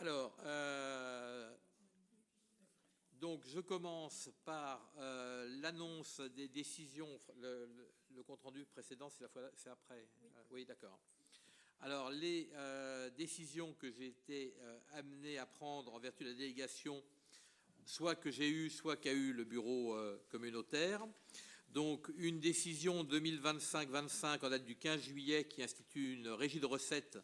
Alors, donc je commence par l'annonce des décisions. Le compte-rendu précédent, c'est après. Oui, Oui, d'accord. Alors, les décisions que j'ai été amené à prendre en vertu de la délégation, soit que j'ai eue, soit qu'a eu le bureau communautaire. Donc, une décision 2025-25 en date du 15 juillet qui institue une régie de recettes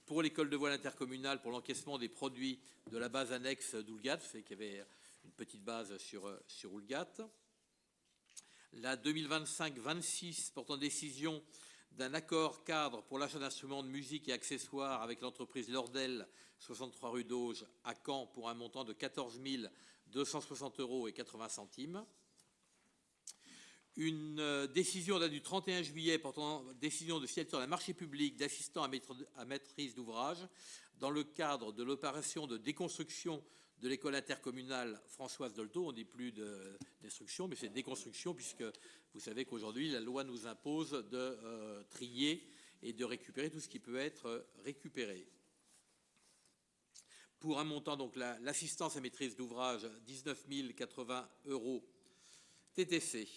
pour l'école de voile intercommunale pour l'encaissement des produits de la base annexe d'Oulgat, c'est qu'il y avait une petite base sur Oulgat. La 2025-26 portant décision d'un accord cadre pour l'achat d'instruments de musique et accessoires avec l'entreprise Lordel, 63 rue d'Auge, à Caen, pour un montant de 14 260 € et 80 centimes. Une décision date du 31 juillet portant décision de signature d'un marché public d'assistant à maîtrise d'ouvrage dans le cadre de l'opération de déconstruction de l'école intercommunale Françoise Dolto. On ne dit plus de destruction, mais c'est déconstruction, puisque vous savez qu'aujourd'hui, la loi nous impose de trier et de récupérer tout ce qui peut être récupéré. Pour un montant, donc l'assistance à maîtrise d'ouvrage, 19 080 € TTC.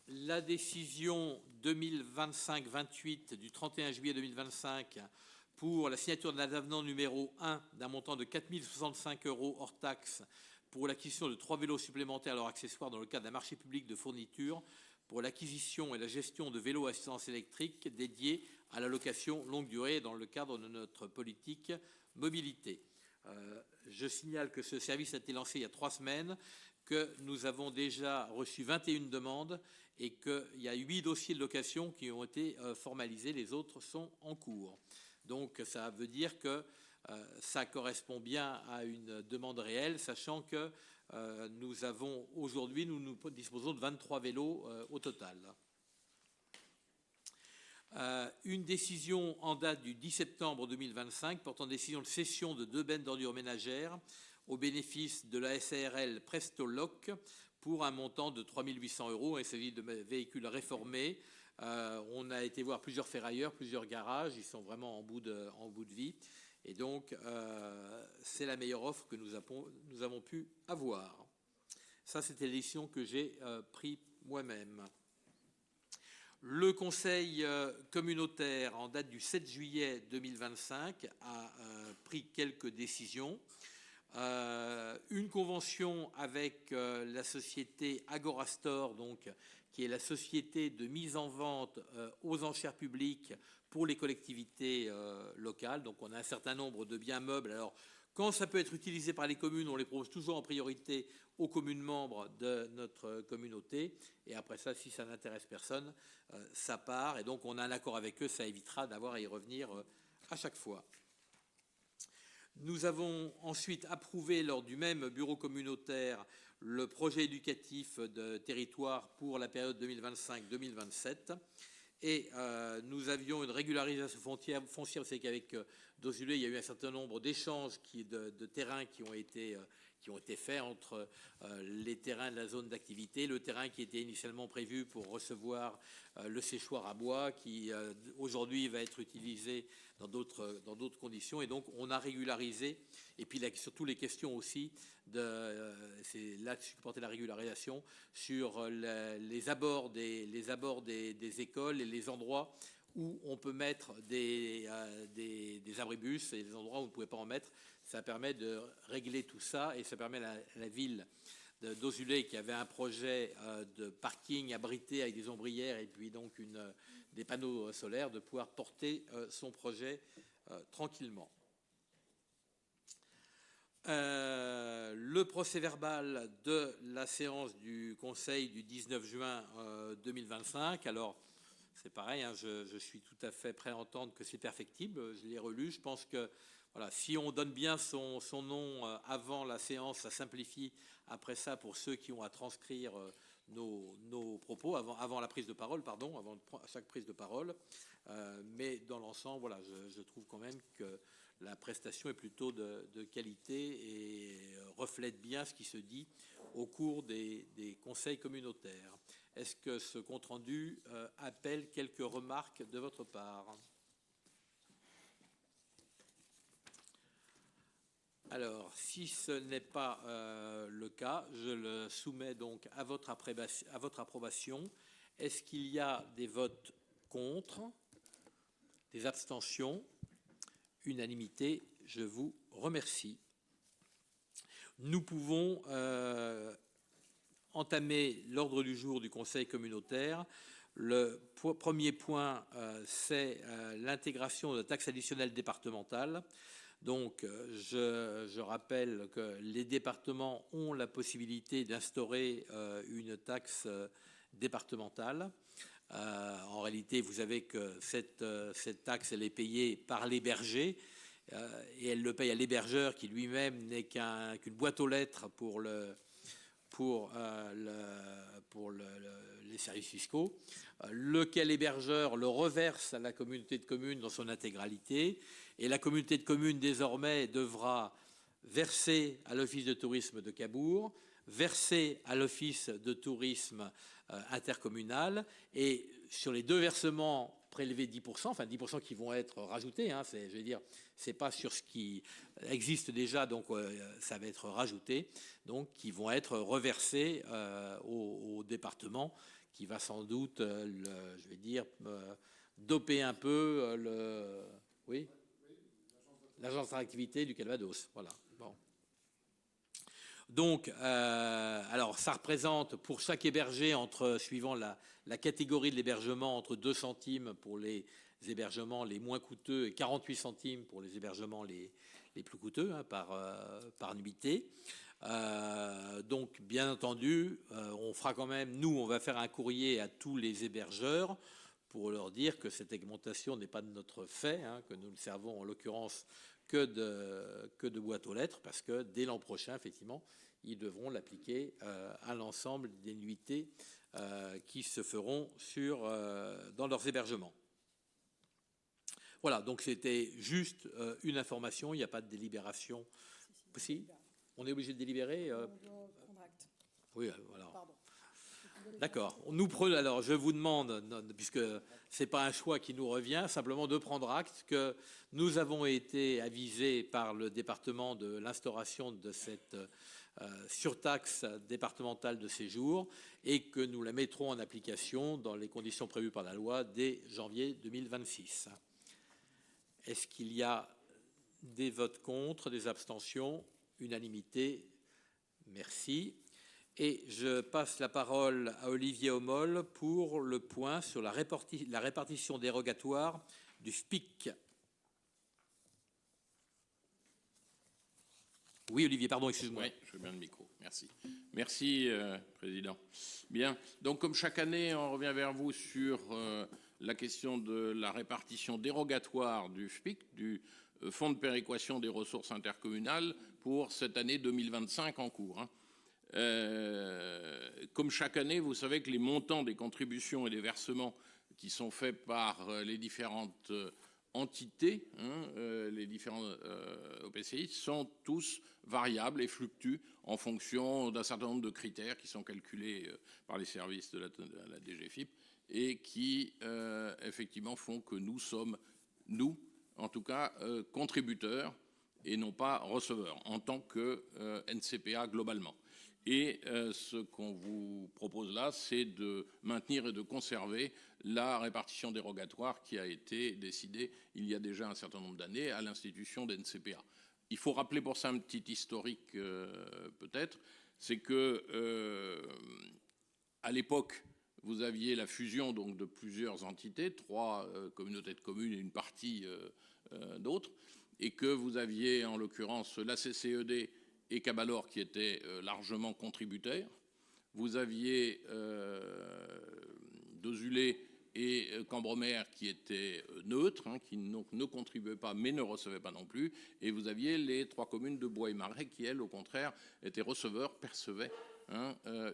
La décision 2025-28 du 31 juillet 2025 pour la signature d'un avenant numéro 1 d'un montant de 4 065 € hors taxe pour l'acquisition de 3 vélos supplémentaires à leur accessoire dans le cadre d'un marché public de fourniture pour l'acquisition et la gestion de vélos à assistance électrique dédiés à la location longue durée dans le cadre de notre politique mobilité. Je signale que ce service a été lancé il y a 3 semaines, que nous avons déjà reçu 21 demandes et qu'il y a 8 dossiers de location qui ont été formalisés. Les autres sont en cours. Donc, ça veut dire que ça correspond bien à une demande réelle, sachant que nous avons aujourd'hui, nous disposons de 23 vélos au total. Une décision en date du 10 septembre 2025 portant décision de cession de 2 bennes d'ordures ménagères au bénéfice de la SARL Prestoloc pour un montant de 3 800 €. Il s'agit de véhicules réformés. On a été voir plusieurs ferrailleurs, plusieurs garages. Ils sont vraiment en bout de vie. Et donc, c'est la meilleure offre que nous avons pu avoir. Ça, c'était les décisions que j'ai prises moi-même. Le Conseil communautaire, en date du 7 juillet 2025, a pris quelques décisions. Une convention avec la société Agorastore, donc, qui est la société de mise en vente aux enchères publiques pour les collectivités locales. Donc, on a un certain nombre de biens meubles. Alors, quand ça peut être utilisé par les communes, on les propose toujours en priorité aux communes membres de notre communauté. Et après ça, si ça n'intéresse personne, ça part. Et donc, on a un accord avec eux. Ça évitera d'avoir à y revenir à chaque fois. Nous avons ensuite approuvé lors du même bureau communautaire le projet éducatif de territoire pour la période 2025-2027. Et nous avions une régularisation foncière. Vous savez qu'avec Dozulé, il y a eu un certain nombre d'échanges de terrains qui ont été faits entre les terrains de la zone d'activité, le terrain qui était initialement prévu pour recevoir le séchoir à bois, qui aujourd'hui va être utilisé dans d'autres conditions. Et donc, on a régularisé. Et puis, surtout les questions aussi, c'est là que supportait la régularisation, sur les abords des écoles et les endroits où on peut mettre des abribus et des endroits où on ne pouvait pas en mettre. Ça permet de régler tout ça et ça permet à la ville d'Ozulé, qui avait un projet de parking abrité avec des ombrières et puis donc des panneaux solaires, de pouvoir porter son projet tranquillement. Le procès-verbal de la séance du Conseil du 19 juin 2025. Alors, c'est pareil, hein, je suis tout à fait prêt à entendre que c'est perfectible. Je l'ai relu. Je pense que voilà, si on donne bien son nom avant la séance, ça simplifie après ça pour ceux qui ont à transcrire nos propos avant la prise de parole, pardon, avant chaque prise de parole. Mais dans l'ensemble, voilà, je trouve quand même que la prestation est plutôt de qualité et reflète bien ce qui se dit au cours des conseils communautaires. Est-ce que ce compte-rendu appelle quelques remarques de votre part ? Alors, si ce n'est pas le cas, je le soumets donc à votre approbation. Est-ce qu'il y a des votes contre, des abstentions? Unanimité, je vous remercie. Nous pouvons entamer l'ordre du jour du Conseil communautaire. Le premier point, c'est l'intégration de taxes additionnelles départementales. Donc, je rappelle que les départements ont la possibilité d'instaurer une taxe départementale. En réalité, vous savez que cette taxe, elle est payée par les et elle le paye à l'hébergeur qui lui-même n'est qu'une boîte aux lettres pour les services fiscaux, lequel hébergeur le reverse à la communauté de communes dans son intégralité, et la communauté de communes désormais devra verser à l'office de tourisme de Cabourg, verser à l'office de tourisme intercommunal, et sur les deux versements prélever 10%, enfin 10% qui vont être rajoutés, hein, je veux dire, c'est pas sur ce qui existe déjà, donc ça va être rajouté, donc qui vont être reversés au département, qui va sans doute, je vais dire, doper un peu oui, l'agence d'activité du Calvados, voilà. Bon. Donc, alors, ça représente pour chaque hébergé, suivant la catégorie de l'hébergement, entre 2 centimes pour les hébergements les moins coûteux et 48 centimes pour les hébergements les plus coûteux, hein, par nuitée. Donc, bien entendu, on fera quand même, nous, on va faire un courrier à tous les hébergeurs pour leur dire que cette augmentation n'est pas de notre fait, hein, que nous ne servons en l'occurrence que de boîte aux lettres, parce que dès l'an prochain, effectivement, ils devront l'appliquer à l'ensemble des nuitées qui se feront dans leurs hébergements. Voilà, donc c'était juste une information, il n'y a pas de délibération. Si, on est obligé de délibérer. On doit prendre acte. Oui, voilà. D'accord. Alors, je vous demande, puisque ce n'est pas un choix qui nous revient, simplement de prendre acte que nous avons été avisés par le département de l'instauration de cette surtaxe départementale de séjour et que nous la mettrons en application dans les conditions prévues par la loi dès janvier 2026. Est-ce qu'il y a des votes contre, des abstentions? Unanimité. Merci. Et je passe la parole à Olivier Homolle pour le point sur la répartition dérogatoire du FPIC. Oui, Olivier, pardon, excuse-moi. Oui, je veux bien le micro. Merci. Merci, Président. Bien. Donc, comme chaque année, on revient vers vous sur la question de la répartition dérogatoire du FPIC, du Fonds de péréquation des ressources intercommunales, pour cette année 2025 en cours. Hein. Comme chaque année, vous savez que les montants des contributions et des versements qui sont faits par les différentes entités, les différents OPCI, sont tous variables et fluctuent en fonction d'un certain nombre de critères qui sont calculés par les services de la DGFiP et qui, effectivement, font que nous sommes, nous, en tout cas, contributeurs et non pas receveurs, en tant que NCPA globalement. Et ce qu'on vous propose là, c'est de maintenir et de conserver la répartition dérogatoire qui a été décidée il y a déjà un certain nombre d'années à l'institution d'NCPA. Il faut rappeler pour ça un petit historique peut-être, c'est que à l'époque, vous aviez la fusion donc de plusieurs entités, 3 communautés de communes et une partie d'autres, et que vous aviez en l'occurrence la CCED et Cabalor qui étaient largement contributaires. Vous aviez Dozulé et Cambremer qui étaient neutres, hein, qui donc ne contribuaient pas mais ne recevaient pas non plus. Et vous aviez les 3 communes de Bois et Marais qui, elles, au contraire, étaient receveurs, percevaient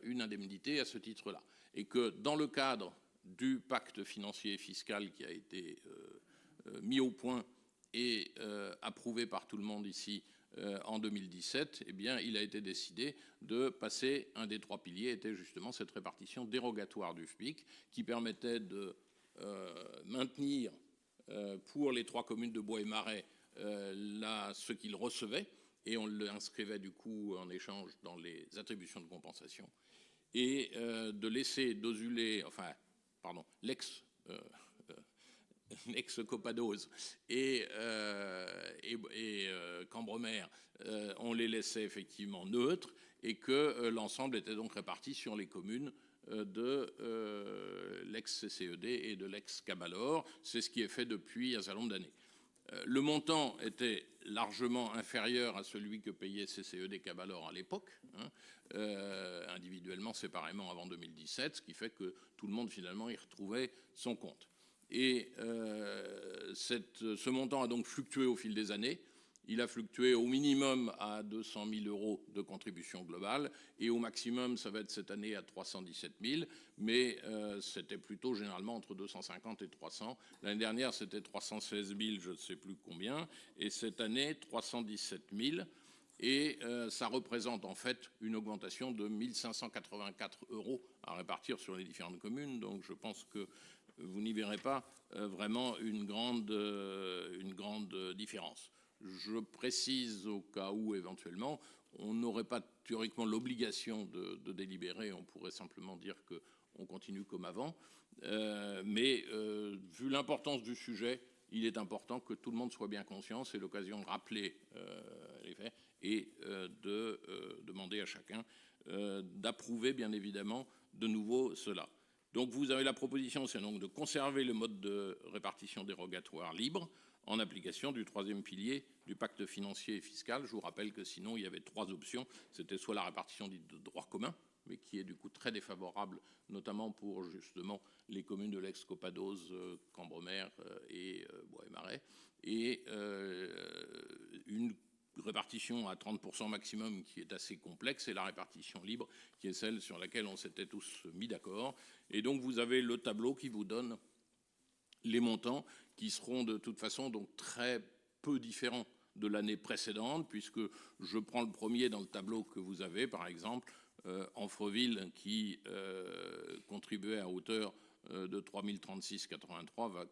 une indemnité à ce titre-là. Et que dans le cadre du pacte financier et fiscal qui a été mis au point et approuvé par tout le monde ici en 2017, eh bien, il a été décidé de passer, un des 3 piliers était justement cette répartition dérogatoire du FPIC qui permettait de maintenir pour les 3 communes de Bois et Marais ce qu'ils recevaient et on l'inscrivait du coup en échange dans les attributions de compensation, et de laisser l'ex-Copados et Cambremer, on les laissait effectivement neutres, et que l'ensemble était donc réparti sur les communes de l'ex-CCED et de l'ex-Cabalor. C'est ce qui est fait depuis un certain nombre d'années. Le montant était largement inférieur à celui que payait CCED et Cabalor à l'époque, individuellement, séparément avant 2017, ce qui fait que tout le monde finalement y retrouvait son compte. Et ce montant a donc fluctué au fil des années. Il a fluctué au minimum à 200 000 euros de contribution globale, et au maximum, ça va être cette année à 317 000, mais c'était plutôt généralement entre 250 et 300. L'année dernière, c'était 316 000, je ne sais plus combien, et cette année, 317 000. Et ça représente en fait une augmentation de 1 584 euros à répartir sur les différentes communes. Donc je pense que vous n'y verrez pas vraiment une grande différence. Je précise au cas où, éventuellement, on n'aurait pas théoriquement l'obligation de délibérer. On pourrait simplement dire qu'on continue comme avant. Mais vu l'importance du sujet, il est important que tout le monde soit bien conscient. C'est l'occasion de rappeler les faits et de demander à chacun d'approuver, bien évidemment, de nouveau cela. Donc vous avez la proposition, c'est donc de conserver le mode de répartition dérogatoire libre, en application du troisième pilier du pacte financier et fiscal. Je vous rappelle que sinon, il y avait 3 options. C'était soit la répartition dite de droit commun, mais qui est du coup très défavorable, notamment pour justement les communes de l'ex-Copados, Cambremer et Bois-et-Marais, et une répartition à 30% maximum qui est assez complexe, et la répartition libre qui est celle sur laquelle on s'était tous mis d'accord. Et donc vous avez le tableau qui vous donne les montants qui seront de toute façon donc très peu différents de l'année précédente, puisque je prends le premier dans le tableau que vous avez, par exemple, Amfreville, qui contribuait à hauteur de 3 036,83 va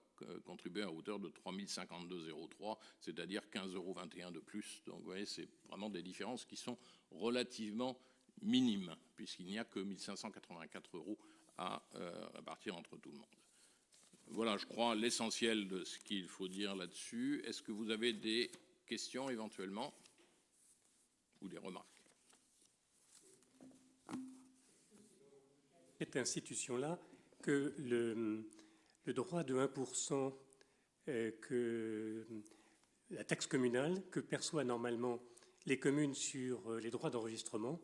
contribuer à hauteur de 3 052,03, c'est-à-dire 15,21 € de plus. Donc vous voyez, c'est vraiment des différences qui sont relativement minimes, puisqu'il n'y a que 1 584 € à répartir entre tout le monde. Voilà, je crois, l'essentiel de ce qu'il faut dire là-dessus. Est-ce que vous avez des questions éventuellement ou des remarques? Cette institution-là, que le droit de 1%, que la taxe communale que perçoivent normalement les communes sur les droits d'enregistrement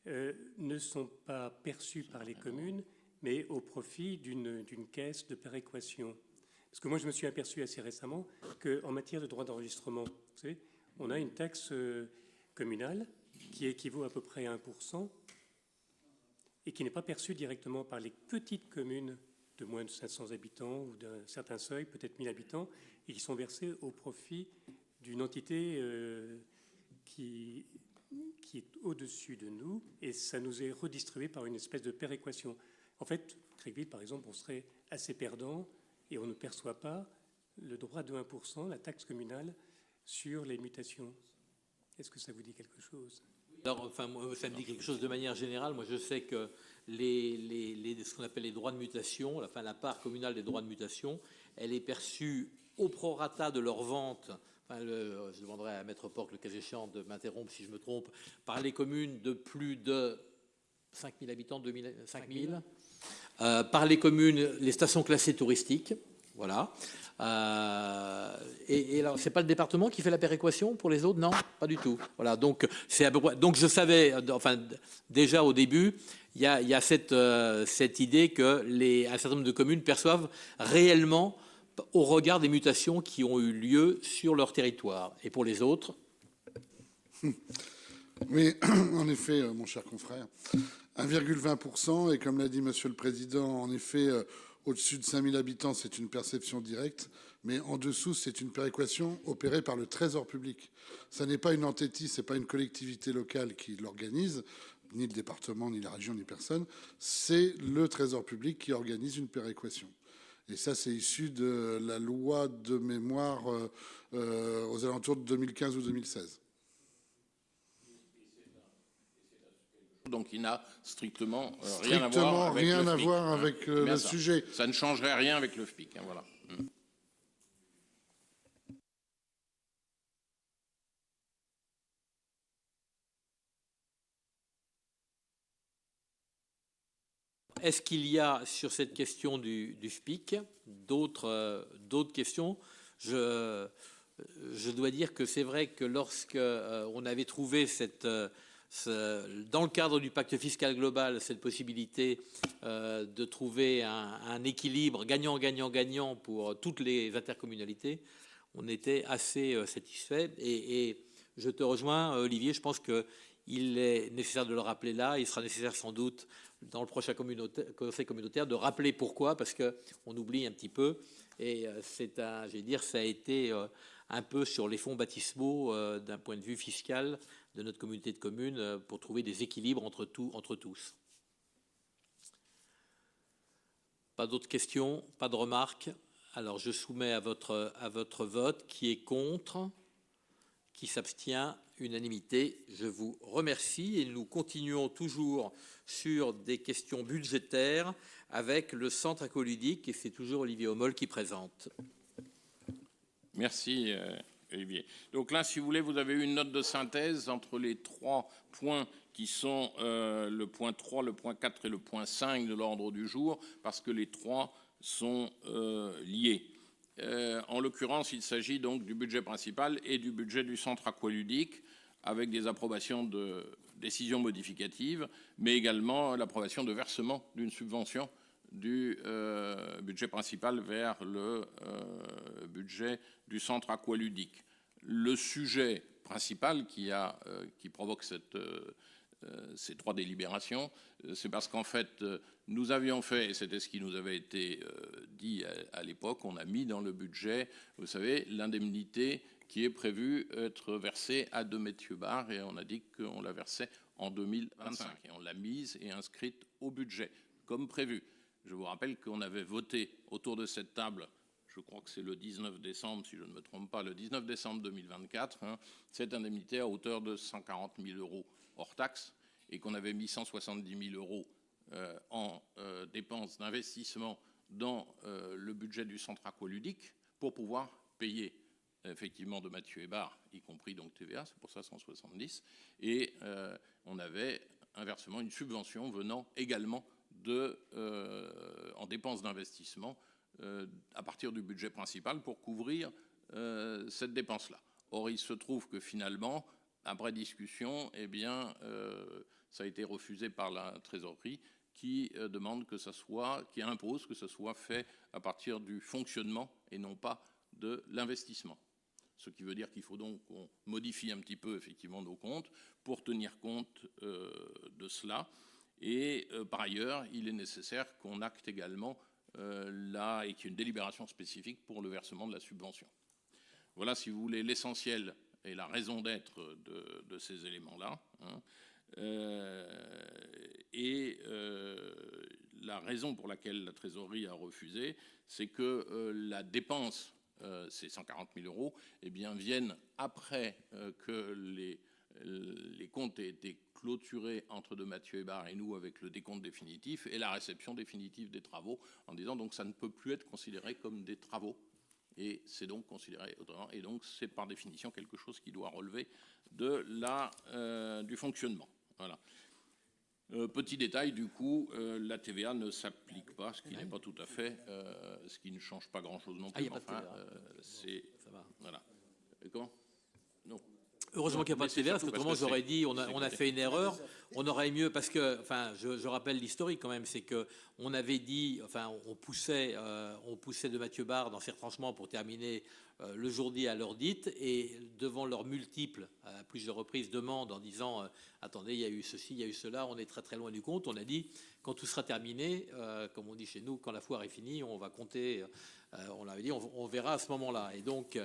ne sont pas perçus par les communes, mais au profit d'une caisse de péréquation. Parce que moi, je me suis aperçu assez récemment qu'en matière de droit d'enregistrement, vous savez, on a une taxe communale qui équivaut à peu près à 1% et qui n'est pas perçue directement par les petites communes de moins de 500 habitants ou d'un certain seuil, peut-être 1000 habitants, et qui sont versées au profit d'une entité qui est au-dessus de nous, et ça nous est redistribué par une espèce de péréquation. En fait, Créqueville, par exemple, on serait assez perdant et on ne perçoit pas le droit de 1%, la taxe communale, sur les mutations. Est-ce que ça vous dit quelque chose? Alors, enfin, moi, ça me dit quelque chose de manière générale. Moi, je sais que ce qu'on appelle les droits de mutation, enfin, la part communale des droits de mutation, elle est perçue au prorata de leur vente. Enfin, je demanderai à Maître Porc, le cas échéant, de m'interrompre si je me trompe, par les communes de plus de 5 000 habitants, 5 000, par les communes, les stations classées touristiques, voilà. Et alors, c'est pas le département qui fait la péréquation pour les autres? Non, pas du tout. Voilà, donc c'est à peu près. Donc je savais, enfin déjà au début, il y a cette idée que un certain nombre de communes perçoivent réellement au regard des mutations qui ont eu lieu sur leur territoire. Et pour les autres? Oui, en effet, mon cher confrère, 1,20%, et comme l'a dit Monsieur le Président, en effet, au-dessus de 5000 habitants, c'est une perception directe, mais en dessous, c'est une péréquation opérée par le Trésor public. Ça n'est pas une entité, c'est pas une collectivité locale qui l'organise, ni le département, ni la région, ni personne. C'est le Trésor public qui organise une péréquation. Et ça, c'est issu de la loi de mémoire aux alentours de 2015 ou 2016. donc il n'a strictement rien à voir avec le sujet. Ça ne changerait rien avec le FPIC. Voilà. Est-ce qu'il y a sur cette question du FPIC d'autres questions? Je dois dire que c'est vrai que lorsque on avait trouvé dans le cadre du pacte fiscal global cette possibilité de trouver un équilibre gagnant-gagnant-gagnant pour toutes les intercommunalités, on était assez satisfait. Et je te rejoins, Olivier, je pense qu'il est nécessaire de le rappeler là. Il sera nécessaire sans doute dans le prochain conseil communautaire de rappeler pourquoi, parce qu'on oublie un petit peu. Et je vais dire, ça a été un peu sur les fonds baptismaux d'un point de vue fiscal de notre communauté de communes pour trouver des équilibres entre tous. Pas d'autres questions, pas de remarques. Alors je soumets à votre vote. Qui est contre? Qui s'abstient? Unanimité. Je vous remercie et nous continuons toujours sur des questions budgétaires avec le centre aqualudique et c'est toujours Olivier Hommol qui présente. Merci Olivier. Donc là, si vous voulez, vous avez une note de synthèse entre les 3 points qui sont le point 3, le point 4 et le point 5 de l'ordre du jour, parce que les 3 sont liés. En l'occurrence, il s'agit donc du budget principal et du budget du centre aqualudique, avec des approbations de décisions modificatives, mais également l'approbation de versement d'une subvention du budget principal vers le budget du centre aqualudique. Le sujet principal qui provoque ces 3 délibérations, c'est parce qu'en fait, nous avions fait, et c'était ce qui nous avait été dit à l'époque, on a mis dans le budget, vous savez, l'indemnité qui est prévue être versée à Demethieu-Bar, et on a dit qu'on la versait en 2025. Et on l'a mise et inscrite au budget, comme prévu. Je vous rappelle qu'on avait voté autour de cette table, je crois que c'est le 19 décembre, si je ne me trompe pas, le 19 décembre 2024, cette indemnité à hauteur de 140 000 € hors taxe, et qu'on avait mis 170 000 € en dépenses d'investissement dans le budget du centre aqualudique pour pouvoir payer effectivement de Demethieu-Bar, y compris donc TVA, c'est pour ça 170, et on avait un versement, une subvention venant également en dépenses d'investissement à partir du budget principal pour couvrir cette dépense-là. Or, il se trouve que finalement, après discussion, eh bien, ça a été refusé par la trésorerie qui demande que ça soit, qui impose que ça soit fait à partir du fonctionnement et non pas de l'investissement. Ce qui veut dire qu'il faut donc qu'on modifie un petit peu effectivement nos comptes pour tenir compte de cela. Et par ailleurs, il est nécessaire qu'on acte également et qu'il y ait une délibération spécifique pour le versement de la subvention. Voilà, si vous voulez, l'essentiel et la raison d'être de ces éléments-là. La raison pour laquelle la trésorerie a refusé, c'est que la dépense, ces 140 000 €, eh bien, viennent après que les comptes aient été clôturés entre Demethieu-Bar et nous avec le décompte définitif et la réception définitive des travaux, en disant donc ça ne peut plus être considéré comme des travaux. Et c'est donc considéré autrement. Et donc, c'est par définition quelque chose qui doit relever du fonctionnement. Voilà. Petit détail, du coup, la TVA ne s'applique pas, ce qui n'est pas tout à fait, ce qui ne change pas grand-chose non plus. Ça va. Voilà. Et comment? Non. Heureusement qu'il n'y a pas de TVA, parce qu'autrement j'aurais dit on a fait une erreur. On aurait mieux, parce que, enfin, je rappelle l'historique quand même, c'est que on avait dit, enfin, on poussait Demethieu-Bar dans ses retranchements pour terminer le jour dit à l'heure dite, et devant leurs multiples, à plusieurs reprises, demandes en disant attendez, il y a eu ceci, il y a eu cela, on est très très loin du compte. On a dit quand tout sera terminé, comme on dit chez nous, quand la foire est finie, on va compter. On l'avait dit, on verra à ce moment-là. Et donc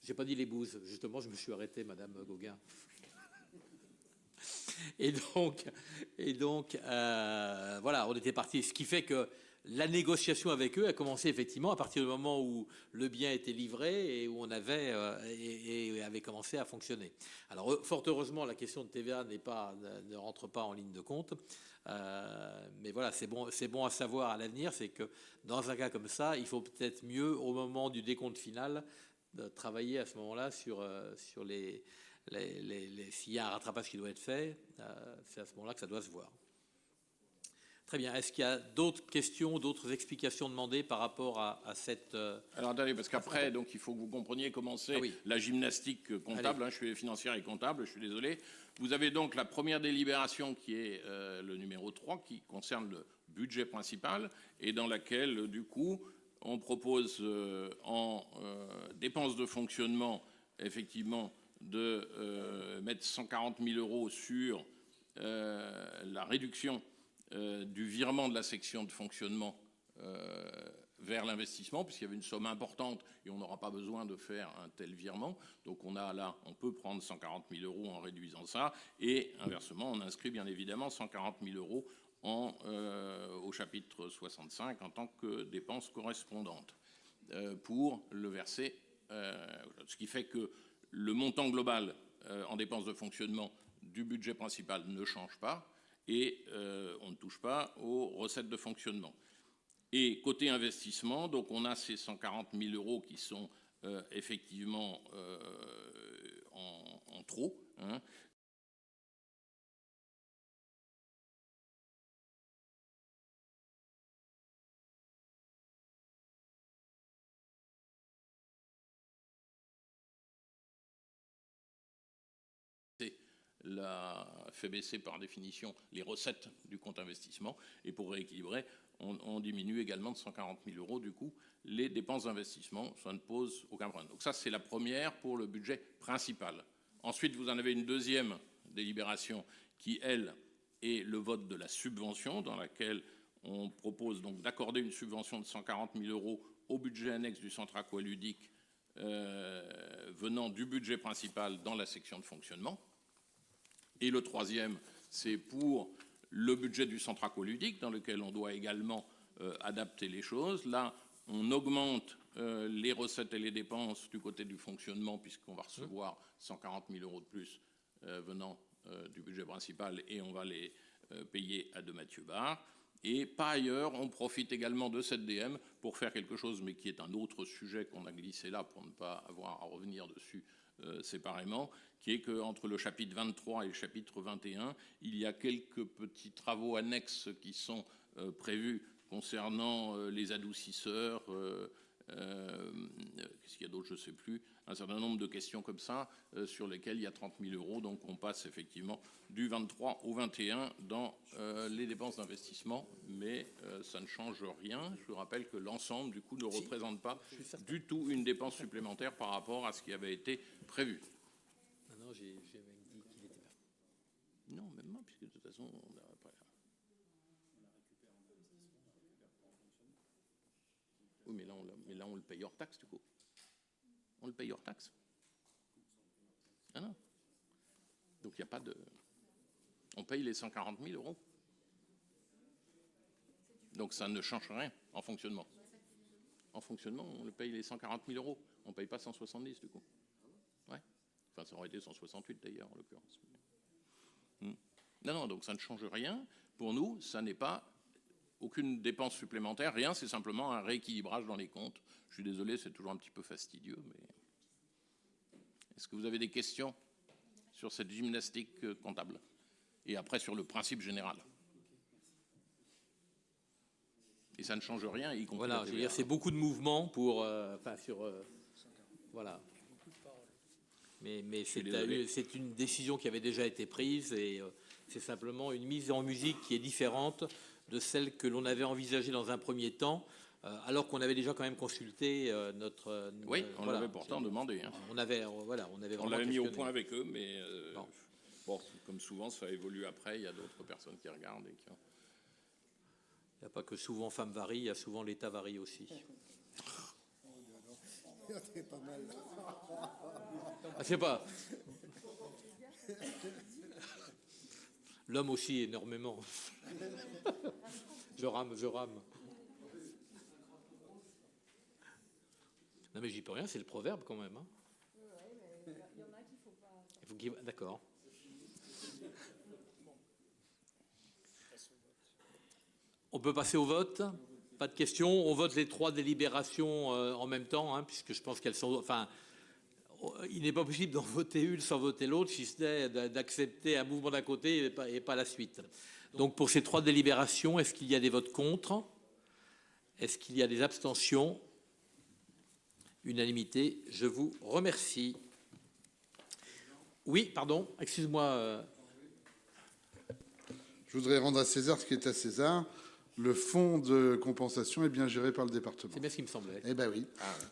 j'ai pas dit les bouses, justement, je me suis arrêté, Madame Gauguin. Et donc voilà, on était parti. Ce qui fait que la négociation avec eux a commencé effectivement à partir du moment où le bien était livré et où on avait et avait commencé à fonctionner. Alors fort heureusement, la question de TVA ne rentre pas en ligne de compte. Mais voilà, c'est bon à savoir à l'avenir, c'est que dans un cas comme ça, il faut peut-être mieux au moment du décompte final de travailler à ce moment-là sur s'il y a un rattrapage qui doit être fait, c'est à ce moment-là que ça doit se voir. Très bien. Est-ce qu'il y a d'autres questions, d'autres explications demandées par rapport à cette... Alors attendez, parce qu'après, donc il faut que vous compreniez comment c'est la gymnastique comptable. Je suis financière et comptable, je suis désolé. Vous avez donc la première délibération qui est le numéro 3, qui concerne le budget principal, et dans laquelle, du coup, on propose en dépenses de fonctionnement, effectivement, de mettre 140 000 euros sur la réduction du virement de la section de fonctionnement vers l'investissement, puisqu'il y avait une somme importante et on n'aura pas besoin de faire un tel virement. Donc on peut prendre 140 000 euros en réduisant ça, et inversement, on inscrit bien évidemment 140 000 euros au chapitre 65 en tant que dépenses correspondantes pour le verser. Ce qui fait que le montant global en dépenses de fonctionnement du budget principal ne change pas, et on ne touche pas aux recettes de fonctionnement. Et côté investissement, donc on a ces 140 000 euros qui sont effectivement en trop. La fait baisser par définition les recettes du compte investissement, et pour rééquilibrer, on diminue également de 140 000 euros du coup les dépenses d'investissement. Ça ne pose aucun problème. Donc ça, c'est la première pour le budget principal. Ensuite, vous en avez une deuxième délibération qui, elle, est le vote de la subvention, dans laquelle on propose donc d'accorder une subvention de 140 000 euros au budget annexe du centre aqualudique venant du budget principal dans la section de fonctionnement. Et le troisième, c'est pour le budget du centre aqualudique, dans lequel on doit également adapter les choses. Là, on augmente les recettes et les dépenses du côté du fonctionnement, puisqu'on va recevoir 140 000 euros de plus venant du budget principal, et on va les payer à de Mathieu Barre. Et par ailleurs, on profite également de cette DM pour faire quelque chose, mais qui est un autre sujet qu'on a glissé là pour ne pas avoir à revenir dessus séparément, qui est qu'entre le chapitre 23 et le chapitre 21, il y a quelques petits travaux annexes qui sont prévus concernant les adoucisseurs, qu'est-ce qu'il y a d'autre, je ne sais plus, un certain nombre de questions comme ça, sur lesquelles il y a 30 000 euros. Donc on passe effectivement du 23 au 21 dans les dépenses d'investissement, mais ça ne change rien. Je vous rappelle que l'ensemble, du coup, ne représente pas du tout une dépense supplémentaire par rapport à ce qui avait été prévu. Non, j'ai même dit qu'il était pas. Non, même pas, puisque de toute façon, on n'a pas... Oui, mais là, on le paye hors taxe, du coup. On le paye hors taxe. Ah non. Donc, il n'y a pas de... On paye les 140 000 euros. Donc, ça ne change rien en fonctionnement. En fonctionnement, on le paye les 140 000 euros. On ne paye pas 170, du coup. Ouais. Enfin, ça aurait été 168, d'ailleurs, en l'occurrence. Non, donc ça ne change rien. Pour nous, ça n'est pas aucune dépense supplémentaire, rien, c'est simplement un rééquilibrage dans les comptes. Je suis désolé, c'est toujours un petit peu fastidieux, mais... Est-ce que vous avez des questions sur cette gymnastique comptable? Et après, sur le principe général. Et ça ne change rien, y compris Voilà, je veux dire, c'est beaucoup de mouvements pour... voilà. Mais c'est une décision qui avait déjà été prise, et c'est simplement une mise en musique qui est différente de celle que l'on avait envisagée dans un premier temps, alors qu'on avait déjà quand même consulté notre... Oui, on l'avait pourtant demandé. Hein. On l'avait mis au point avec eux, mais bon, comme souvent, ça évolue après. Il y a d'autres personnes qui regardent. Il n'y a pas que souvent femmes varient, il y a souvent l'État varie aussi. C'est pas mal. Ah, je sais pas. L'homme aussi, énormément. Je rame. Non, mais j'y peux rien, c'est le proverbe quand même. Hein. Il y en a qu'il ne faut pas. D'accord. On peut passer au vote. Pas de questions. On vote les 3 délibérations en même temps, hein, puisque je pense qu'elles sont. Enfin, il n'est pas possible d'en voter une sans voter l'autre, si ce n'est d'accepter un mouvement d'un côté et pas la suite. Donc, pour ces 3 délibérations, est-ce qu'il y a des votes contre? Est-ce qu'il y a des abstentions? Unanimité. Je vous remercie. Oui, pardon. Excuse-moi. Je voudrais rendre à César ce qui est à César. Le fonds de compensation est bien géré par le département. C'est bien ce qui me semblait. Eh bien oui.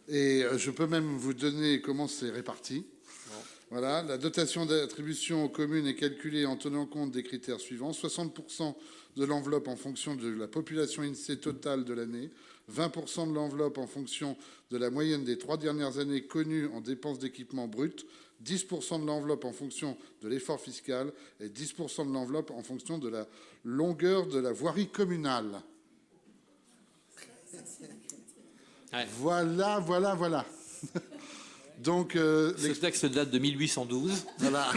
Et je peux même vous donner comment c'est réparti. Bon. Voilà, la dotation d'attribution aux communes est calculée en tenant compte des critères suivants. 60% de l'enveloppe en fonction de la population INSEE totale de l'année, 20% de l'enveloppe en fonction de la moyenne des 3 dernières années connues en dépenses d'équipement brut, 10% de l'enveloppe en fonction de l'effort fiscal et 10% de l'enveloppe en fonction de la longueur de la voirie communale. Ouais. Voilà. Donc, ce texte date de 1812. Voilà.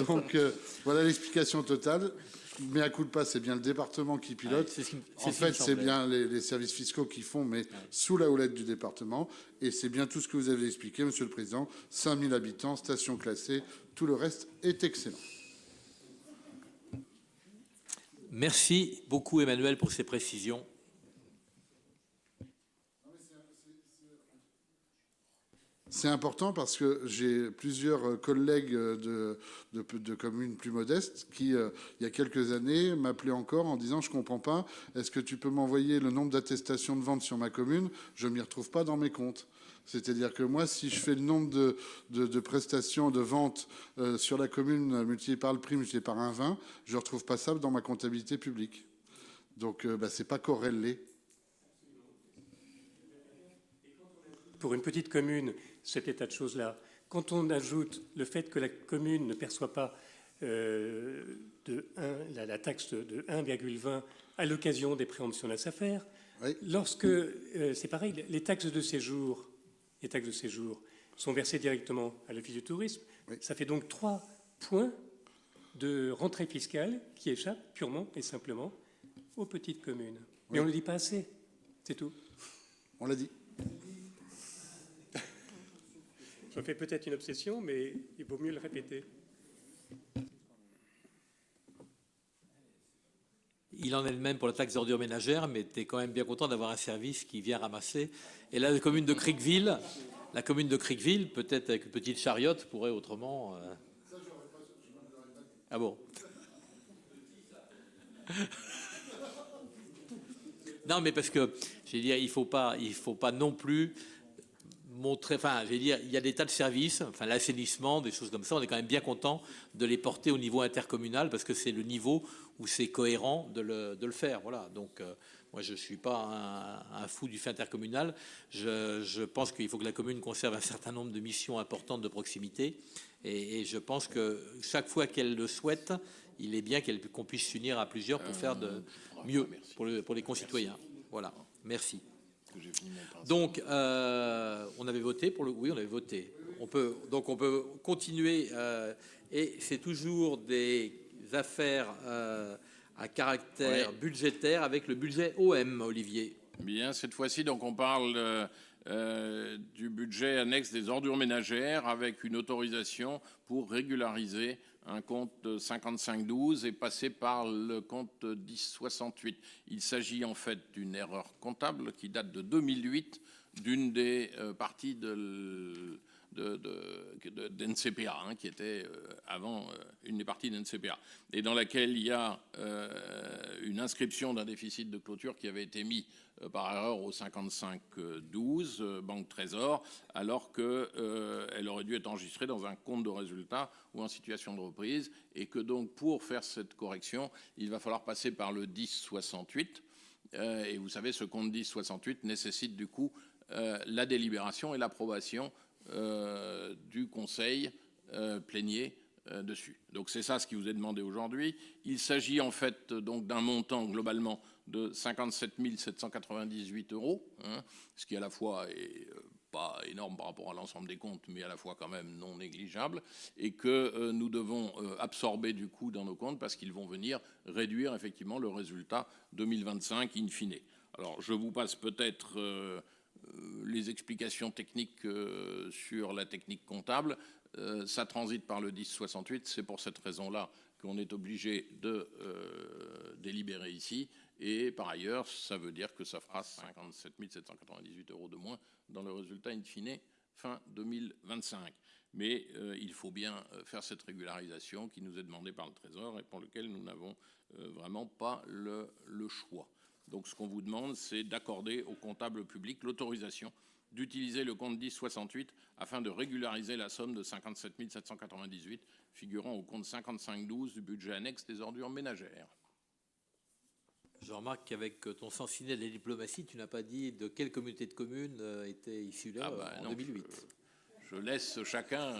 Donc, voilà l'explication totale. Mais à coup de pas, c'est bien le département qui pilote. En fait, c'est bien les services fiscaux qui font, mais sous la houlette du département. Et c'est bien tout ce que vous avez expliqué, Monsieur le Président. 5000 habitants, station classée, tout le reste est excellent. Merci beaucoup, Emmanuel, pour ces précisions. C'est important parce que j'ai plusieurs collègues de communes plus modestes qui, il y a quelques années, m'appelaient encore en disant « Je ne comprends pas, est-ce que tu peux m'envoyer le nombre d'attestations de vente sur ma commune? Je ne m'y retrouve pas dans mes comptes. » C'est-à-dire que moi, si je fais le nombre de prestations de vente sur la commune multiplié par le prix, multiplié par 1,20, je ne retrouve pas ça dans ma comptabilité publique. Donc, ce n'est pas corrélé. Pour une petite commune, cet état de choses-là, quand on ajoute le fait que la commune ne perçoit pas la taxe de 1,20 à l'occasion des préemptions de la SAFER, oui. Lorsque, c'est pareil, les taxes de séjour sont versées directement à l'Office du tourisme, oui. Ça fait donc 3 points de rentrée fiscale qui échappent purement et simplement aux petites communes. Oui. Et on ne le dit pas assez, c'est tout. On l'a dit. J'en fais peut-être une obsession, mais il vaut mieux le répéter. Il en est le même pour la taxe d'ordures ménagères, mais tu es quand même bien content d'avoir un service qui vient ramasser. Et là, la commune de Criqueville, peut-être avec une petite chariote, pourrait autrement... Ah bon. Non, mais parce que, je veux dire, il faut pas non plus... montrer, enfin, je vais dire, il y a des tas de services, enfin l'assainissement, des choses comme ça, on est quand même bien content de les porter au niveau intercommunal parce que c'est le niveau où c'est cohérent de le faire. Voilà. Donc, moi, je ne suis pas un fou du fait intercommunal. Je pense qu'il faut que la commune conserve un certain nombre de missions importantes de proximité. Et je pense que chaque fois qu'elle le souhaite, il est bien qu'on puisse s'unir à plusieurs pour faire de mieux pour les concitoyens. Voilà. Merci. Donc, on avait voté pour le... Oui, on avait voté. On peut continuer. Et c'est toujours des affaires à caractère budgétaire avec le budget OM, Olivier. Bien, cette fois-ci, donc on parle du budget annexe des ordures ménagères avec une autorisation pour régulariser un compte 5512 et passer par le compte 1068. Il s'agit en fait d'une erreur comptable qui date de 2008, d'une des parties d'NCPA, qui était avant une des parties d'NCPA, et dans laquelle il y a une inscription d'un déficit de clôture qui avait été mis par erreur au 5512, Banque Trésor, alors qu'elle aurait dû être enregistrée dans un compte de résultat ou en situation de reprise, et que donc pour faire cette correction, il va falloir passer par le 1068. Et vous savez, ce compte 1068 nécessite du coup la délibération et l'approbation du conseil plénier dessus. Donc c'est ça ce qui vous est demandé aujourd'hui. Il s'agit en fait donc d'un montant globalement de 57 798 €, hein, ce qui à la fois est pas énorme par rapport à l'ensemble des comptes, mais à la fois quand même non négligeable, et que nous devons absorber du coup dans nos comptes parce qu'ils vont venir réduire effectivement le résultat 2025 in fine. Alors je vous passe peut-être les explications techniques sur la technique comptable. Ça transite par le 1068, c'est pour cette raison-là qu'on est obligé de délibérer ici. Et par ailleurs, ça veut dire que ça fera 57 798 € de moins dans le résultat in fine fin 2025. Mais il faut bien faire cette régularisation qui nous est demandée par le Trésor et pour lequel nous n'avons vraiment pas le choix. Donc ce qu'on vous demande, c'est d'accorder au comptable public l'autorisation d'utiliser le compte 1068 afin de régulariser la somme de 57 798 figurant au compte 5512 du budget annexe des ordures ménagères. Je remarque qu'avec ton sentinelle de la diplomatie, tu n'as pas dit de quelle communauté de communes était issue là en non, 2008. Je laisse chacun.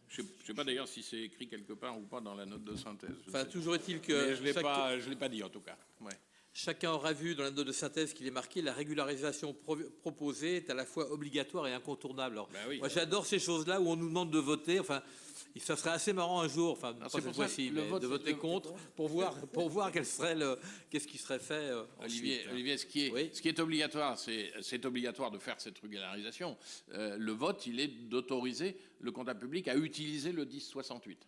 Je ne sais pas d'ailleurs si c'est écrit quelque part ou pas dans la note de synthèse. Enfin, toujours est-il que mais je ne l'ai pas dit en tout cas. Ouais. Chacun aura vu dans la note de synthèse qu'il est marqué la régularisation proposée est à la fois obligatoire et incontournable. Alors, oui. moi, j'adore ces choses-là où on nous demande de voter. Enfin, ça serait assez marrant un jour, enfin, pas cette fois-ci, mais de voter contre pour voir qu'est-ce qui serait fait. Olivier, ce qui est obligatoire, c'est obligatoire de faire cette régularisation. Le vote, il est d'autoriser le comptable public à utiliser le 1068.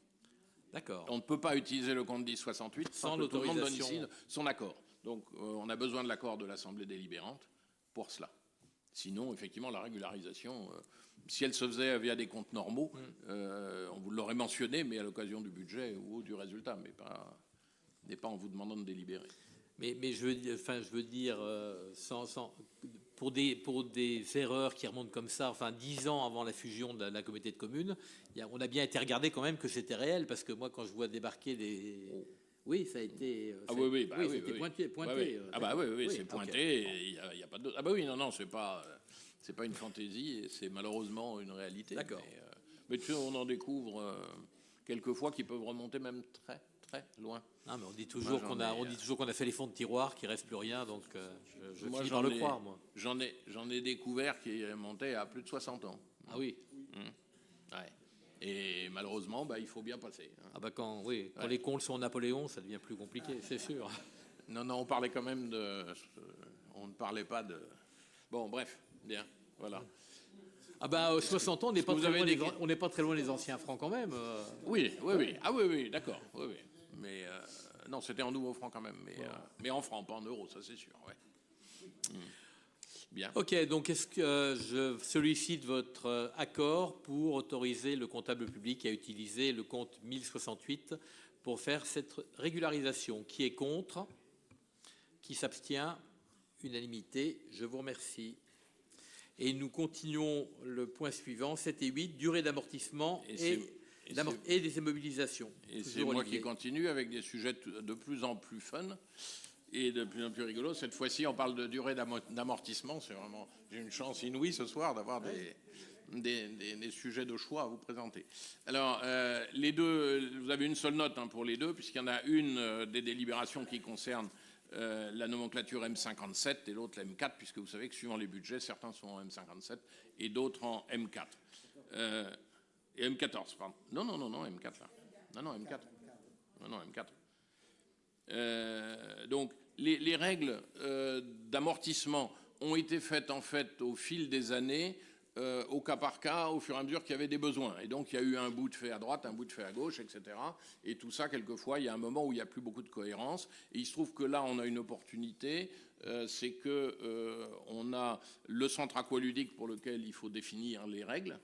D'accord. On ne peut pas utiliser le compte 1068 sans que tout le monde donne ici son accord. Donc, on a besoin de l'accord de l'Assemblée délibérante pour cela. Sinon, effectivement, la régularisation, si elle se faisait via des comptes normaux, on vous l'aurait mentionné, mais à l'occasion du budget ou du résultat, mais pas en vous demandant de délibérer. Mais je veux dire, pour des erreurs qui remontent comme ça, 10 ans avant la fusion de la communauté de communes, on a bien été regardé quand même que c'était réel, parce que moi, quand je vois débarquer des... Oui, ça a été. Oui, pointé. Oui, c'est pointé. Il y a pas de. Oui, non, c'est pas une fantaisie, c'est malheureusement une réalité. D'accord. Mais tu sais, on en découvre quelquefois qui peuvent remonter même très très loin. Non, mais on dit toujours qu'on a fait les fonds de tiroir, qu'il reste plus rien, donc je finis par le croire, moi. J'en ai découvert qui remontait à plus de 60 ans. Ah oui. Ouais. Et malheureusement, il faut bien passer. Hein. Quand les comptes sont Napoléon, ça devient plus compliqué, c'est sûr. Non, on parlait quand même de... On ne parlait pas de... Bon, bref, bien, voilà. 60 ans, on n'est pas très loin des anciens francs quand même. Oui. Ah oui, d'accord. Oui. Mais non, c'était en nouveaux francs quand même. Mais en francs, pas en euros, ça c'est sûr. Ouais. Bien. Ok, donc est-ce que je sollicite votre accord pour autoriser le comptable public à utiliser le compte 1068 pour faire cette régularisation? Qui est contre? Qui s'abstient? Unanimité, je vous remercie. Et nous continuons le point suivant, 7 et 8, durée d'amortissement et des immobilisations. Et c'est moi qui continue avec des sujets de plus en plus fun. Et de plus en plus rigolo. Cette fois-ci, on parle de durée d'amortissement. C'est vraiment, j'ai une chance inouïe ce soir d'avoir des sujets de choix à vous présenter. Alors, les deux, vous avez une seule note pour les deux, puisqu'il y en a une des délibérations qui concerne la nomenclature M57 et l'autre la M4, puisque vous savez que suivant les budgets, certains sont en M57 et d'autres en M4. Et M14, pardon. Non, M4 là. Non, M4. Non, M4. Donc, les règles d'amortissement ont été faites en fait au fil des années, au cas par cas, au fur et à mesure qu'il y avait des besoins. Et donc il y a eu un bout de fait à droite, un bout de fait à gauche, etc. Et tout ça, quelquefois, il y a un moment où il n'y a plus beaucoup de cohérence. Et il se trouve que là, on a une opportunité, c'est que on a le centre aqualudique pour lequel il faut définir les règles.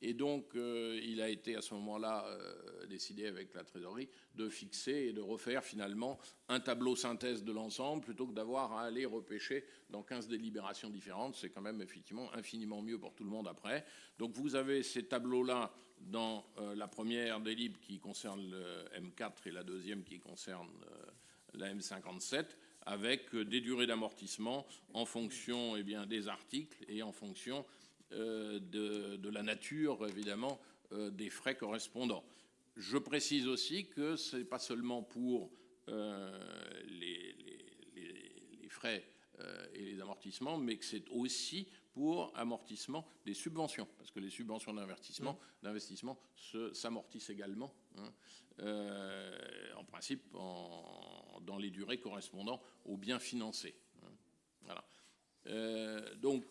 Et donc, il a été à ce moment-là décidé avec la trésorerie de fixer et de refaire finalement un tableau synthèse de l'ensemble plutôt que d'avoir à aller repêcher dans 15 délibérations différentes. C'est quand même effectivement infiniment mieux pour tout le monde après. Donc, vous avez ces tableaux-là dans la première délib qui concerne le M4 et la deuxième qui concerne la M57 avec des durées d'amortissement en fonction des articles et en fonction de la nature, évidemment, des frais correspondants. Je précise aussi que ce n'est pas seulement pour les frais et les amortissements, mais que c'est aussi pour amortissement des subventions, parce que les subventions d'investissement s'amortissent également, hein, en principe dans les durées correspondant aux biens financés. Hein, voilà. Donc,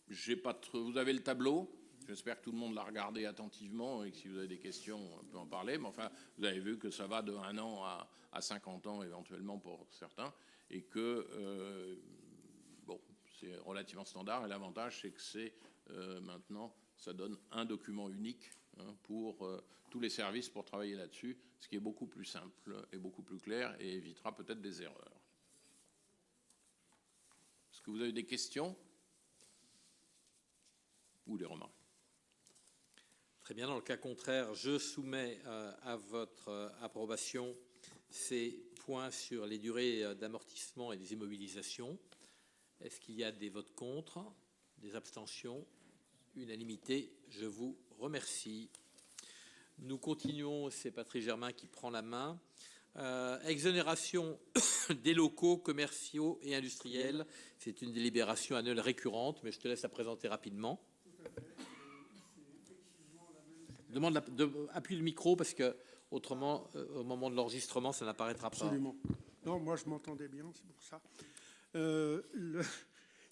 vous avez le tableau. J'espère que tout le monde l'a regardé attentivement et que si vous avez des questions, on peut en parler. Mais enfin, vous avez vu que ça va de 1 an à 50 ans éventuellement pour certains, et que bon, c'est relativement standard. Et l'avantage, c'est que c'est maintenant, ça donne un document unique, hein, pour tous les services pour travailler là-dessus, ce qui est beaucoup plus simple et beaucoup plus clair et évitera peut-être des erreurs. Est-ce que vous avez des questions ou des remarques? Très bien. Dans le cas contraire, je soumets à votre approbation ces points sur les durées d'amortissement et des immobilisations. Est-ce qu'il y a des votes contre, des abstentions? Unanimité. Je vous remercie. Nous continuons. C'est Patrice Germain qui prend la main. Exonération des locaux commerciaux et industriels. C'est une délibération annuelle récurrente, mais je te laisse la présenter rapidement. Demande appuie le micro parce que autrement, au moment de l'enregistrement, ça n'apparaîtra pas. Absolument. Non, moi je m'entendais bien, c'est pour ça.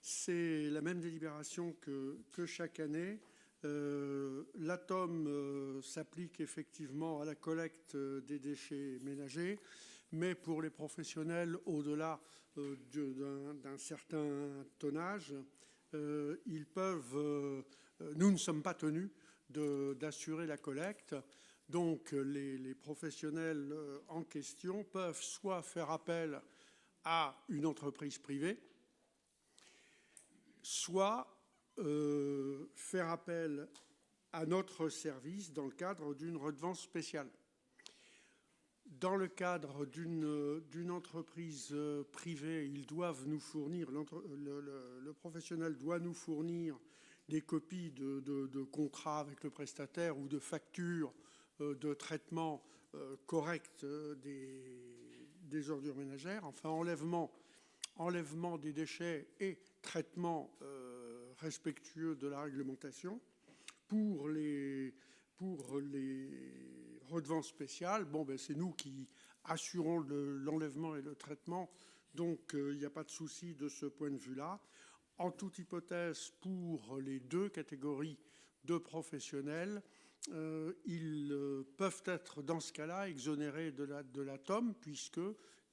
C'est la même délibération que chaque année. L'ATOM s'applique effectivement à la collecte des déchets ménagers, mais pour les professionnels au-delà d'un certain tonnage, ils peuvent. Nous ne sommes pas tenus d'assurer la collecte. Donc les professionnels en question peuvent soit faire appel à une entreprise privée, soit faire appel à notre service dans le cadre d'une redevance spéciale. Dans le cadre d'une entreprise privée, ils doivent nous fournir, le professionnel doit nous fournir des copies de contrats avec le prestataire ou de factures de traitement correct des ordures ménagères, enfin enlèvement des déchets et traitement respectueux de la réglementation. Pour les redevances spéciales, bon, ben, c'est nous qui assurons l'enlèvement et le traitement, donc il n'y a pas de souci de ce point de vue-là. En toute hypothèse, pour les deux catégories de professionnels, ils peuvent être, dans ce cas-là, exonérés de la TOM, puisque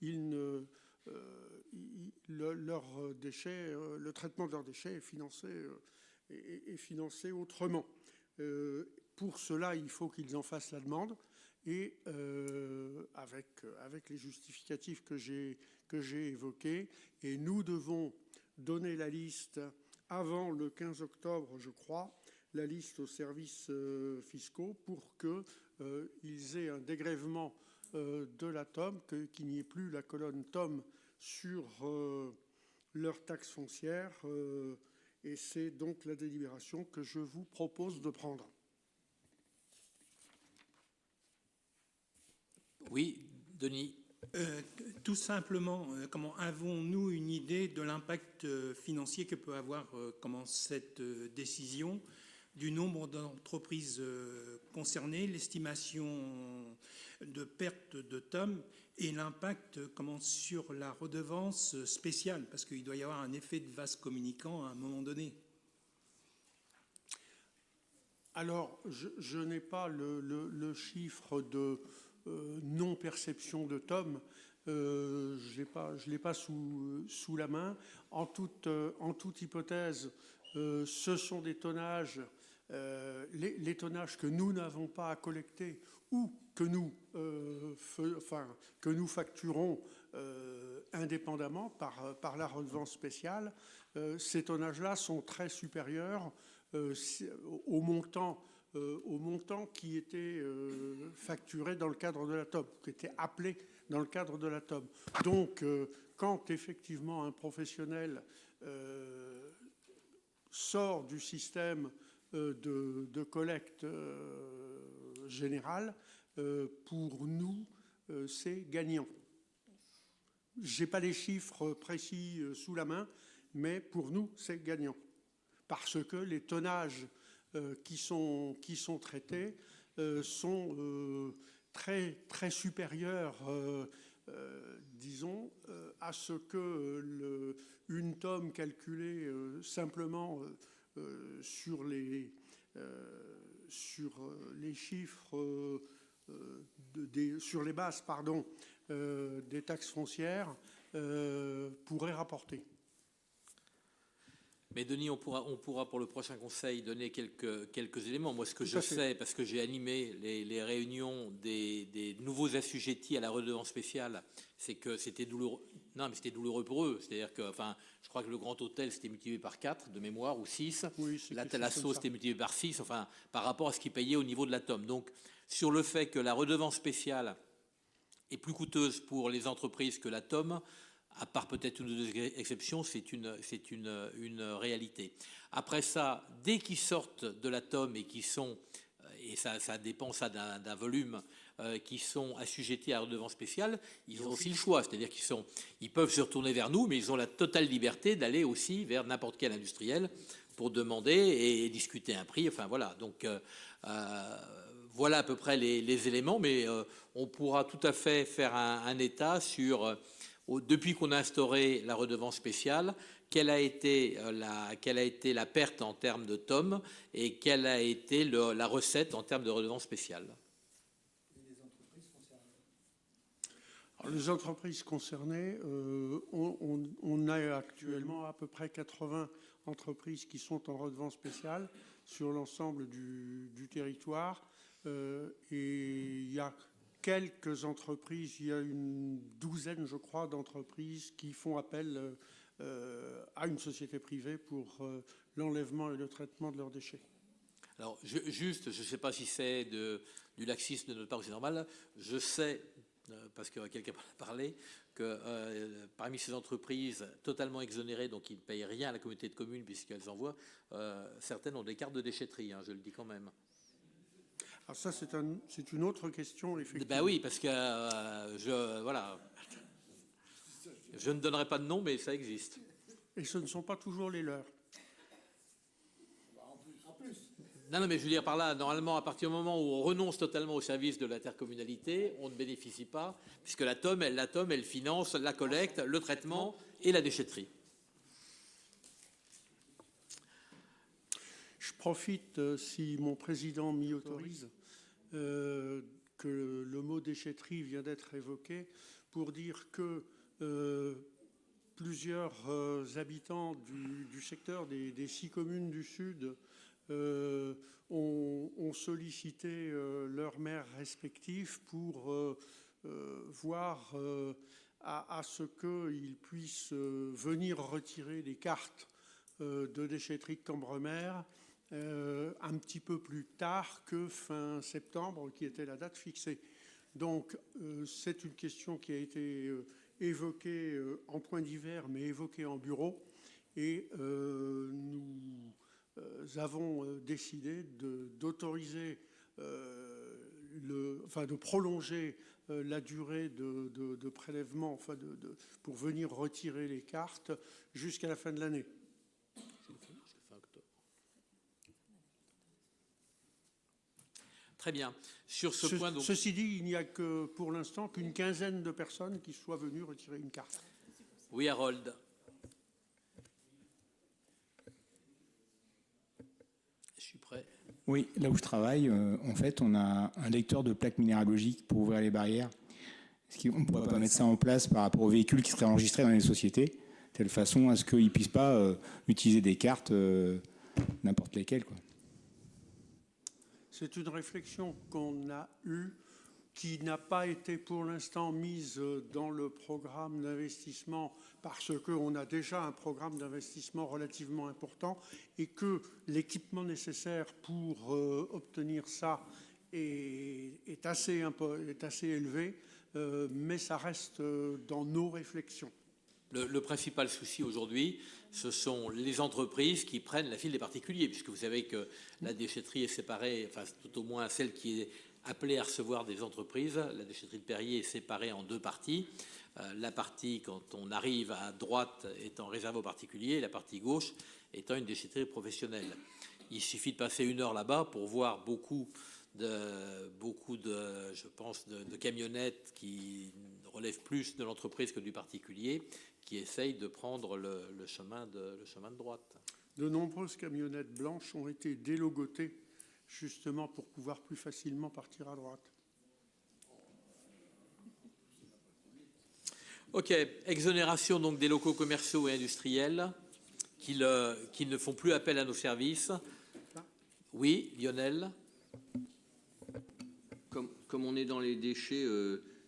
le traitement de leurs déchets est financé autrement. Pour cela, il faut qu'ils en fassent la demande, et avec les justificatifs que j'ai évoqués, et nous devons donner la liste avant le 15 octobre, je crois, la liste aux services fiscaux pour qu'ils aient un dégrèvement de la TOM, qu'il n'y ait plus la colonne TOM sur leur taxe foncière. Et c'est donc la délibération que je vous propose de prendre. Oui, Denis. Tout simplement, comment avons-nous une idée de l'impact financier que peut avoir cette décision, du nombre d'entreprises concernées, l'estimation de perte de TOM et l'impact sur la redevance spéciale, parce qu'il doit y avoir un effet de vase communicant à un moment donné. Alors, je n'ai pas le chiffre de non-perception de TOM. Je ne l'ai pas sous la main. En toute hypothèse, ce sont des tonnages, les tonnages que nous n'avons pas à collecter ou que nous facturons indépendamment par la redevance spéciale. Ces tonnages-là sont très supérieurs au montant qui était facturé dans le cadre de la TOM, qui était appelé dans le cadre de la TOM. Donc, quand effectivement un professionnel sort du système de collecte générale, pour nous, c'est gagnant. Je n'ai pas les chiffres précis sous la main, mais pour nous, c'est gagnant. Parce que les tonnages qui sont traités sont très, très supérieurs, disons, à ce que une tome calculée simplement sur les chiffres, sur les bases, pardon, des taxes foncières pourrait rapporter. Mais Denis, on pourra pour le prochain conseil donner quelques éléments. Moi, ce que je sais, parce que j'ai animé les réunions des nouveaux assujettis à la redevance spéciale, c'est que c'était douloureux. Non, mais c'était douloureux pour eux. C'est-à-dire que, enfin, je crois que le Grand Hôtel c'était multiplié par 4 de mémoire ou 6. Oui, la sauce c'était multiplié par 6. Enfin, par rapport à ce qu'ils payaient au niveau de la tome. Donc, sur le fait que la redevance spéciale est plus coûteuse pour les entreprises que la tome, à part peut-être une ou deux exceptions, c'est une réalité. Après ça, dès qu'ils sortent de la tome et qui sont, et ça dépend ça d'un volume, qui sont assujettis à la redevance spéciale, ils ont aussi le choix, c'est-à-dire ils peuvent se retourner vers nous, mais ils ont la totale liberté d'aller aussi vers n'importe quel industriel pour demander et discuter un prix. Enfin voilà, donc voilà à peu près les éléments, mais on pourra tout à fait faire un état sur depuis qu'on a instauré la redevance spéciale, quelle a été la perte en termes de tomes et quelle a été la recette en termes de redevance spéciale. Alors, les entreprises concernées, on a actuellement à peu près 80 entreprises qui sont en redevance spéciale sur l'ensemble du territoire. Et il y a quelques entreprises, il y a une douzaine, je crois, d'entreprises qui font appel à une société privée pour l'enlèvement et le traitement de leurs déchets. Alors, je ne sais pas si c'est du laxisme de notre part ou c'est normal, je sais, parce que quelqu'un a parlé, que parmi ces entreprises totalement exonérées, donc qui ne payent rien à la communauté de communes puisqu'elles envoient, certaines ont des cartes de déchetterie, hein, je le dis quand même. Alors ça, c'est une autre question, effectivement. Ben oui, parce que voilà, je ne donnerai pas de nom, mais ça existe. Et ce ne sont pas toujours les leurs. Non, mais je veux dire par là, normalement, à partir du moment où on renonce totalement au service de l'intercommunalité, on ne bénéficie pas, puisque la tome, elle finance la collecte, le traitement et la déchetterie. Je profite, si mon président m'y autorise, que le mot déchetterie vient d'être évoqué, pour dire que plusieurs habitants du secteur des 6 communes du Sud ont sollicité leurs maires respectifs pour voir à ce qu'ils puissent venir retirer les cartes de déchetterie de Cambremer un petit peu plus tard que fin septembre, qui était la date fixée. Donc, c'est une question qui a été évoquée en point divers, mais évoquée en bureau. Et nous avons décidé d'autoriser, de prolonger la durée de prélèvement, pour venir retirer les cartes jusqu'à la fin de l'année. Très bien. Sur ce point, donc... Ceci dit, il n'y a que pour l'instant qu'une quinzaine de personnes qui soient venues retirer une carte. Oui, Harold. Je suis prêt. Oui, là où je travaille, en fait, on a un lecteur de plaques minéralogiques pour ouvrir les barrières. Est-ce qu'on ne pourrait pas mettre ça en place par rapport aux véhicules qui seraient enregistrés dans les sociétés, de telle façon à ce qu'ils ne puissent pas utiliser des cartes n'importe lesquelles, quoi. C'est une réflexion qu'on a eue, qui n'a pas été pour l'instant mise dans le programme d'investissement parce qu'on a déjà un programme d'investissement relativement important et que l'équipement nécessaire pour obtenir ça est assez élevé, mais ça reste dans nos réflexions. Le principal souci aujourd'hui, ce sont les entreprises qui prennent la file des particuliers, puisque vous savez que la déchetterie est séparée, enfin tout au moins celle qui est appelée à recevoir des entreprises, la déchetterie de Perrier est séparée en deux parties. La partie, quand on arrive à droite, étant réservée aux particuliers, et la partie gauche étant une déchetterie professionnelle. Il suffit de passer 1 heure là-bas pour voir beaucoup de je pense, de camionnettes qui relèvent plus de l'entreprise que du particulier, qui essayent de prendre le chemin de droite. De nombreuses camionnettes blanches ont été délogotées justement pour pouvoir plus facilement partir à droite. Ok, exonération donc des locaux commerciaux et industriels qui ne font plus appel à nos services. Oui, Lionel. Comme on est dans les déchets,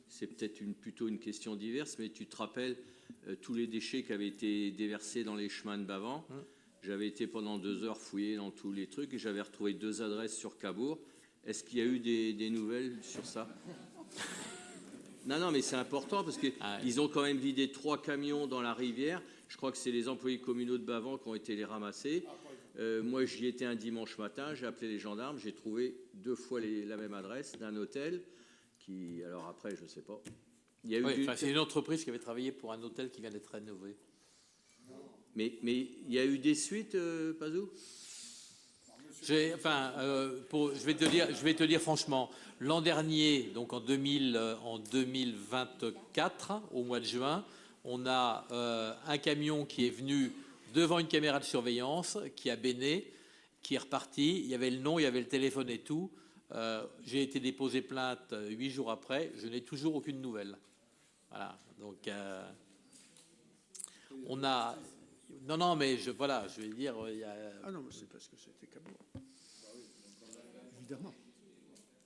c'est peut-être plutôt une question diverse, mais tu te rappelles tous les déchets qui avaient été déversés dans les chemins de Bavent. J'avais été pendant 2 heures fouiller dans tous les trucs et j'avais retrouvé 2 adresses sur Cabourg. Est-ce qu'il y a eu des nouvelles sur ça? Non, mais c'est important parce qu'ils ont quand même vidé 3 camions dans la rivière. Je crois que c'est les employés communaux de Bavent qui ont été les ramasser. Moi, j'y étais un dimanche matin, j'ai appelé les gendarmes, j'ai trouvé 2 fois la même adresse d'un hôtel qui, alors après, je ne sais pas. Il y a eu c'est une entreprise qui avait travaillé pour un hôtel qui vient d'être rénové. Mais il y a eu des suites, Pazou? Je vais te dire franchement, l'an dernier, donc en 2024, au mois de juin, on a un camion qui est venu devant une caméra de surveillance, qui a béné, qui est reparti. Il y avait le nom, il y avait le téléphone et tout. J'ai été déposé plainte 8 jours après. Je n'ai toujours aucune nouvelle. Voilà. Donc, on a... Non, mais je vais dire... il y a... Ah non, mais c'est parce que c'était Cabourg. Évidemment.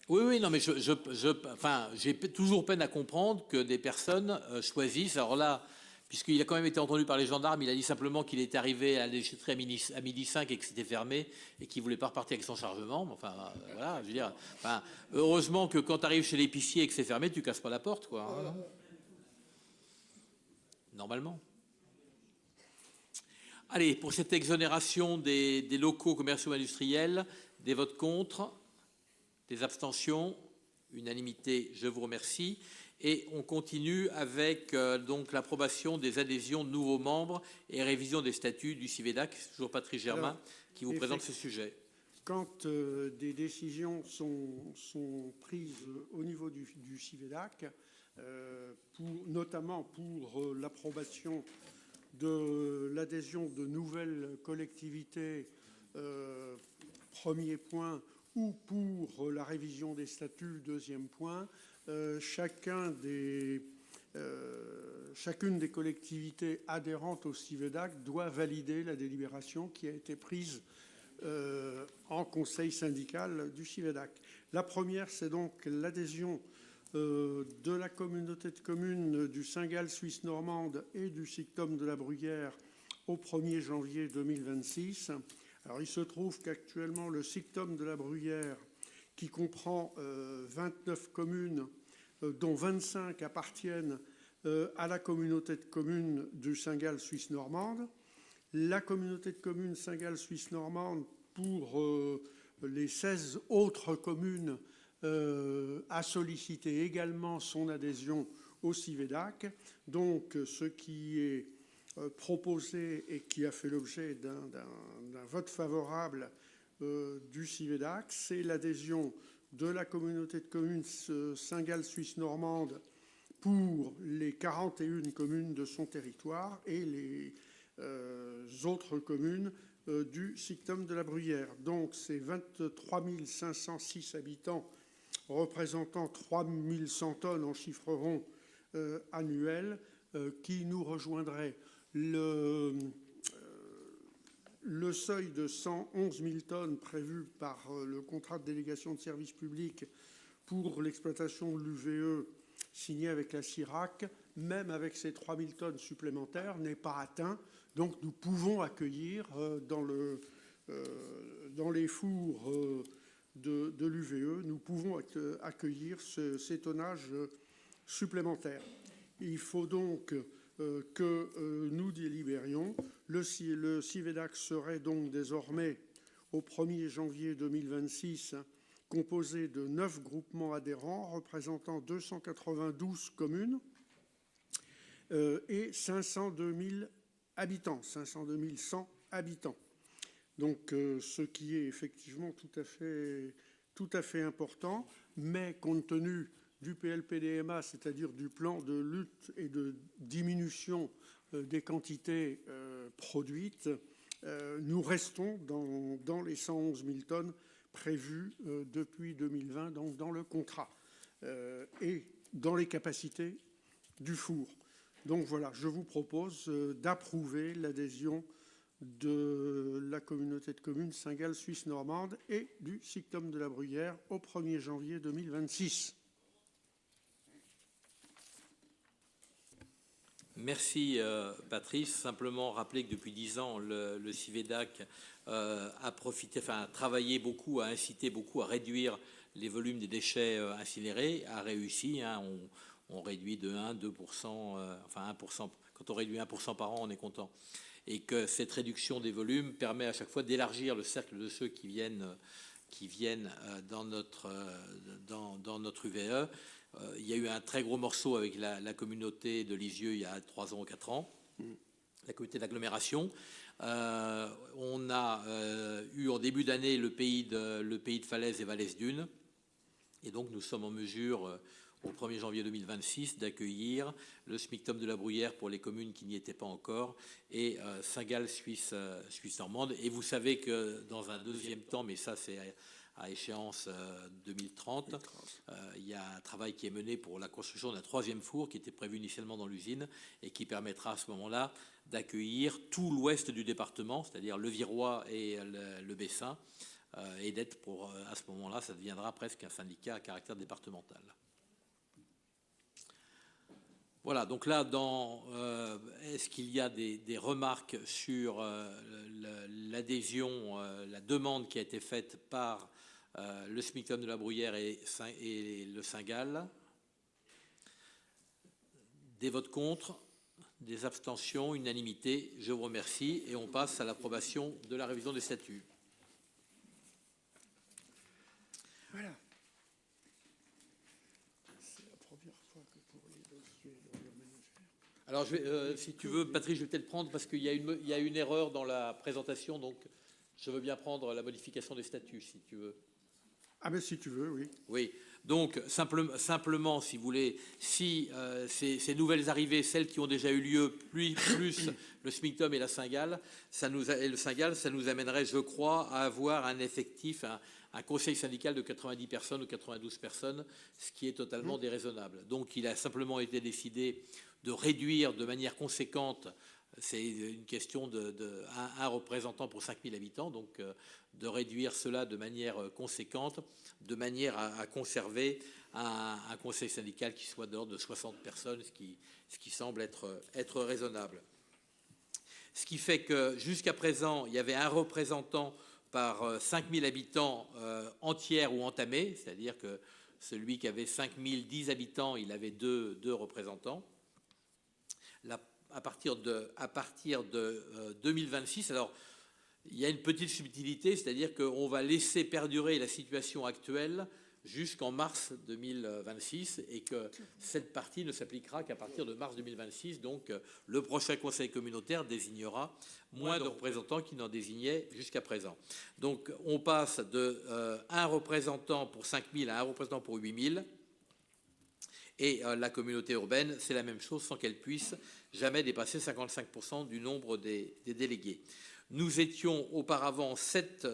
Oui, non, mais j'ai toujours peine à comprendre que des personnes choisissent. Alors là, puisqu'il a quand même été entendu par les gendarmes, il a dit simplement qu'il était arrivé à la déchetterie à midi 5 et que c'était fermé et qu'il ne voulait pas repartir avec son chargement. Enfin, voilà, je veux dire, heureusement que quand tu arrives chez l'épicier et que c'est fermé, tu ne casses pas la porte, quoi. Hein. Normalement. Allez, pour cette exonération des locaux commerciaux industriels, des votes contre, des abstentions, unanimité, je vous remercie. Et on continue avec donc l'approbation des adhésions de nouveaux membres et révision des statuts du CIVEDAC. C'est toujours Patrice Germain qui vous présente ce sujet. Quand des décisions sont prises au niveau du CIVEDAC, notamment pour l'approbation de l'adhésion de nouvelles collectivités, premier point, ou pour la révision des statuts, deuxième point, chacune des collectivités adhérentes au CIVEDAC doit valider la délibération qui a été prise en conseil syndical du CIVEDAC. La première, c'est donc l'adhésion de la communauté de communes du Saint-Gall Suisse normande et du SICTOM de la Bruyère au 1er janvier 2026. Alors, il se trouve qu'actuellement, le SICTOM de la Bruyère, qui comprend 29 communes, dont 25 appartiennent à la communauté de communes du Saint-Gall Suisse normande. La communauté de communes Saint-Gall Suisse normande, pour les 16 autres communes, a sollicité également son adhésion au CIVEDAC. Donc, ce qui est proposé et qui a fait l'objet d'un vote favorable du CIVEDAC, c'est l'adhésion de la communauté de communes Saint-Gall Suisse normande pour les 41 communes de son territoire et les autres communes du SICTOM de la Bruyère. Donc, c'est 23 506 habitants représentant 3 100 tonnes en chiffre rond annuel qui nous rejoindraient. Le seuil de 111 000 tonnes prévu par le contrat de délégation de service public pour l'exploitation de l'UVE signé avec la CIRAC, même avec ces 3 000 tonnes supplémentaires, n'est pas atteint. Donc nous pouvons accueillir dans les fours de l'UVE, nous pouvons accueillir ces tonnages supplémentaires. Il faut donc que nous délibérions. Le CIVEDAC serait donc désormais, au 1er janvier 2026, composé de 9 groupements adhérents représentant 292 communes et 502 100 habitants, 502 100 habitants. Donc, ce qui est effectivement tout à fait important, mais compte tenu du PLPDMA, c'est-à-dire du plan de lutte et de diminution des quantités produites, nous restons dans les 111 000 tonnes prévues depuis 2020, donc dans le contrat, et dans les capacités du four. Donc voilà, je vous propose d'approuver l'adhésion de la communauté de communes Saint-Gall Suisse normande et du Sictom de la Bruyère au 1er janvier 2026. Merci Patrice. Simplement rappeler que depuis 10 ans, le CIVEDAC a travaillé beaucoup, a incité beaucoup à réduire les volumes des déchets incinérés, a réussi. On réduit de 1-2%, enfin 1%. Quand on réduit 1% par an, on est content. Et que cette réduction des volumes permet à chaque fois d'élargir le cercle de ceux qui viennent dans notre UVE. Il y a eu un très gros morceau avec la communauté de Lisieux il y a 3 ans ou 4 ans, la communauté d'agglomération. On a eu en début d'année le pays de Falaise et Vallès Dunes. Et donc nous sommes en mesure, au 1er janvier 2026, d'accueillir le SMICTOM de la Bruyère pour les communes qui n'y étaient pas encore et Saint-Gall Suisse normande. Et vous savez que dans un deuxième temps, mais ça c'est à échéance 2030, il y a un travail qui est mené pour la construction d'un 3e four qui était prévu initialement dans l'usine et qui permettra à ce moment-là d'accueillir tout l'ouest du département, c'est-à-dire le Virois et le Bessin, et d'être à ce moment-là, ça deviendra presque un syndicat à caractère départemental. Voilà, donc là, est-ce qu'il y a des remarques sur l'adhésion, la demande qui a été faite par le SMICTOM de la Bruyère et le Saint-Gall? Des votes contre, des abstentions, unanimité. Je vous remercie et on passe à l'approbation de la révision des statuts. Voilà. C'est la première fois que pour les dossiers d'ordure ménagère. Alors, si tu veux, Patrick, je vais peut-être prendre parce qu'il y a une erreur dans la présentation, donc je veux bien prendre la modification des statuts, si tu veux. Ah ben si tu veux, oui. Oui. Donc, simplement, si vous voulez, si ces nouvelles arrivées, celles qui ont déjà eu lieu, plus le SMICTOM et la Saint-Gall, et le Saint-Gall, ça nous amènerait, je crois, à avoir un effectif, un conseil syndical de 90 personnes ou 92 personnes, ce qui est totalement déraisonnable. Donc, il a simplement été décidé de réduire de manière conséquente, c'est une question un représentant pour 5000 habitants, donc de réduire cela de manière conséquente, de manière à conserver un conseil syndical qui soit d'ordre de 60 personnes, ce qui semble être raisonnable. Ce qui fait que jusqu'à présent, il y avait un représentant par 5000 habitants entiers ou entamés, c'est-à-dire que celui qui avait 5010 habitants, il avait deux représentants. À partir de 2026, alors il y a une petite subtilité, c'est-à-dire qu'on va laisser perdurer la situation actuelle jusqu'en mars 2026 et que cette partie ne s'appliquera qu'à partir de mars 2026. Donc le prochain conseil communautaire désignera moins de représentants qu'il n'en désignait jusqu'à présent. Donc on passe de un représentant pour 5000 à un représentant pour 8000. Et la communauté urbaine, c'est la même chose sans qu'elle puisse jamais dépasser 55% du nombre des délégués. Nous étions auparavant 7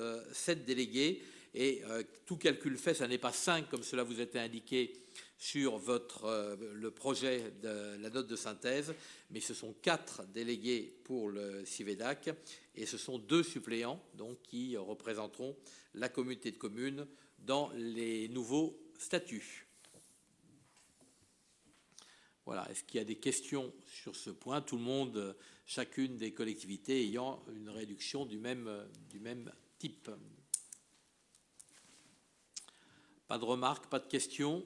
délégués et tout calcul fait, ça n'est pas 5 comme cela vous a été indiqué sur le projet de la note de synthèse, mais ce sont 4 délégués pour le CIVEDAC et ce sont 2 suppléants donc, qui représenteront la communauté de communes dans les nouveaux statuts. Voilà. Est-ce qu'il y a des questions sur ce point? Tout le monde, chacune des collectivités ayant une réduction du même type. Pas de remarques, pas de questions.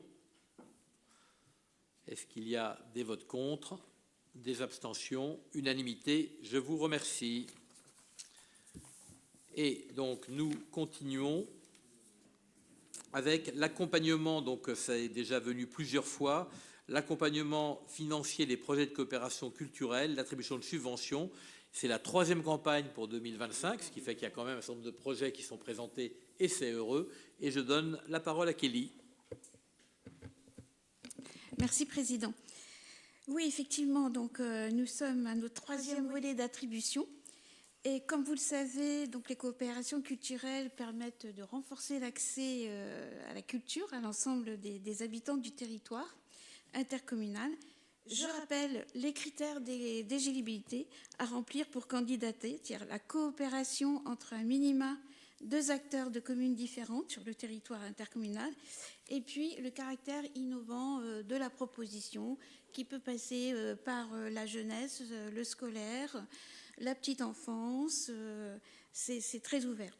Est-ce qu'il y a des votes contre? Des abstentions, unanimité. Je vous remercie. Et donc, nous continuons avec l'accompagnement, donc ça est déjà venu plusieurs fois, l'accompagnement financier des projets de coopération culturelle, l'attribution de subventions. C'est la 3e campagne pour 2025, ce qui fait qu'il y a quand même un certain nombre de projets qui sont présentés et c'est heureux. Et je donne la parole à Kelly. Merci, Président. Oui, effectivement, donc, nous sommes à notre 3e volet d'attribution. Et comme vous le savez, donc, les coopérations culturelles permettent de renforcer l'accès à la culture à l'ensemble des habitants du territoire intercommunal. Je rappelle les critères d'éligibilité à remplir pour candidater, c'est-à-dire la coopération entre un minima 2 acteurs de communes différentes sur le territoire intercommunal, et puis le caractère innovant de la proposition qui peut passer par la jeunesse, le scolaire, la petite enfance, c'est très ouvert.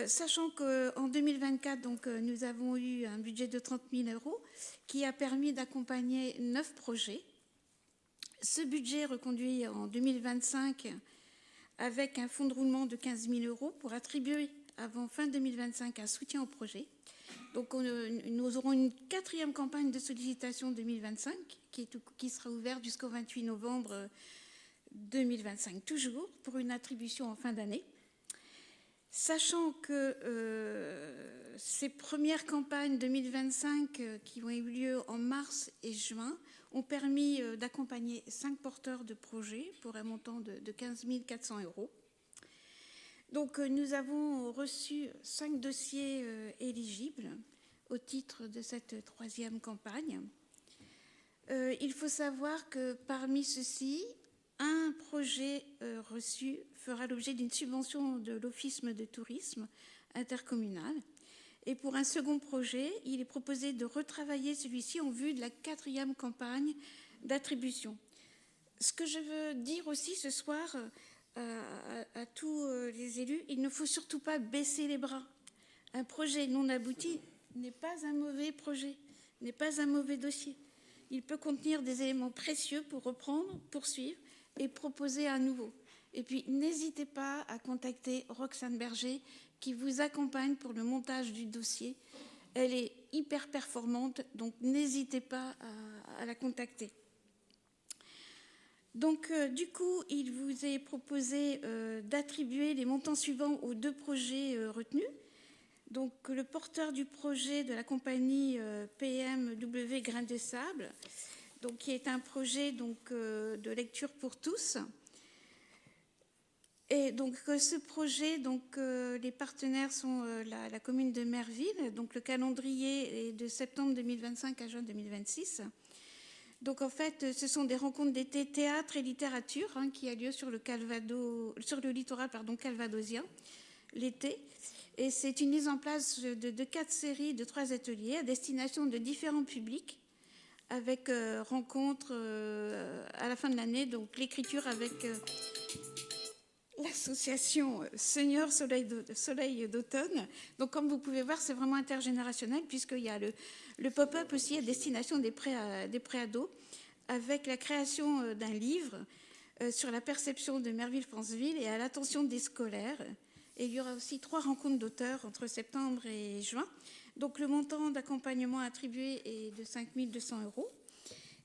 Sachant qu'en 2024, donc, nous avons eu un budget de 30 000 € qui a permis d'accompagner 9 projets. Ce budget reconduit en 2025 avec un fonds de roulement de 15 000 € pour attribuer avant fin 2025 un soutien au projet. Donc nous aurons une 4e campagne de sollicitation 2025 qui sera ouverte jusqu'au 28 novembre 2025, toujours pour une attribution en fin d'année. Sachant que ces premières campagnes 2025 qui ont eu lieu en mars et juin ont permis d'accompagner 5 porteurs de projets pour un montant de 15 400 €. Donc nous avons reçu 5 dossiers éligibles au titre de cette 3e campagne. Il faut savoir que parmi ceux-ci, un projet reçu fera l'objet d'une subvention de l'Office de tourisme intercommunal. Et pour un second projet, il est proposé de retravailler celui-ci en vue de la 4e campagne d'attribution. Ce que je veux dire aussi ce soir à tous les élus, il ne faut surtout pas baisser les bras. Un projet non abouti n'est pas un mauvais projet, n'est pas un mauvais dossier. Il peut contenir des éléments précieux pour reprendre, poursuivre et proposer à nouveau. Et puis, n'hésitez pas à contacter Roxane Berger qui vous accompagne pour le montage du dossier. Elle est hyper performante, donc n'hésitez pas à la contacter. Donc, du coup, il vous est proposé d'attribuer les montants suivants aux 2 projets retenus. Donc, le porteur du projet de la compagnie PMW Grain de Sable, donc, qui est un projet donc, de lecture pour tous. Et donc, ce projet, donc, les partenaires sont la commune de Merville. Donc, le calendrier est de septembre 2025 à juin 2026. Donc, en fait, ce sont des rencontres d'été théâtre et littérature qui a lieu sur le littoral calvadosien l'été. Et c'est une mise en place de 4 séries de 3 ateliers à destination de différents publics, avec rencontres à la fin de l'année, donc l'écriture avec l'association Seigneur Soleil d'automne. Donc comme vous pouvez voir, c'est vraiment intergénérationnel puisqu'il y a le pop-up aussi à destination des préados, avec la création d'un livre sur la perception de Merville-Franceville et à l'attention des scolaires. Et il y aura aussi 3 rencontres d'auteurs entre septembre et juin. Donc le montant d'accompagnement attribué est de 5 200 €.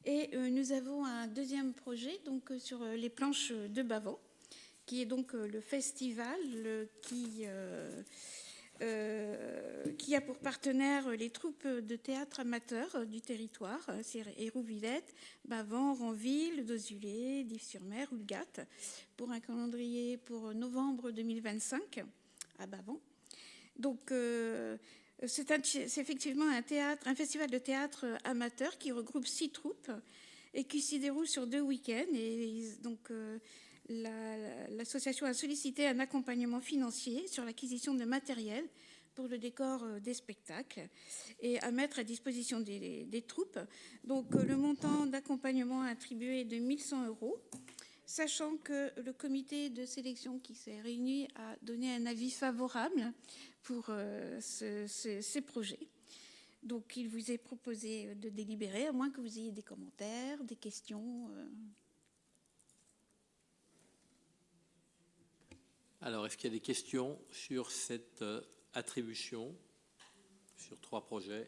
Et nous avons un 2e projet donc, sur les planches de Bavent, qui est donc le festival qui a pour partenaires les troupes de théâtre amateurs du territoire, c'est Hérouvillette, Bavent, Ranville, Dozulé, Dives-sur-Mer, Houlgate, pour un calendrier pour novembre 2025 à Bavent. Donc, c'est effectivement un festival de théâtre amateur qui regroupe 6 troupes et qui s'y déroule sur 2 week-ends. Et donc, l'association a sollicité un accompagnement financier sur l'acquisition de matériel pour le décor des spectacles et à mettre à disposition des troupes. Donc, le montant d'accompagnement attribué est de 1 100 €, sachant que le comité de sélection qui s'est réuni a donné un avis favorable pour ces projets. Donc, il vous est proposé de délibérer, à moins que vous ayez des commentaires, des questions. Alors, est-ce qu'il y a des questions sur cette attribution, sur 3 projets?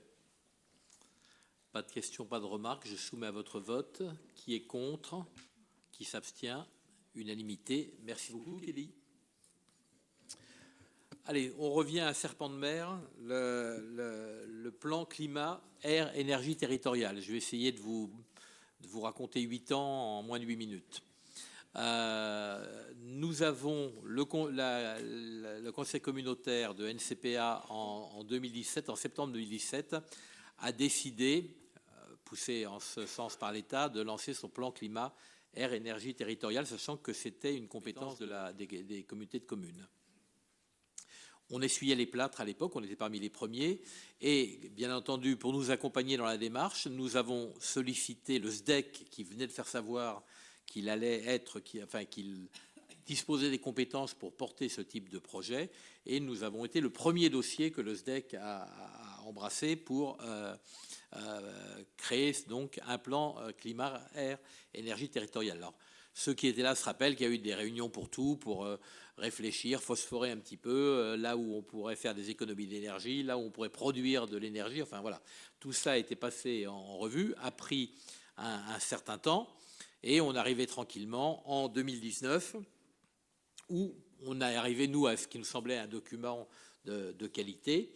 Pas de questions, pas de remarques. Je soumets à votre vote. Qui est contre? Qui s'abstient? Unanimité. Merci beaucoup, Kelly. Allez, on revient à Serpent de Mer, le plan climat, air, énergie territoriale. Je vais essayer de vous raconter 8 ans en moins de 8 minutes. Nous avons le conseil communautaire de NCPA en 2017, en septembre 2017, a décidé, poussé en ce sens par l'État, de lancer son plan climat, air, énergie territoriale, sachant que c'était une compétence des communautés de communes. On essuyait les plâtres à l'époque, on était parmi les premiers. Et bien entendu, pour nous accompagner dans la démarche, nous avons sollicité le SDEC qui venait de faire savoir qu'il allait être, qu'il disposait des compétences pour porter ce type de projet. Et nous avons été le premier dossier que le SDEC a embrassé pour créer donc un plan climat, air, énergie territoriale. Alors, ceux qui étaient là se rappellent qu'il y a eu des réunions pour tout, pour réfléchir, phosphorer un petit peu, là où on pourrait faire des économies d'énergie, là où on pourrait produire de l'énergie. Enfin voilà, tout ça a été passé en revue, a pris un certain temps, et on arrivait tranquillement en 2019, où on est arrivé, nous, à ce qui nous semblait un document de qualité,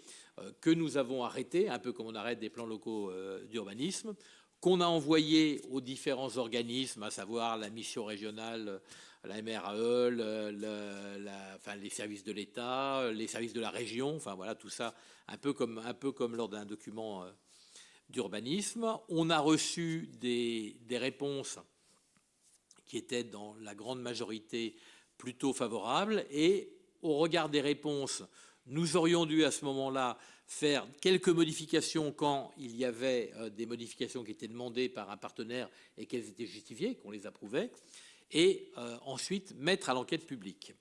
que nous avons arrêté, un peu comme on arrête des plans locaux d'urbanisme, qu'on a envoyé aux différents organismes, à savoir la mission régionale, la MRAE, les services de l'État, les services de la région, enfin voilà, tout ça, un peu comme lors d'un document d'urbanisme. On a reçu des réponses qui étaient dans la grande majorité plutôt favorables, et au regard des réponses, nous aurions dû à ce moment-là faire quelques modifications quand il y avait des modifications qui étaient demandées par un partenaire et qu'elles étaient justifiées, qu'on les approuvait, et ensuite mettre à l'enquête publique.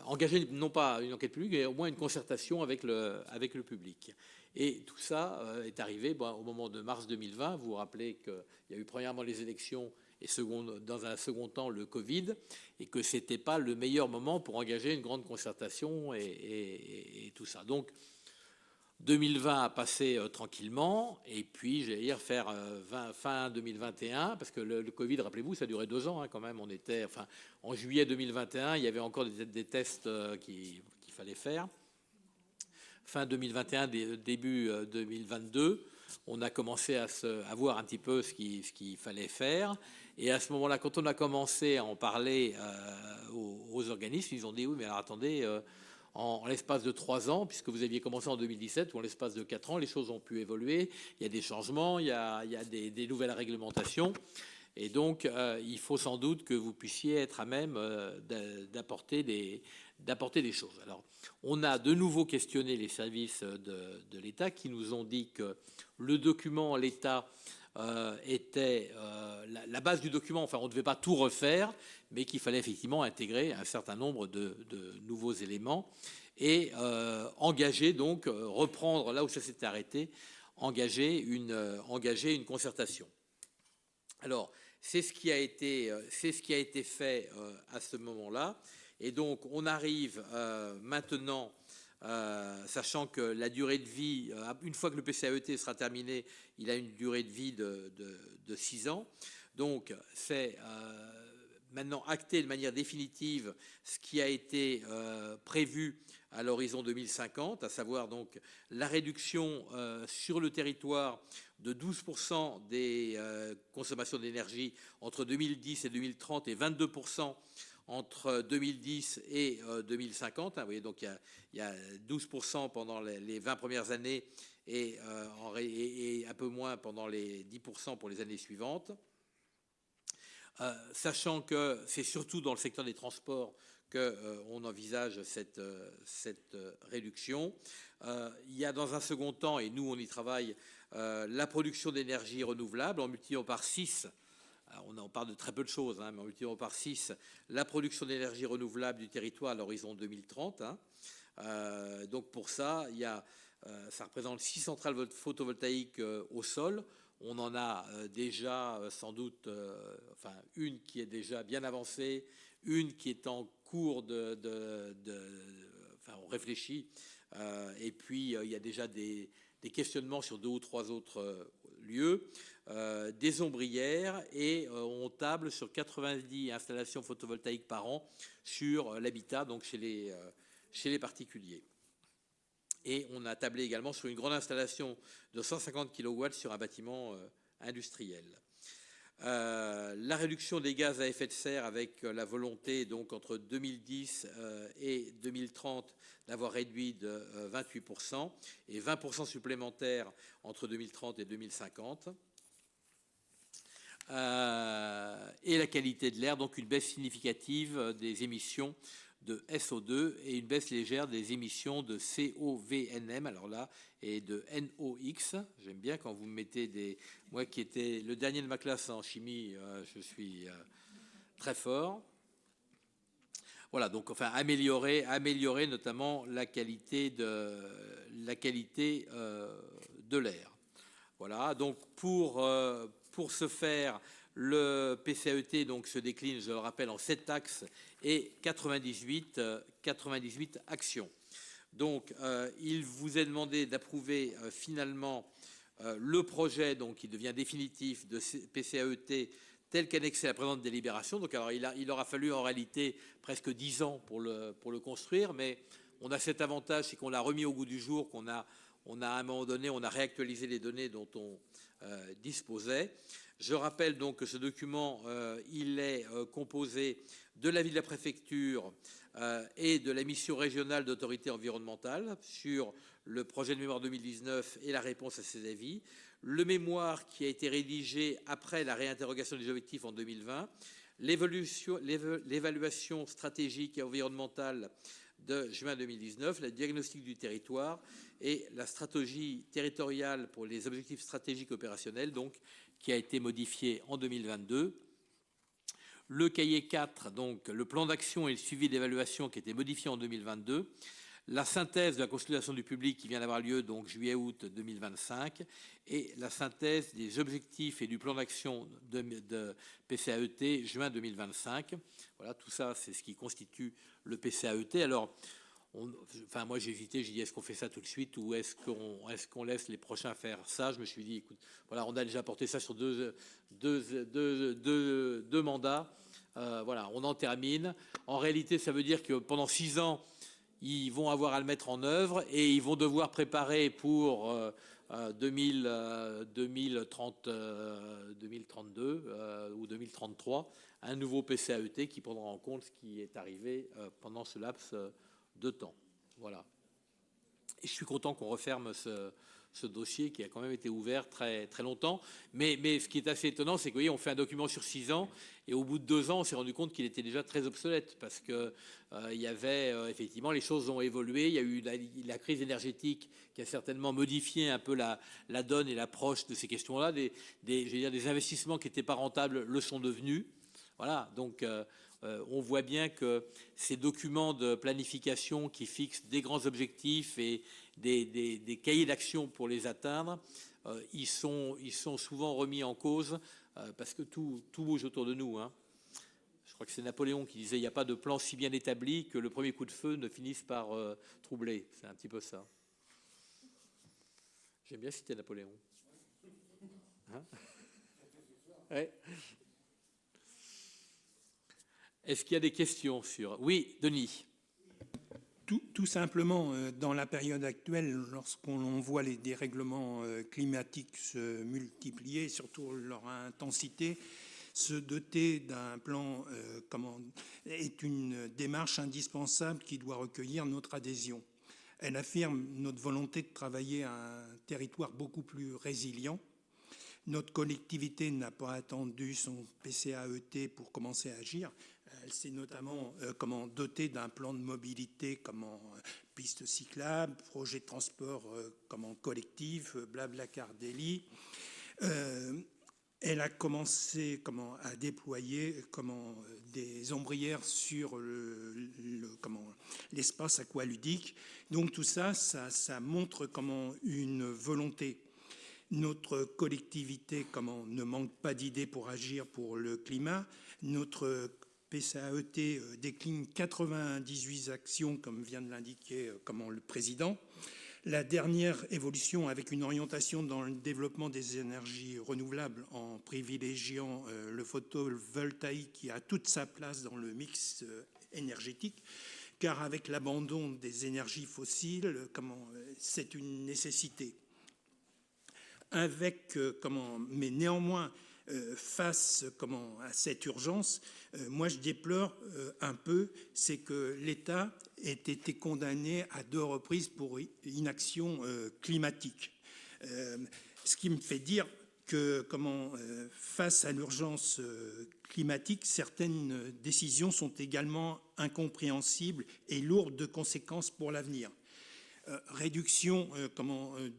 Engager non pas une enquête publique, mais au moins une concertation avec le public. Et tout ça est arrivé au moment de mars 2020. Vous vous rappelez qu'il y a eu premièrement les élections et dans un second temps le Covid, et que ce n'était pas le meilleur moment pour engager une grande concertation et tout ça. Donc, 2020 a passé tranquillement, et puis, j'allais dire, faire fin 2021, parce que le Covid, rappelez-vous, ça a duré 2 ans quand même. En juillet 2021, il y avait encore des tests qu'il fallait faire. Fin 2021, début 2022, on a commencé à voir un petit peu ce qu'il fallait faire. Et à ce moment-là, quand on a commencé à en parler aux organismes, ils ont dit oui, mais alors attendez, en l'espace de 3 ans, puisque vous aviez commencé en 2017, ou en l'espace de 4 ans, les choses ont pu évoluer. Il y a des changements, il y a des nouvelles réglementations. Et donc, il faut sans doute que vous puissiez être à même d'apporter des choses. Alors, on a de nouveau questionné les services de l'État qui nous ont dit que le document, l'État, était la base du document. Enfin, on ne devait pas tout refaire, mais qu'il fallait effectivement intégrer un certain nombre de nouveaux éléments et engager, donc, reprendre là où ça s'était arrêté, engager une concertation. Alors, c'est ce qui a été fait à ce moment-là. Et donc, on arrive maintenant, sachant que la durée de vie, une fois que le PCAET sera terminé, il a une durée de vie de 6 ans. Donc, c'est maintenant acté de manière définitive ce qui a été prévu à l'horizon 2050, à savoir donc la réduction sur le territoire de 12% des consommations d'énergie entre 2010 et 2030 et 22% entre 2010 et 2050. Vous voyez, donc il y a 12% pendant les 20 premières années et un peu moins pendant les 10% pour les années suivantes. Sachant que c'est surtout dans le secteur des transports qu'on envisage cette réduction. Il y a dans un second temps, et nous on y travaille, la production d'énergie renouvelable en multipliant par 6. On parle de très peu de choses, mais en multipliant par 6 la production d'énergie renouvelable du territoire à l'horizon 2030. Donc pour ça, ça représente 6 centrales photovoltaïques au sol. On en a déjà sans doute, une qui est déjà bien avancée, une qui est en cours enfin, on réfléchit, et puis il y a déjà des questionnements sur 2 ou 3 autres lieux, des ombrières, et on table sur 90 installations photovoltaïques par an sur l'habitat, donc chez les particuliers. Et on a tablé également sur une grande installation de 150 kW sur un bâtiment industriel. La réduction des gaz à effet de serre, avec la volonté donc entre 2010 et 2030 d'avoir réduit de 28% et 20% supplémentaires entre 2030 et 2050. Et la qualité de l'air, donc une baisse significative des émissions de SO2 et une baisse légère des émissions de COVNM, alors là, et de NOx. J'aime bien quand vous me mettez des... Moi qui étais le dernier de ma classe en chimie, je suis très fort. Voilà, donc enfin améliorer notamment la qualité de l'air. Voilà, donc pour ce faire, le PCAET donc se décline, je le rappelle, en 7 axes et 98 actions. Donc, il vous est demandé d'approuver finalement le projet, donc qui devient définitif, de PCAET tel qu'annexé à la présente délibération. Donc, alors, il aura fallu en réalité presque 10 ans pour le construire, mais on a cet avantage, c'est qu'on l'a remis au goût du jour, qu'on a à un moment donné, on a réactualisé les données dont on disposait. Je rappelle donc que ce document, il est composé de l'avis de la préfecture et de la mission régionale d'autorité environnementale sur le projet de mémoire 2019 et la réponse à ces avis. Le mémoire qui a été rédigé après la réinterrogation des objectifs en 2020, l'évaluation stratégique et environnementale de juin 2019, le diagnostic du territoire et la stratégie territoriale pour les objectifs stratégiques opérationnels, donc, qui a été modifié en 2022. Le cahier 4, donc le plan d'action et le suivi d'évaluation qui a été modifié en 2022. La synthèse de la consultation du public qui vient d'avoir lieu, donc juillet-août 2025. Et la synthèse des objectifs et du plan d'action de PCAET juin 2025. Voilà, tout ça, c'est ce qui constitue le PCAET. Alors, moi j'ai hésité, j'ai dit est-ce qu'on fait ça tout de suite ou est-ce qu'on laisse les prochains faire ça. Je me suis dit écoute, voilà, on a déjà porté ça sur deux mandats, voilà, on en termine. En réalité, ça veut dire que pendant 6 ans, ils vont avoir à le mettre en œuvre et ils vont devoir préparer pour 2032 ou 2033 un nouveau PCAET qui prendra en compte ce qui est arrivé pendant ce laps de temps. Voilà. Et je suis content qu'on referme ce dossier qui a quand même été ouvert très, très longtemps. Mais ce qui est assez étonnant, c'est que, vous voyez, on fait un document sur 6 ans et au bout de 2 ans, on s'est rendu compte qu'il était déjà très obsolète parce que il y avait effectivement, les choses ont évolué. Il y a eu la crise énergétique qui a certainement modifié un peu la donne et l'approche de ces questions-là. Des investissements qui n'étaient pas rentables le sont devenus. Voilà, donc on voit bien que ces documents de planification qui fixent des grands objectifs et des cahiers d'action pour les atteindre, ils sont souvent remis en cause parce que tout bouge autour de nous, hein. Je crois que c'est Napoléon qui disait il n'y a pas de plan si bien établi que le premier coup de feu ne finisse par troubler. C'est un petit peu ça. J'aime bien citer Napoléon. Hein? Ouais. Est-ce qu'il y a des questions sur... Oui, Denis. Tout simplement, dans la période actuelle, lorsqu'on voit les dérèglements climatiques se multiplier, surtout leur intensité, se doter d'un plan est une démarche indispensable qui doit recueillir notre adhésion. Elle affirme notre volonté de travailler à un territoire beaucoup plus résilient. Notre collectivité n'a pas attendu son PCAET pour commencer à agir. Elle s'est notamment dotée d'un plan de mobilité, pistes cyclables, projet de transport collectif, Blablacar Daily. Elle a commencé à déployer des ombrières sur l'espace aqualudique. Donc tout ça montre une volonté. Notre collectivité ne manque pas d'idées pour agir pour le climat. Notre PCAET décline 98 actions, comme vient de l'indiquer le président. La dernière évolution avec une orientation dans le développement des énergies renouvelables en privilégiant le photovoltaïque qui a toute sa place dans le mix énergétique, car avec l'abandon des énergies fossiles, c'est une nécessité. Mais néanmoins, face à cette urgence, moi je déplore un peu, c'est que l'État ait été condamné à 2 reprises pour inaction climatique. Ce qui me fait dire que face à l'urgence climatique, certaines décisions sont également incompréhensibles et lourdes de conséquences pour l'avenir. Réduction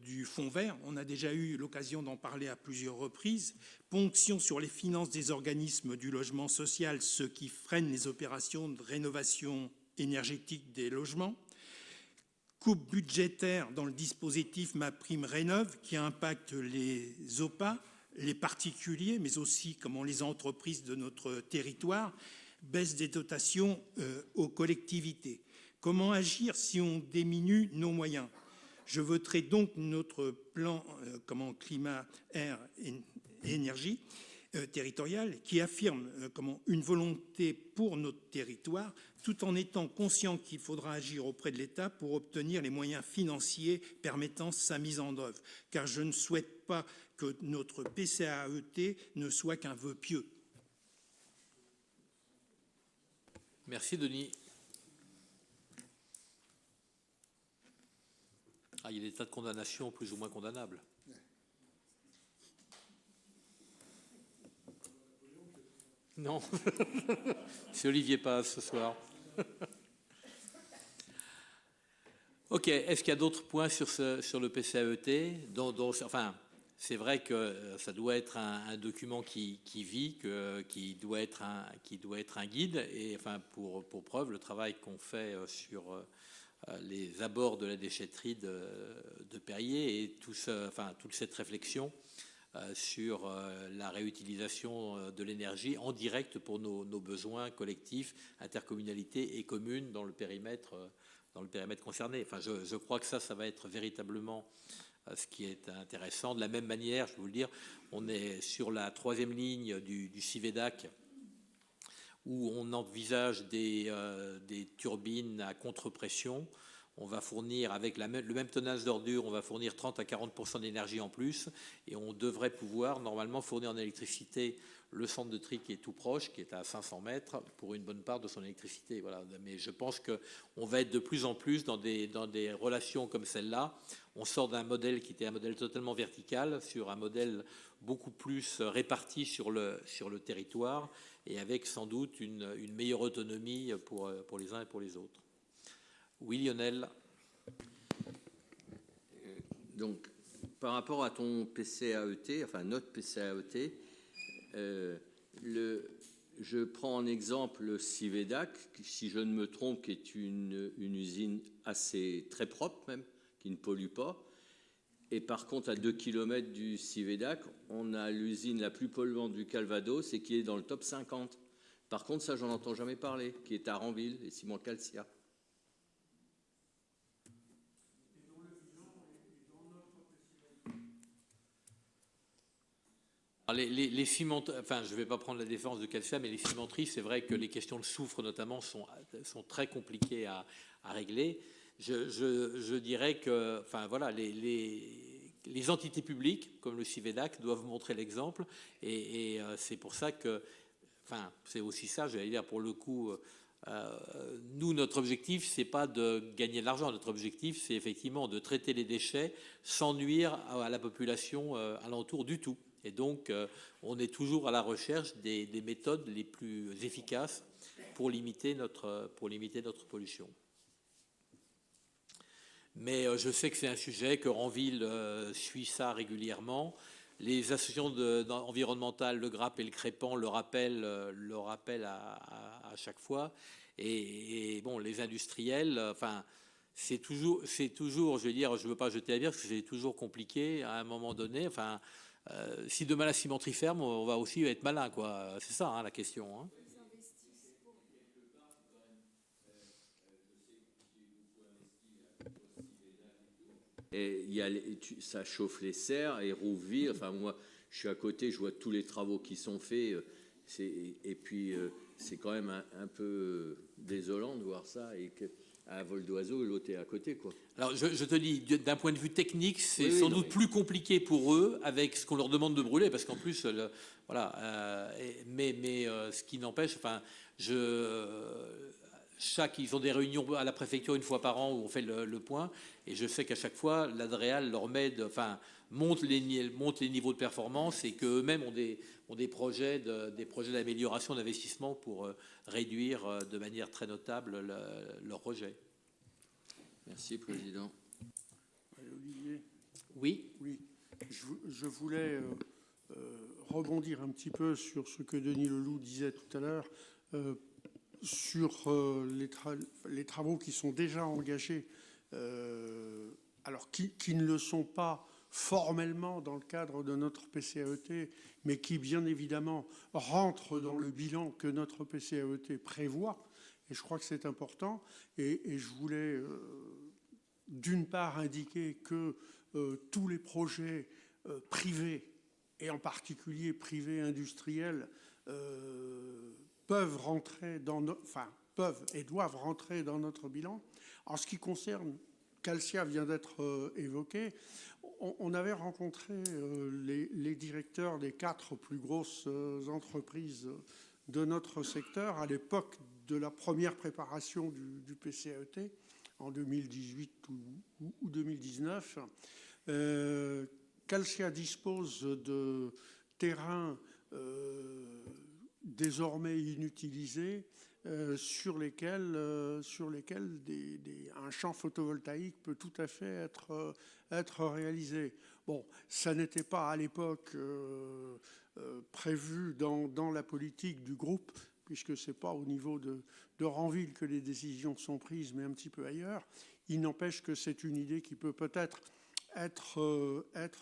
du fonds vert, on a déjà eu l'occasion d'en parler à plusieurs reprises. Ponction sur les finances des organismes du logement social, ce qui freine les opérations de rénovation énergétique des logements. Coupe budgétaire dans le dispositif MaPrimeRénov' qui impacte les OPA, les particuliers, mais aussi les entreprises de notre territoire. Baisse des dotations aux collectivités. Comment agir si on diminue nos moyens? Je voterai donc notre plan climat, air et énergie territoriale qui affirme une volonté pour notre territoire, tout en étant conscient qu'il faudra agir auprès de l'État pour obtenir les moyens financiers permettant sa mise en œuvre. Car je ne souhaite pas que notre PCAET ne soit qu'un vœu pieux. Merci, Denis. Il y a des tas de condamnations plus ou moins condamnables. Non. C'est Olivier Paz ce soir. Ok. Est-ce qu'il y a d'autres points sur le PCAET c'est vrai que ça doit être un document qui vit, qui doit être un guide. Et pour preuve, le travail qu'on fait sur les abords de la déchetterie de Perrier et toute cette réflexion sur la réutilisation de l'énergie en direct pour nos besoins collectifs, intercommunalités et communes dans le périmètre concerné. Je crois que ça va être véritablement ce qui est intéressant. De la même manière, je vais vous le dire, on est sur la 3e ligne du CIVEDAC, où on envisage des turbines à contre-pression. On va fournir, avec le même tonnage d'ordures, on va fournir 30 à 40% d'énergie en plus, et on devrait pouvoir normalement fournir en électricité le centre de tri qui est tout proche, qui est à 500 mètres, pour une bonne part de son électricité. Voilà. Mais je pense qu'on va être de plus en plus dans des relations comme celle-là. On sort d'un modèle qui était un modèle totalement vertical, sur un modèle beaucoup plus réparti sur le territoire, et avec sans doute une meilleure autonomie pour les uns et pour les autres. Oui, Lionel. Donc, par rapport à ton PCAET, notre PCAET, je prends en exemple le CIVEDAC, qui, si je ne me trompe, qui est une usine très propre même, qui ne pollue pas. Et par contre, à 2 km du CIVEDAC, on a l'usine la plus polluante du Calvados et qui est dans le top 50. Par contre, ça, j'en entends jamais parler, qui est à Ranville, les ciments Calcia. Les cimenteries, je ne vais pas prendre la défense de Calcia, mais les cimenteries, c'est vrai que les questions de soufre notamment sont très compliquées à régler. Je dirais que, les entités publiques comme le CIVEDAC doivent montrer l'exemple, et c'est pour ça que, c'est aussi ça, j'allais dire pour le coup. Nous, notre objectif, c'est pas de gagner de l'argent. Notre objectif, c'est effectivement de traiter les déchets sans nuire à la population alentour du tout. Et donc, on est toujours à la recherche des méthodes les plus efficaces pour limiter notre pollution. Mais je sais que c'est un sujet que Ranville suit ça régulièrement. Les associations environnementales, le GRAP et le CREPAN le rappellent à chaque fois. Et bon, les industriels, c'est toujours, je veux dire, je ne veux pas jeter la bière parce que c'est toujours compliqué à un moment donné. Si demain la cimenterie ferme, on va aussi être malin, quoi. C'est ça la question. Hein. Et ça chauffe les serres et Rouville. Enfin, moi, je suis à côté, je vois tous les travaux qui sont faits. Et puis, c'est quand même un peu désolant de voir ça. Et qu'à vol d'oiseau, l'autre est à côté, quoi. Alors, je te dis, d'un point de vue technique, c'est Oui, sans doute plus compliqué pour eux avec ce qu'on leur demande de brûler, parce qu'en plus, voilà. Mais ce qui n'empêche, enfin, ils ont des réunions à la préfecture une fois par an où on fait le point, et je sais qu'à chaque fois, l'Adréal leur monte les niveaux de performance et qu'eux-mêmes ont des projets d'amélioration, d'investissement pour réduire de manière très notable leur rejet. Merci, Président. Olivier. Oui. Oui. Je voulais rebondir un petit peu sur ce que Denis Leloup disait tout à l'heure, sur les travaux qui sont déjà engagés, alors qui ne le sont pas formellement dans le cadre de notre PCAET, mais qui bien évidemment rentrent dans le bilan que notre PCAET prévoit. Et je crois que c'est important. Et je voulais d'une part indiquer que tous les projets privés, et en particulier privés industriels, peuvent et doivent rentrer dans notre bilan. En ce qui concerne, Calcia vient d'être évoqué, on avait rencontré les directeurs des 4 plus grosses entreprises de notre secteur à l'époque de la première préparation du PCAET, en 2018 ou 2019. Calcia dispose de terrains désormais inutilisés sur lesquels un champ photovoltaïque peut tout à fait être réalisé. Bon, ça n'était pas à l'époque prévu dans la politique du groupe, puisque ce n'est pas au niveau de Ranville que les décisions sont prises, mais un petit peu ailleurs. Il n'empêche que c'est une idée qui peut peut-être être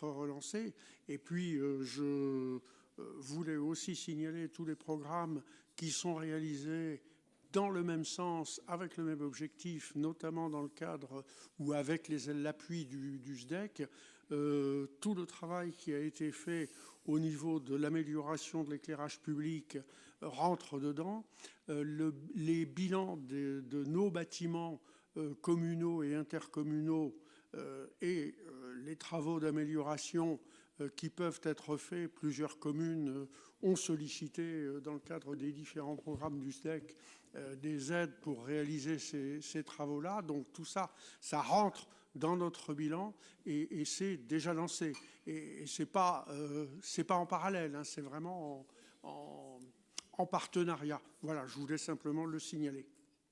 relancée. Et puis, je voulais aussi signaler tous les programmes qui sont réalisés dans le même sens, avec le même objectif, notamment dans le cadre ou avec l'appui du SDEC. Tout le travail qui a été fait au niveau de l'amélioration de l'éclairage public rentre dedans. Les bilans de nos bâtiments communaux et intercommunaux et les travaux d'amélioration qui peuvent être faits, plusieurs communes ont sollicité dans le cadre des différents programmes du SDEC des aides pour réaliser ces travaux-là. Donc tout ça, ça rentre dans notre bilan et c'est déjà lancé. Et c'est pas en parallèle, hein, c'est vraiment en partenariat. Voilà, je voulais simplement le signaler.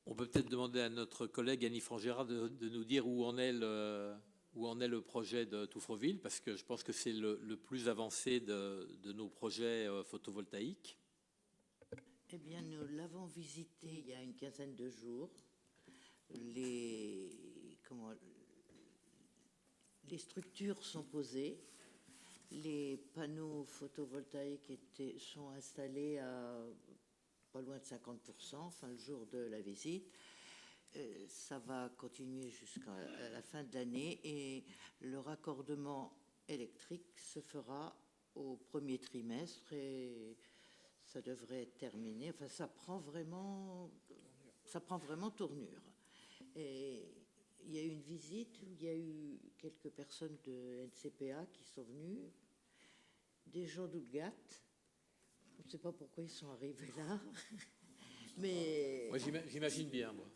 On peut peut-être demander à notre collègue Annie Frangera de nous dire où en est le projet de Touffreville, parce que je pense que c'est le plus avancé de nos projets photovoltaïques. Eh bien, nous l'avons visité il y a une quinzaine de jours. Les structures sont posées. Les panneaux photovoltaïques sont installés à pas loin de 50%, enfin le jour de la visite. Ça va continuer jusqu'à la fin de l'année et le raccordement électrique se fera au premier trimestre et ça devrait être terminé. Enfin, ça prend vraiment tournure. Et il y a eu une visite où il y a eu quelques personnes de NCPA qui sont venues, des gens d'Oulgat. Je ne sais pas pourquoi ils sont arrivés là, mais moi, j'imagine bien, moi.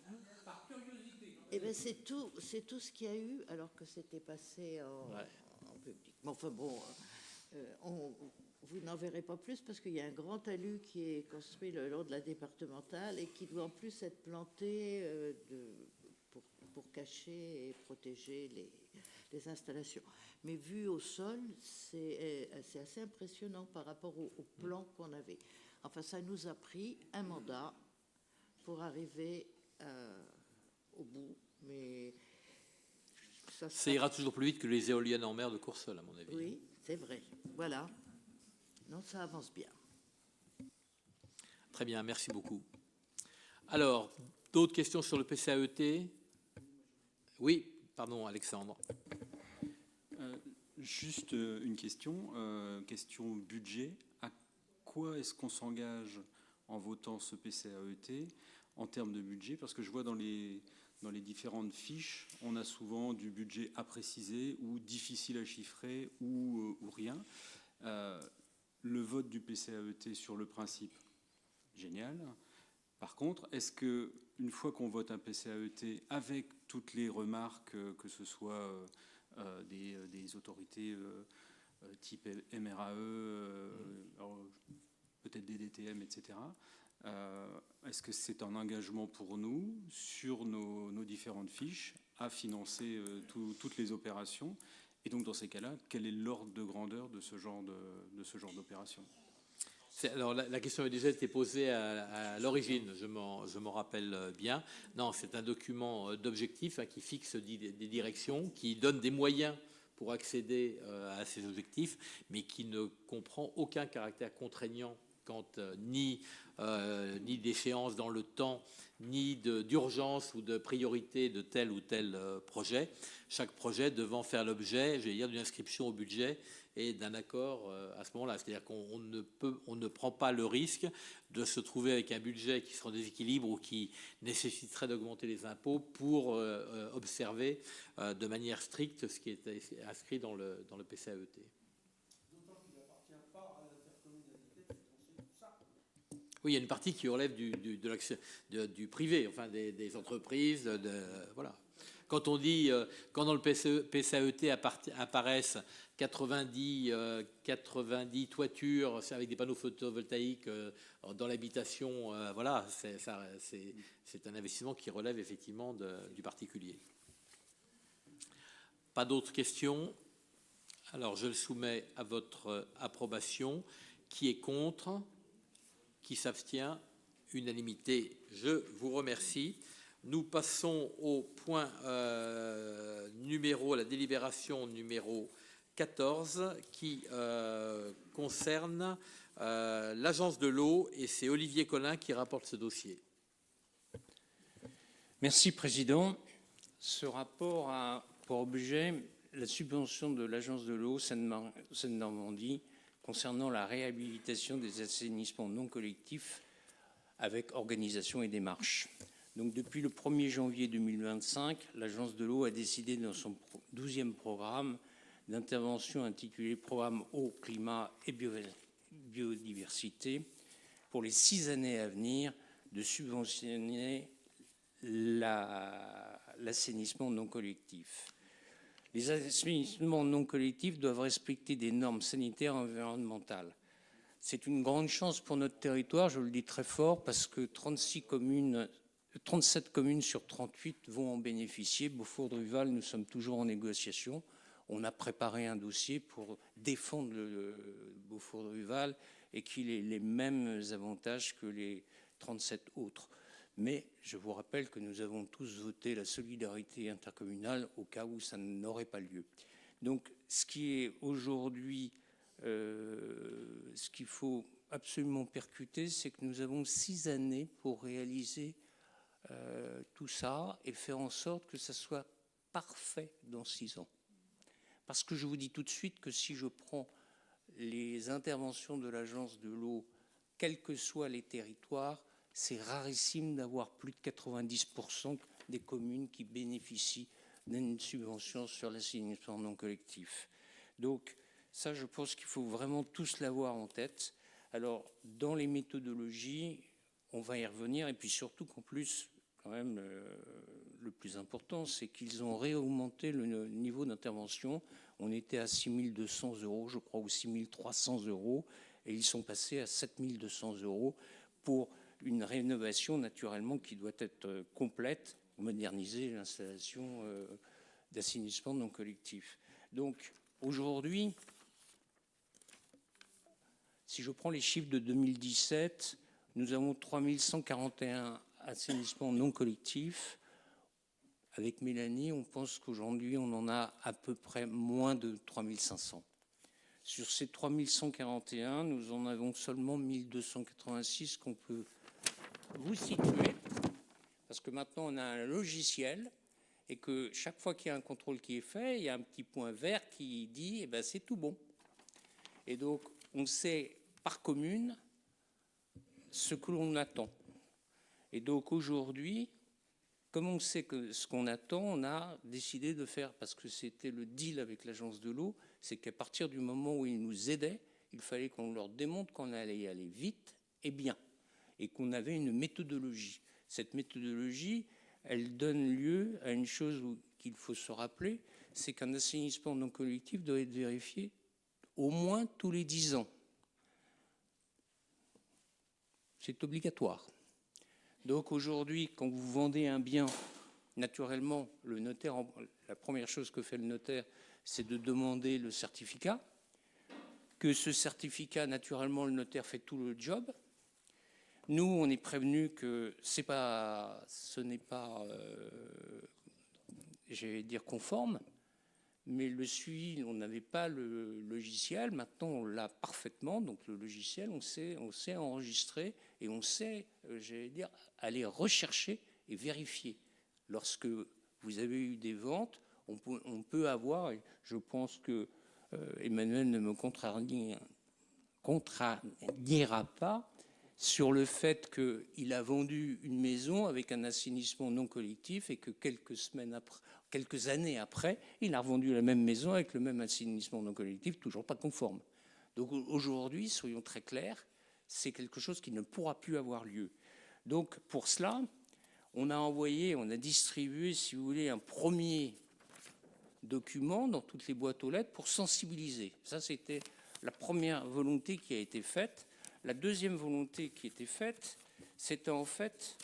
Par curiosité. Eh bien, c'est tout ce qu'il y a eu, alors que c'était passé en public. Mais enfin bon, vous n'en verrez pas plus parce qu'il y a un grand talus qui est construit le long de la départementale et qui doit en plus être planté pour cacher et protéger les installations. Mais vu au sol, c'est assez impressionnant par rapport au plan qu'on avait. Enfin, ça nous a pris un mandat pour arriver au bout, mais ça ira toujours plus vite que les éoliennes en mer de Courseulles, à mon avis. Oui, c'est vrai. Voilà. Non, ça avance bien. Très bien, merci beaucoup. Alors, d'autres questions sur le PCAET? Oui, pardon, Alexandre. Juste une question, question budget. À quoi est-ce qu'on s'engage en votant ce PCAET en termes de budget? Parce que je vois dans les différentes fiches, on a souvent du budget à préciser ou difficile à chiffrer ou rien. Le vote du PCAET sur le principe, génial. Par contre, est-ce que une fois qu'on vote un PCAET avec toutes les remarques, que ce soit des autorités type MRAE, peut-être des DTM, etc., est-ce que c'est un engagement pour nous sur nos différentes fiches à financer toutes les opérations? Et donc dans ces cas-là, quel est l'ordre de grandeur de ce genre d'opération? Alors la question a déjà été posée à l'origine, je m'en rappelle bien. Non, c'est un document d'objectifs qui fixe des directions, qui donne des moyens pour accéder à ces objectifs, mais qui ne comprend aucun caractère contraignant quant ni d'échéance dans le temps, ni d'urgence ou de priorité de tel ou tel projet. Chaque projet devant faire l'objet, d'une inscription au budget et d'un accord à ce moment-là. C'est-à-dire qu'on ne prend pas le risque de se trouver avec un budget qui sera en déséquilibre ou qui nécessiterait d'augmenter les impôts pour observer de manière stricte ce qui est inscrit dans le PCAET. Oui, il y a une partie qui relève du privé, enfin des entreprises, voilà. Quand on dit, quand dans le PCAET apparaissent 90 toitures avec des panneaux photovoltaïques dans l'habitation, voilà, c'est un investissement qui relève effectivement du particulier. Pas d'autres questions? Alors je le soumets à votre approbation. Qui est contre? Qui s'abstient? Unanimité. Je vous remercie. Nous passons au point la délibération numéro 14 qui concerne l'Agence de l'eau, et c'est Olivier Collin qui rapporte ce dossier. Merci, Président. Ce rapport a pour objet la subvention de l'Agence de l'eau Seine-Normandie concernant la réhabilitation des assainissements non collectifs avec organisation et démarche. Donc, depuis le 1er janvier 2025, l'Agence de l'eau a décidé dans son 12e programme d'intervention intitulé Programme eau, climat et biodiversité pour les 6 années à venir de subventionner l'assainissement non collectif. Les assainissements non collectifs doivent respecter des normes sanitaires et environnementales. C'est une grande chance pour notre territoire, je le dis très fort, parce que 37 communes sur 38 vont en bénéficier. Beaufour-Druval, nous sommes toujours en négociation. On a préparé un dossier pour défendre le Beaufour-Druval et qu'il ait les mêmes avantages que les 37 autres. Mais je vous rappelle que nous avons tous voté la solidarité intercommunale au cas où ça n'aurait pas lieu. Donc, ce qui est aujourd'hui, ce qu'il faut absolument percuter, c'est que nous avons 6 années pour réaliser tout ça et faire en sorte que ça soit parfait dans 6 ans. Parce que je vous dis tout de suite que si je prends les interventions de l'Agence de l'eau, quels que soient les territoires, c'est rarissime d'avoir plus de 90% des communes qui bénéficient d'une subvention sur l'assainissement non collectif. Donc ça, je pense qu'il faut vraiment tous l'avoir en tête. Alors, dans les méthodologies, on va y revenir, et puis surtout qu'en plus, quand même, le plus important, c'est qu'ils ont réaugmenté le niveau d'intervention. On était à 6 200 €, je crois, ou 6 300 €, et ils sont passés à 7 200 € pour une rénovation, naturellement, qui doit être complète, moderniser l'installation d'assainissement non collectif. Donc, aujourd'hui, si je prends les chiffres de 2017, nous avons 3141 assainissements non collectifs. Avec Mélanie, on pense qu'aujourd'hui, on en a à peu près moins de 3500. Sur ces 3141, nous en avons seulement 1286 qu'on peut vous situer, parce que maintenant, on a un logiciel et que chaque fois qu'il y a un contrôle qui est fait, il y a un petit point vert qui dit eh ben, c'est tout bon. Et donc, on sait par commune ce que l'on attend. Et donc, aujourd'hui, comme on sait que ce qu'on attend, on a décidé de faire, parce que c'était le deal avec l'agence de l'eau, c'est qu'à partir du moment où ils nous aidaient, il fallait qu'on leur démontre qu'on allait y aller vite et bien, et qu'on avait une méthodologie. Cette méthodologie, elle donne lieu à une chose qu'il faut se rappeler, c'est qu'un assainissement non collectif doit être vérifié au moins tous les 10 ans. C'est obligatoire. Donc aujourd'hui, quand vous vendez un bien, naturellement, le notaire, la première chose que fait le notaire, c'est de demander le certificat. Que ce certificat, naturellement, le notaire fait tout le job. Nous, on est prévenus que ce n'est pas, j'allais dire, conforme, mais le suivi, on n'avait pas le logiciel. Maintenant, on l'a parfaitement. Donc, le logiciel, on sait enregistrer et on sait, j'allais dire, aller rechercher et vérifier. Lorsque vous avez eu des ventes, on peut avoir, et je pense que Emmanuel ne me contrariera pas, sur le fait qu'il a vendu une maison avec un assainissement non collectif et que quelques années après, il a revendu la même maison avec le même assainissement non collectif, toujours pas conforme. Donc aujourd'hui, soyons très clairs, c'est quelque chose qui ne pourra plus avoir lieu. Donc pour cela, on a distribué, si vous voulez, un premier document dans toutes les boîtes aux lettres pour sensibiliser. Ça, c'était la première volonté qui a été faite. La deuxième volonté qui était faite, c'était en fait,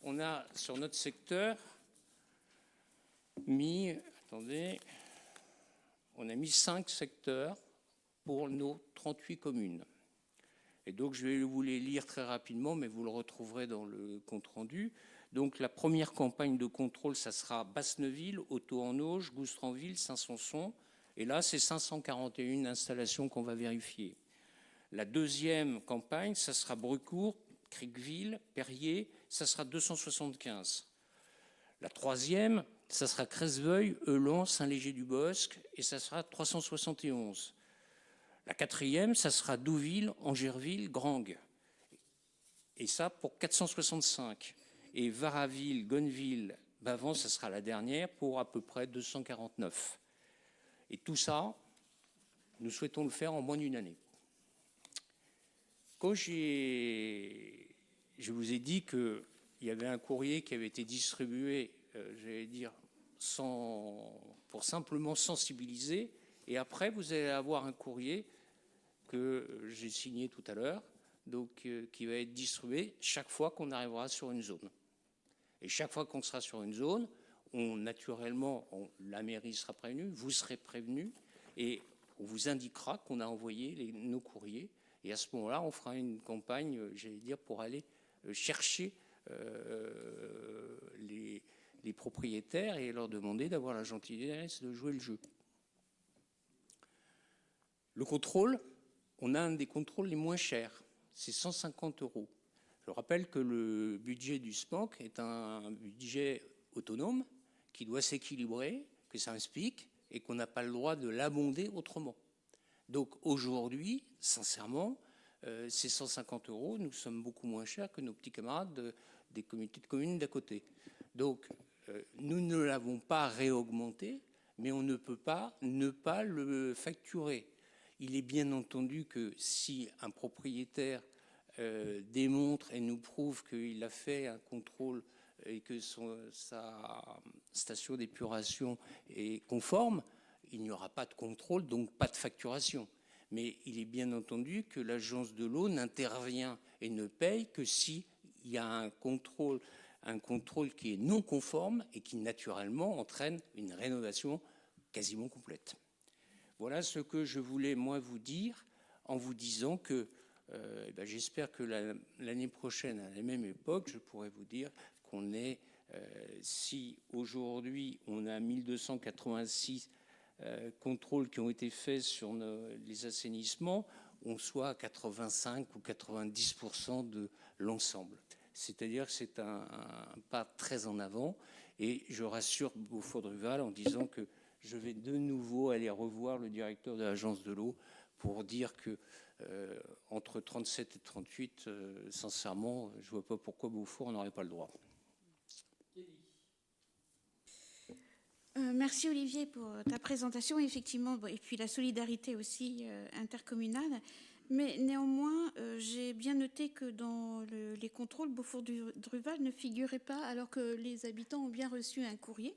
on a sur notre secteur mis, on a mis 5 secteurs pour nos 38 communes. Et donc, je vais vous les lire très rapidement, mais vous le retrouverez dans le compte-rendu. Donc, la première campagne de contrôle, ça sera Basneville, Hautot-en-Auge, Goustranville, Saint-Sanson. Et là, c'est 541 installations qu'on va vérifier. La deuxième campagne, ça sera Brucourt, Criqueville, Perrier, ça sera 275. La troisième, ça sera Cresseveuil, Eulan, Saint-Léger-du-Bosc, et ça sera 371. La quatrième, ça sera Douville, Angerville, Grangue, et ça pour 465. Et Varaville, Gonneville, Bavans, ça sera la dernière pour à peu près 249. Et tout ça, nous souhaitons le faire en moins d'une année. Quand je vous ai dit qu'il y avait un courrier qui avait été distribué, j'allais dire, pour simplement sensibiliser, et après vous allez avoir un courrier que j'ai signé tout à l'heure, donc qui va être distribué chaque fois qu'on arrivera sur une zone. Et chaque fois qu'on sera sur une zone, naturellement, la mairie sera prévenue, vous serez prévenus, et on vous indiquera qu'on a envoyé nos courriers. Et à ce moment-là, on fera une campagne, j'allais dire, pour aller chercher les propriétaires et leur demander d'avoir la gentillesse de jouer le jeu. Le contrôle, on a un des contrôles les moins chers, c'est 150 €. Je rappelle que le budget du SPANC est un budget autonome qui doit s'équilibrer, que ça explique, et qu'on n'a pas le droit de l'abonder autrement. Donc aujourd'hui, sincèrement, ces 150 €, nous sommes beaucoup moins chers que nos petits camarades des communautés de communes d'à côté. Donc nous ne l'avons pas réaugmenté, mais on ne peut pas ne pas le facturer. Il est bien entendu que si un propriétaire démontre et nous prouve qu'il a fait un contrôle et que sa station d'épuration est conforme, il n'y aura pas de contrôle, donc pas de facturation. Mais il est bien entendu que l'agence de l'eau n'intervient et ne paye que s'il y a un contrôle qui est non conforme et qui naturellement entraîne une rénovation quasiment complète. Voilà ce que je voulais moi vous dire en vous disant que j'espère que l'année prochaine, à la même époque, je pourrai vous dire qu'on est, si aujourd'hui on a 1286 contrôles qui ont été faits sur les assainissements, on soit à 85 ou 90% de l'ensemble. c'est-à-dire que c'est un pas très en avant. Et je rassure Beaufort-Druval en disant que je vais de nouveau aller revoir le directeur de l'agence de l'eau pour dire que entre 37 et 38, sincèrement, je ne vois pas pourquoi Beaufort n'aurait pas le droit. Merci Olivier pour ta présentation, effectivement, et puis la solidarité aussi intercommunale. Mais néanmoins, j'ai bien noté que dans les contrôles, Beaufort-Druval ne figurait pas, alors que les habitants ont bien reçu un courrier.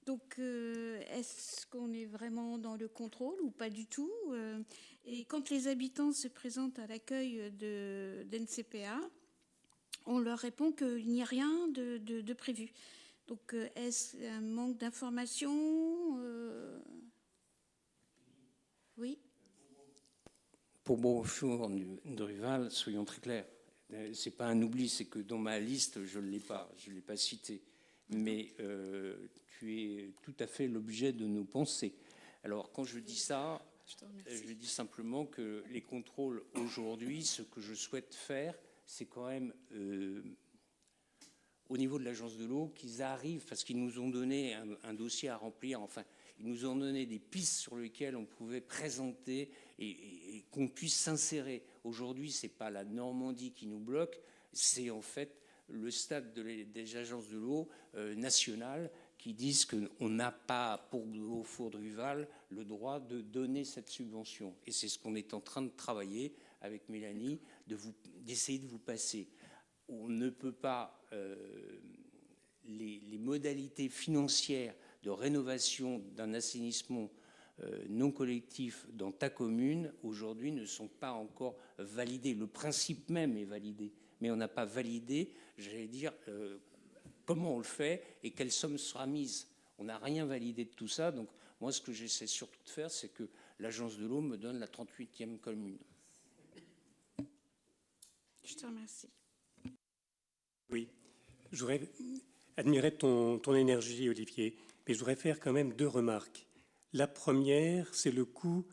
Donc, est-ce qu'on est vraiment dans le contrôle ou pas du tout? Et quand les habitants se présentent à l'accueil d'NCPA, on leur répond qu'il n'y a rien de prévu. Donc, est-ce un manque d'information? Oui. Pour Beaufort-Druval, soyons très clairs, c'est pas un oubli, c'est que dans ma liste, je ne l'ai pas cité. Mais tu es tout à fait l'objet de nos pensées. Alors, quand je dis ça, je dis simplement que les contrôles aujourd'hui, ce que je souhaite faire, c'est quand même au niveau de l'agence de l'eau qu'ils arrivent, parce qu'ils nous ont donné un dossier à remplir, enfin, ils nous ont donné des pistes sur lesquelles on pouvait présenter et qu'on puisse s'insérer. Aujourd'hui, ce n'est pas la Normandie qui nous bloque, c'est en fait le stade des agences de l'eau nationales qui disent qu'on n'a pas, pour Beaufort-Druval, le droit de donner cette subvention. Et c'est ce qu'on est en train de travailler avec Mélanie, d'essayer de vous passer. On ne peut pas... les modalités financières de rénovation d'un assainissement non collectif dans ta commune, aujourd'hui, ne sont pas encore validées. Le principe même est validé, mais on n'a pas validé, j'allais dire, comment on le fait et quelle somme sera mise. On n'a rien validé de tout ça. Donc, moi, ce que j'essaie surtout de faire, c'est que l'agence de l'eau me donne la 38e commune. Je te remercie. Oui, j'aurais admiré ton énergie, Olivier, mais je voudrais faire quand même 2 remarques. La première, c'est le coût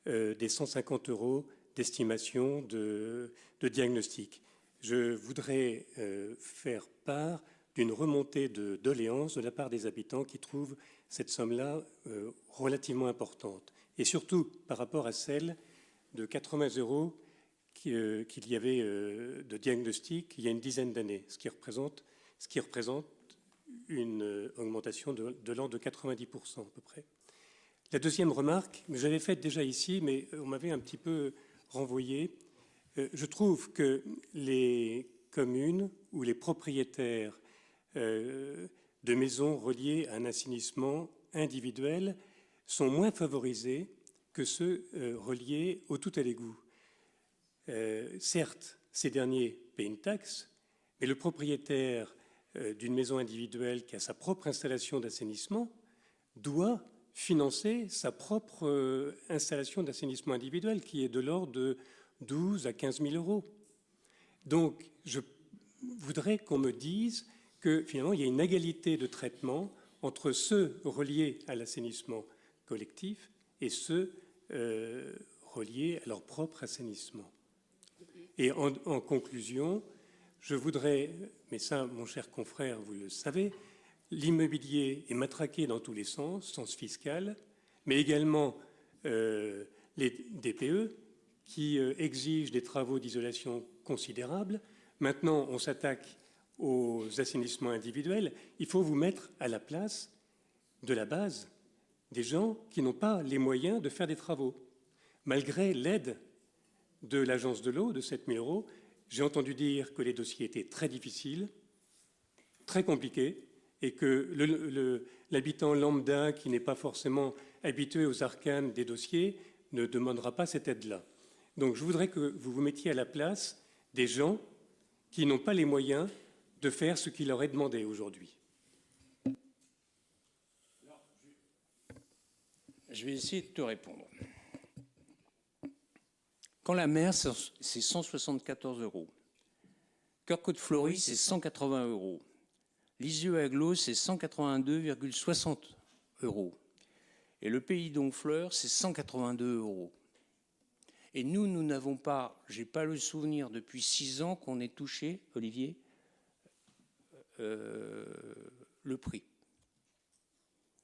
des 150 € d'estimation de diagnostic. Je voudrais faire part d'une remontée de doléances de la part des habitants qui trouvent cette somme-là relativement importante. Et surtout par rapport à celle de 80 € qu'il y avait de diagnostic il y a une dizaine d'années, ce qui représente une augmentation de l'ordre de 90% à peu près. La deuxième remarque, je l'avais faite déjà ici, mais on m'avait un petit peu renvoyé. Je trouve que les communes ou les propriétaires de maisons reliées à un assainissement individuel sont moins favorisés que ceux reliés au tout à l'égout. Certes, ces derniers paient une taxe, mais le propriétaire d'une maison individuelle qui a sa propre installation d'assainissement doit financer sa propre installation d'assainissement individuel qui est de l'ordre de 12 à 15 000 €. Donc, je voudrais qu'on me dise que finalement, il y a une égalité de traitement entre ceux reliés à l'assainissement collectif et ceux reliés à leur propre assainissement. Et en conclusion, je voudrais, mais ça, mon cher confrère, vous le savez, l'immobilier est matraqué dans tous les sens fiscal, mais également les DPE qui exigent des travaux d'isolation considérables. Maintenant, on s'attaque aux assainissements individuels. Il faut vous mettre à la place de la base des gens qui n'ont pas les moyens de faire des travaux. Malgré l'aide de l'agence de l'eau de 7 000 €, j'ai entendu dire que les dossiers étaient très difficiles, très compliqués, et que l'habitant lambda qui n'est pas forcément habitué aux arcanes des dossiers ne demandera pas cette aide-là. Donc je voudrais que vous vous mettiez à la place des gens qui n'ont pas les moyens de faire ce qui leur est demandé aujourd'hui. Je vais essayer de te répondre. Quand la mer, c'est 174 €. Cœur-Côte-Florie, c'est 180 €. Lisieux-Aglo, c'est 182,60 €. Et le Pays d'Honfleur, c'est 182 €. Et nous n'avons pas, je n'ai pas le souvenir depuis 6 ans qu'on ait touché, Olivier, le prix.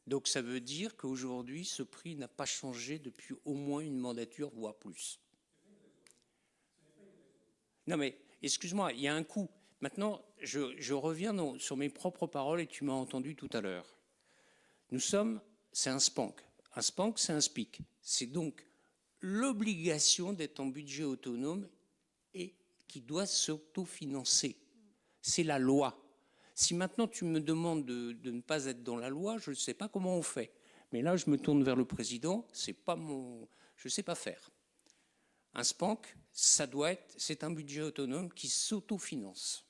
Donc ça veut dire qu'aujourd'hui, ce prix n'a pas changé depuis au moins une mandature, voire plus. Non mais, excuse-moi, il y a un coût. Maintenant, je reviens sur mes propres paroles et tu m'as entendu tout à l'heure. C'est un SPANC. Un SPANC, c'est un SPIC. C'est donc l'obligation d'être en budget autonome et qui doit s'autofinancer. C'est la loi. Si maintenant tu me demandes de ne pas être dans la loi, je ne sais pas comment on fait. Mais là, je me tourne vers le président, je ne sais pas faire. Un SPANC, c'est un budget autonome qui s'autofinance.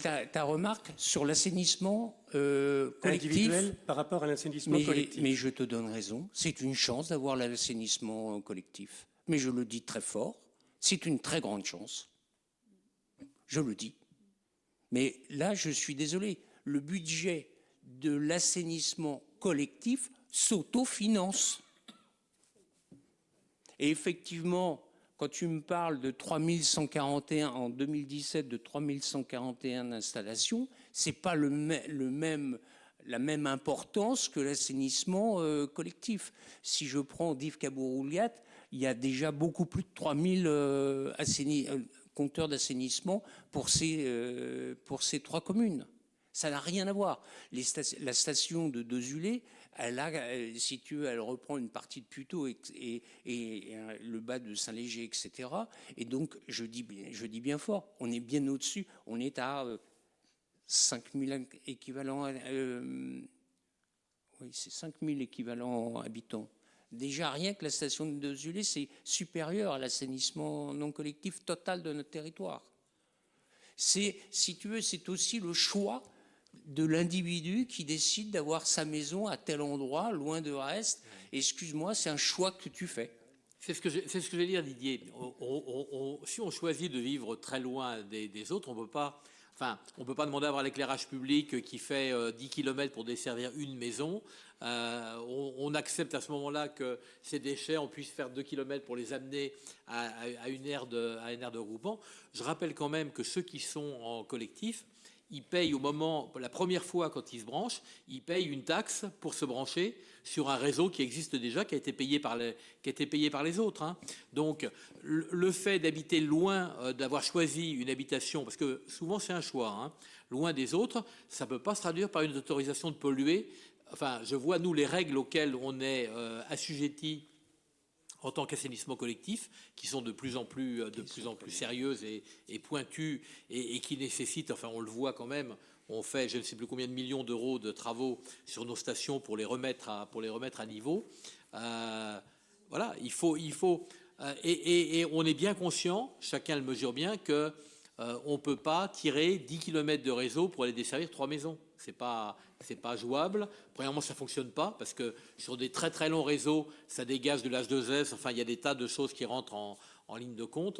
Ta remarque sur l'assainissement collectif individuel par rapport à l'assainissement collectif. Mais je te donne raison, c'est une chance d'avoir l'assainissement collectif. Mais je le dis très fort, c'est une très grande chance. Je le dis. Mais là, je suis désolé, le budget de l'assainissement collectif s'autofinance. Et effectivement, quand tu me parles de 3141 en 2017, de 3141 installations, ce n'est pas la même importance que l'assainissement collectif. Si je prends Dives-Cabourg-Ouliat, il y a déjà beaucoup plus de 3000 compteurs d'assainissement pour ces 3 communes. Ça n'a rien à voir. La station de Dezulé, si tu veux, elle reprend une partie de Puteaux et le bas de Saint-Léger, etc. Et donc, je dis bien fort, on est bien au-dessus. On est à 5000 équivalents. Oui, c'est 5000 équivalents habitants. Déjà, rien que la station de Dezulé, c'est supérieur à l'assainissement non collectif total de notre territoire. Si tu veux, c'est aussi le choix de l'individu qui décide d'avoir sa maison à tel endroit, loin de reste. Excuse-moi, c'est un choix que tu fais. C'est ce que je vais dire, Didier. Si on choisit de vivre très loin des autres, on ne peut pas demander à avoir l'éclairage public qui fait 10 km pour desservir une maison. On accepte à ce moment-là que ces déchets, on puisse faire 2 km pour les amener à une aire de regroupement. Je rappelle quand même que ceux qui sont en collectif, ils payent la première fois quand ils se branchent, ils payent une taxe pour se brancher sur un réseau qui existe déjà, qui a été payé par les autres. Hein. Donc, le fait d'habiter loin, d'avoir choisi une habitation, parce que souvent c'est un choix, hein, loin des autres, ça ne peut pas se traduire par une autorisation de polluer. Enfin, je vois, nous, les règles auxquelles on est assujettis en tant qu'assainissement collectif, qui sont de plus en plus sérieuses et pointues et qui nécessitent, enfin on le voit quand même, on fait je ne sais plus combien de millions d'euros de travaux sur nos stations pour les remettre à niveau. Voilà, il faut et on est bien conscient, chacun le mesure bien, que on ne peut pas tirer 10 km de réseau pour aller desservir 3 maisons. C'est pas jouable. Premièrement, ça ne fonctionne pas parce que sur des très très longs réseaux, ça dégage de l'H2S. Enfin, il y a des tas de choses qui rentrent en ligne de compte.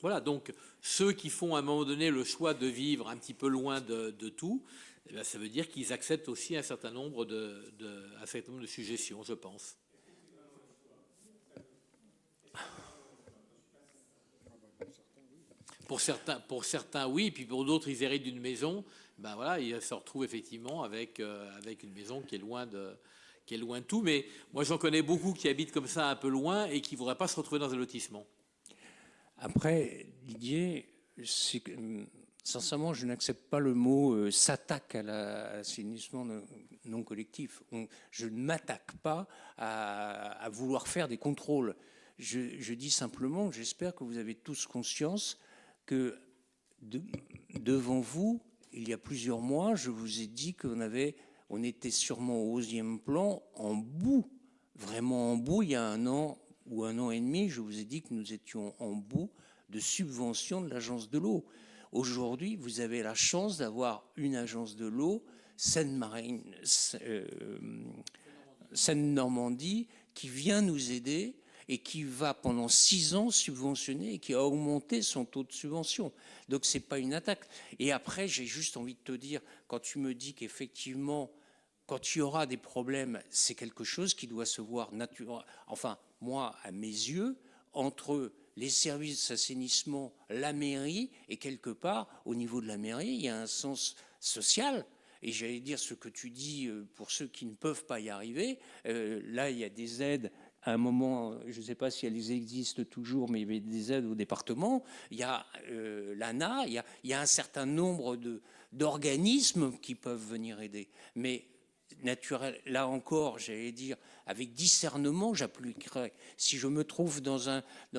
Voilà, donc ceux qui font à un moment donné le choix de vivre un petit peu loin de tout, eh bien, ça veut dire qu'ils acceptent aussi un certain nombre de suggestions, je pense. Pour certains, oui, et puis pour d'autres, ils héritent d'une maison. Ben voilà, ils se retrouvent effectivement avec une maison qui est loin de tout. Mais moi, j'en connais beaucoup qui habitent comme ça un peu loin et qui ne voudraient pas se retrouver dans un lotissement. Après, Didier, sincèrement, je n'accepte pas le mot s'attaque à l'assainissement non collectif. Je ne m'attaque pas à vouloir faire des contrôles. Je dis simplement, j'espère que vous avez tous conscience que devant vous, il y a plusieurs mois, je vous ai dit on était sûrement au 11e plan, en bout, vraiment en bout. Il y a 1 an ou 1 an et demi, je vous ai dit que nous étions en bout de subvention de l'agence de l'eau. Aujourd'hui, vous avez la chance d'avoir une agence de l'eau, Seine-Normandie, qui vient nous aider et qui va pendant 6 ans subventionner et qui a augmenté son taux de subvention. Donc ce n'est pas une attaque. Et après, j'ai juste envie de te dire, quand tu me dis qu'effectivement, quand il y aura des problèmes, c'est quelque chose qui doit se voir naturellement. Enfin, moi, à mes yeux, entre les services d'assainissement, la mairie, et quelque part, au niveau de la mairie, il y a un sens social. Et j'allais dire ce que tu dis pour ceux qui ne peuvent pas y arriver. Là, il y a des aides. À un moment, je ne sais pas si elles existent toujours, mais il y avait des aides au département. Il y a l'ANA, il y a un certain nombre d'organismes qui peuvent venir aider. Mais naturel, là encore, j'allais dire, avec discernement, j'appliquerai. Si je me trouve dans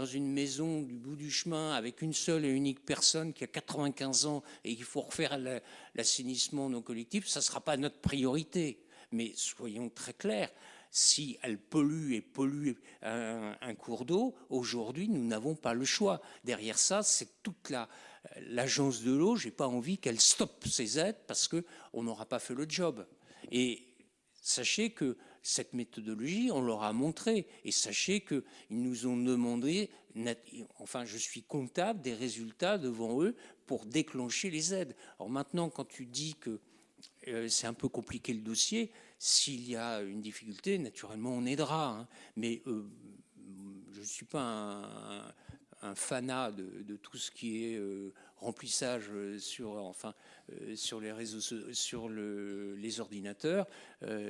une maison du bout du chemin avec une seule et unique personne qui a 95 ans et qu'il faut refaire l'assainissement non collectif, ça ne sera pas notre priorité. Mais soyons très clairs, si elle pollue et pollue un cours d'eau, aujourd'hui, nous n'avons pas le choix. Derrière ça, c'est toute l'agence de l'eau. Je n'ai pas envie qu'elle stoppe ses aides parce qu'on n'aura pas fait le job. Et sachez que cette méthodologie, on leur a montré. Et sachez qu'ils nous ont demandé, enfin je suis comptable des résultats devant eux pour déclencher les aides. Alors maintenant, quand tu dis que c'est un peu compliqué le dossier, s'il y a une difficulté, naturellement on aidera. Hein. Mais je ne suis pas un fanat de tout ce qui est remplissage sur les réseaux, sur les ordinateurs.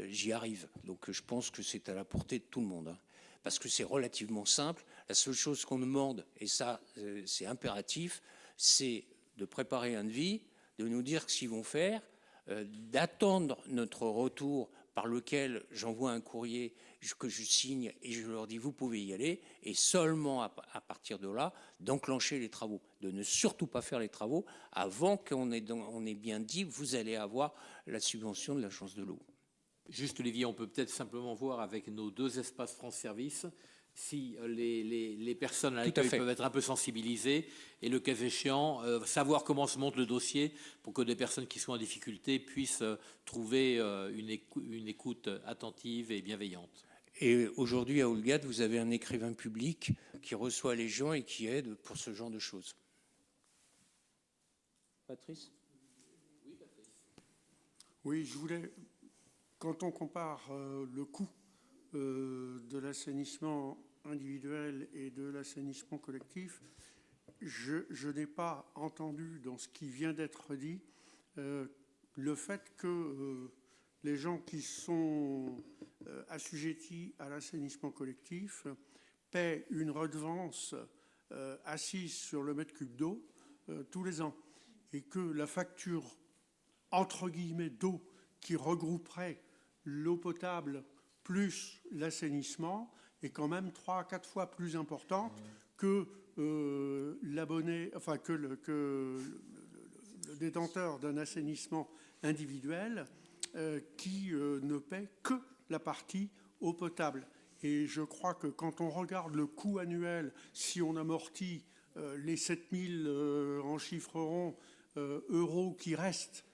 J'y arrive. Donc je pense que c'est à la portée de tout le monde. Hein. Parce que c'est relativement simple. La seule chose qu'on demande, et ça c'est impératif, c'est de préparer un devis, de nous dire ce qu'ils vont faire, d'attendre notre retour par lequel j'envoie un courrier que je signe et je leur dis vous pouvez y aller, et seulement à partir de là d'enclencher les travaux, de ne surtout pas faire les travaux avant qu'on ait bien dit vous allez avoir la subvention de l'agence de l'eau. Juste Olivier, on peut peut-être simplement voir avec nos 2 espaces France Service si les personnes à l'accueil peuvent être un peu sensibilisées et le cas échéant, savoir comment se monte le dossier pour que des personnes qui sont en difficulté puissent trouver une écoute attentive et bienveillante. Et aujourd'hui à Houlgate, vous avez un écrivain public qui reçoit les gens et qui aide pour ce genre de choses. Patrice ? Oui, Patrice. Oui, je voulais, quand on compare le coût de l'assainissement individuel et de l'assainissement collectif, je n'ai pas entendu dans ce qui vient d'être dit le fait que les gens qui sont assujettis à l'assainissement collectif paient une redevance assise sur le mètre cube d'eau tous les ans, et que la facture entre guillemets d'eau qui regrouperait l'eau potable plus l'assainissement est quand même 3 à 4 fois plus importante que l'abonné, enfin que le détenteur d'un assainissement individuel qui ne paie que la partie eau potable. Et je crois que quand on regarde le coût annuel, si on amortit les 7000 en chiffre rond euros qui restent,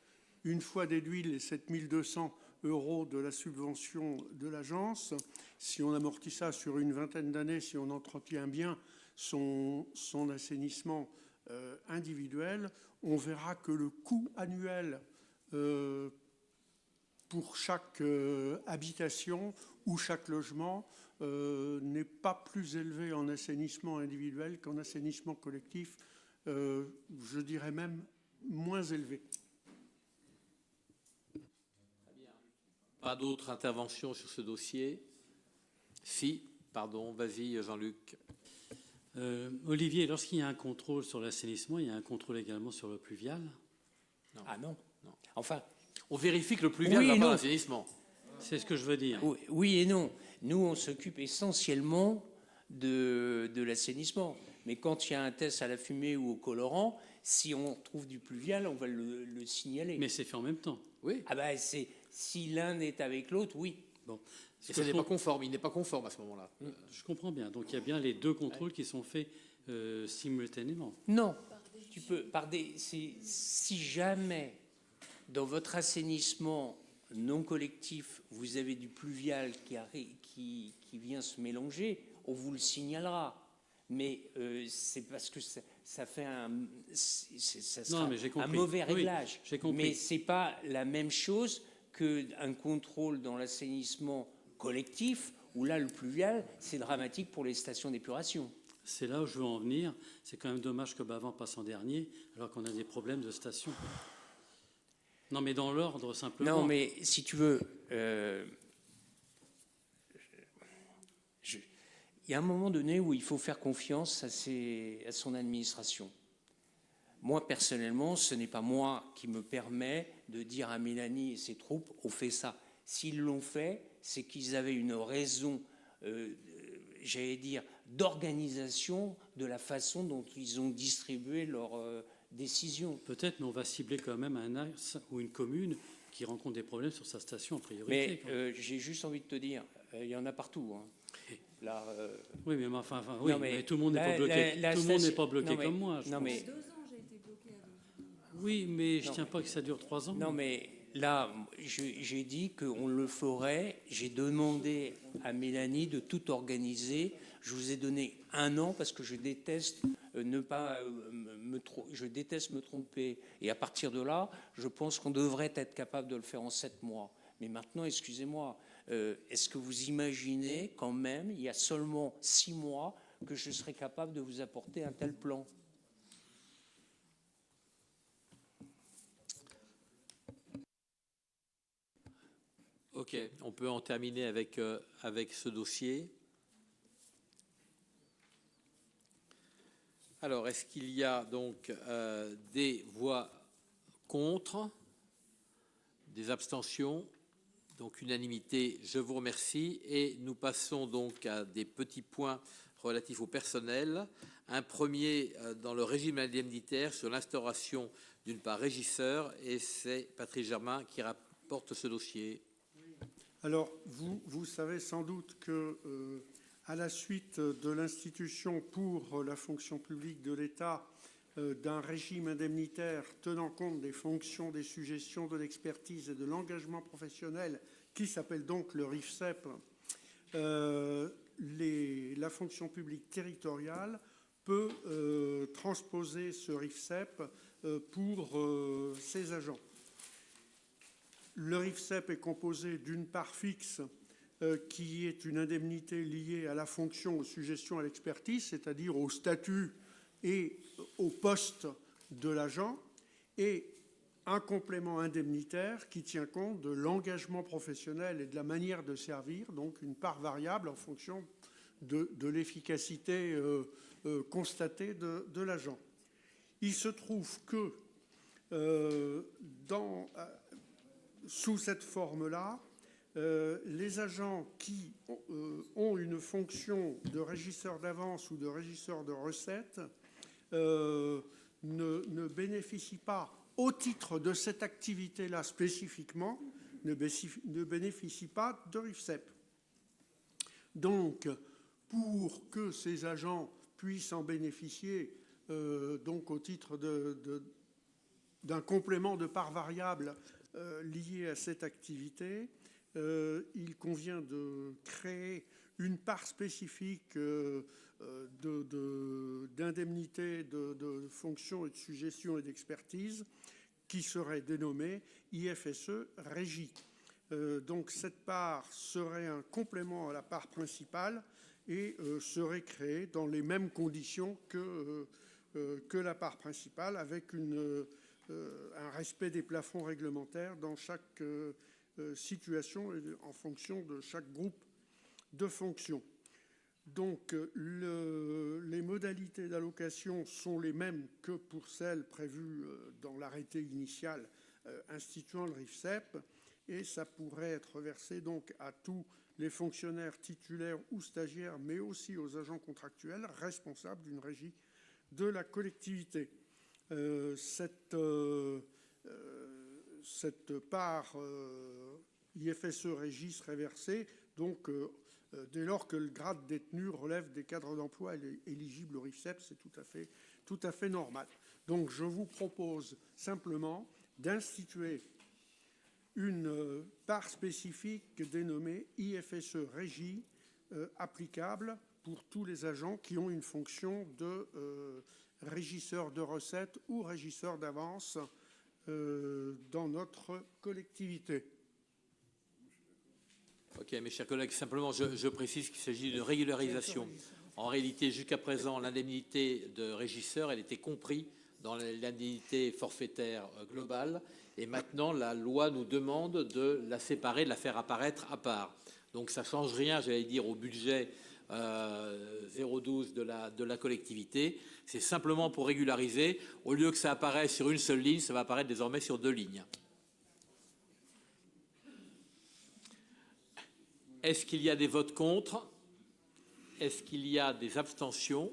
une fois déduit les 7200 euros de la subvention de l'agence, si on amortit ça sur une vingtaine d'années, si on entretient bien son assainissement individuel, on verra que le coût annuel pour chaque habitation ou chaque logement n'est pas plus élevé en assainissement individuel qu'en assainissement collectif, je dirais même moins élevé. Pas d'autres interventions sur ce dossier? Si, pardon, vas-y Jean-Luc. Olivier, lorsqu'il y a un contrôle sur l'assainissement, il y a un contrôle également sur le pluvial? Non. Ah non. Enfin, on vérifie que le pluvial va pas l'assainissement. C'est ce que je veux dire. Oui et non. Nous, on s'occupe essentiellement de l'assainissement. Mais quand il y a un test à la fumée ou au colorant, si on trouve du pluvial, on va le signaler. Mais c'est fait en même temps. Oui. Ah ben, si l'un est avec l'autre, oui. Bon. Et ça n'est pas conforme. Il n'est pas conforme à ce moment-là. Je comprends bien. Donc il y a bien les 2 contrôles qui sont faits simultanément. Non. Tu peux, si jamais dans votre assainissement non collectif, vous avez du pluvial qui vient se mélanger, on vous le signalera. Mais c'est parce que ça fait un mauvais réglage. Oui, mais ce n'est pas la même chose qu'un contrôle dans l'assainissement collectif, où là, le pluvial, c'est dramatique pour les stations d'épuration. C'est là où je veux en venir. C'est quand même dommage que Bavent passe en dernier, alors qu'on a des problèmes de station. Non, mais dans l'ordre, simplement. Non, mais si tu veux, il y a un moment donné où il faut faire confiance à son administration. Moi, personnellement, ce n'est pas moi qui me permet de dire à Mélanie et ses troupes, on fait ça. S'ils l'ont fait, c'est qu'ils avaient une raison, j'allais dire, d'organisation de la façon dont ils ont distribué leurs décisions. Peut-être, mais on va cibler quand même un axe ou une commune qui rencontre des problèmes sur sa station en priorité. Mais j'ai juste envie de te dire, il y en a partout. Hein. Là, oui, mais enfin, oui, non, mais tout le monde n'est pas bloqué. Tout le monde n'est pas bloqué comme moi. Non, mais 2 ans, j'ai été bloquée avec. Oui, mais je ne tiens pas que ça dure 3 ans. Non, mais là, j'ai dit qu'on le ferait. J'ai demandé à Mélanie de tout organiser. Je vous ai donné 1 an parce que je déteste je déteste me tromper. Et à partir de là, je pense qu'on devrait être capable de le faire en 7 mois. Mais maintenant, excusez-moi, est-ce que vous imaginez quand même, il y a seulement 6 mois, que je serais capable de vous apporter un tel plan ? Ok, on peut en terminer avec ce dossier. Alors, est-ce qu'il y a donc des voix contre, des abstentions? Donc, unanimité, je vous remercie. Et nous passons donc à des petits points relatifs au personnel. Un premier dans le régime indemnitaire sur l'instauration d'une part régisseur. Et c'est Patrice Germain qui rapporte ce dossier. Alors, vous savez sans doute que, à la suite de l'institution pour la fonction publique de l'État d'un régime indemnitaire tenant compte des fonctions, des suggestions, de l'expertise et de l'engagement professionnel, qui s'appelle donc le RIFSEP, la fonction publique territoriale peut transposer ce RIFSEP pour ses agents. Le RIFSEP est composé d'une part fixe qui est une indemnité liée à la fonction, aux suggestions, à l'expertise, c'est-à-dire au statut et au poste de l'agent, et un complément indemnitaire qui tient compte de l'engagement professionnel et de la manière de servir, donc une part variable en fonction de l'efficacité constatée de l'agent. Il se trouve que sous cette forme-là, les agents qui ont une fonction de régisseur d'avance ou de régisseur de recettes ne bénéficient pas, au titre de cette activité-là spécifiquement, ne bénéficient pas de RIFSEP. Donc, pour que ces agents puissent en bénéficier, donc au titre d'un complément de part variable lié à cette activité, il convient de créer une part spécifique d'indemnité, de fonctions et de suggestions et d'expertise qui serait dénommée IFSE Régie. Donc cette part serait un complément à la part principale et serait créée dans les mêmes conditions que la part principale, avec un respect des plafonds réglementaires dans chaque situation et en fonction de chaque groupe de fonctions. Donc les modalités d'allocation sont les mêmes que pour celles prévues dans l'arrêté initial instituant le RIFSEP, et ça pourrait être versé donc à tous les fonctionnaires titulaires ou stagiaires, mais aussi aux agents contractuels responsables d'une régie de la collectivité. Cette part IFSE Régie serait versée donc dès lors que le grade détenu relève des cadres d'emploi éligibles au RIFSEP. C'est tout à fait normal. Donc je vous propose simplement d'instituer une part spécifique dénommée IFSE Régie applicable pour tous les agents qui ont une fonction de régisseur de recettes ou régisseur d'avance dans notre collectivité. Ok, mes chers collègues, simplement je précise qu'il s'agit d'une régularisation En réalité, jusqu'à présent, l'indemnité de régisseur, elle était comprise dans l'indemnité forfaitaire globale. Et maintenant, la loi nous demande de la séparer, de la faire apparaître à part. Donc ça ne change rien, j'allais dire, au budget 0,12 de la collectivité. C'est simplement pour régulariser. Au lieu que ça apparaisse sur une seule ligne, ça va apparaître désormais sur 2 lignes. Est-ce qu'il y a des votes contre? Est-ce qu'il y a des abstentions?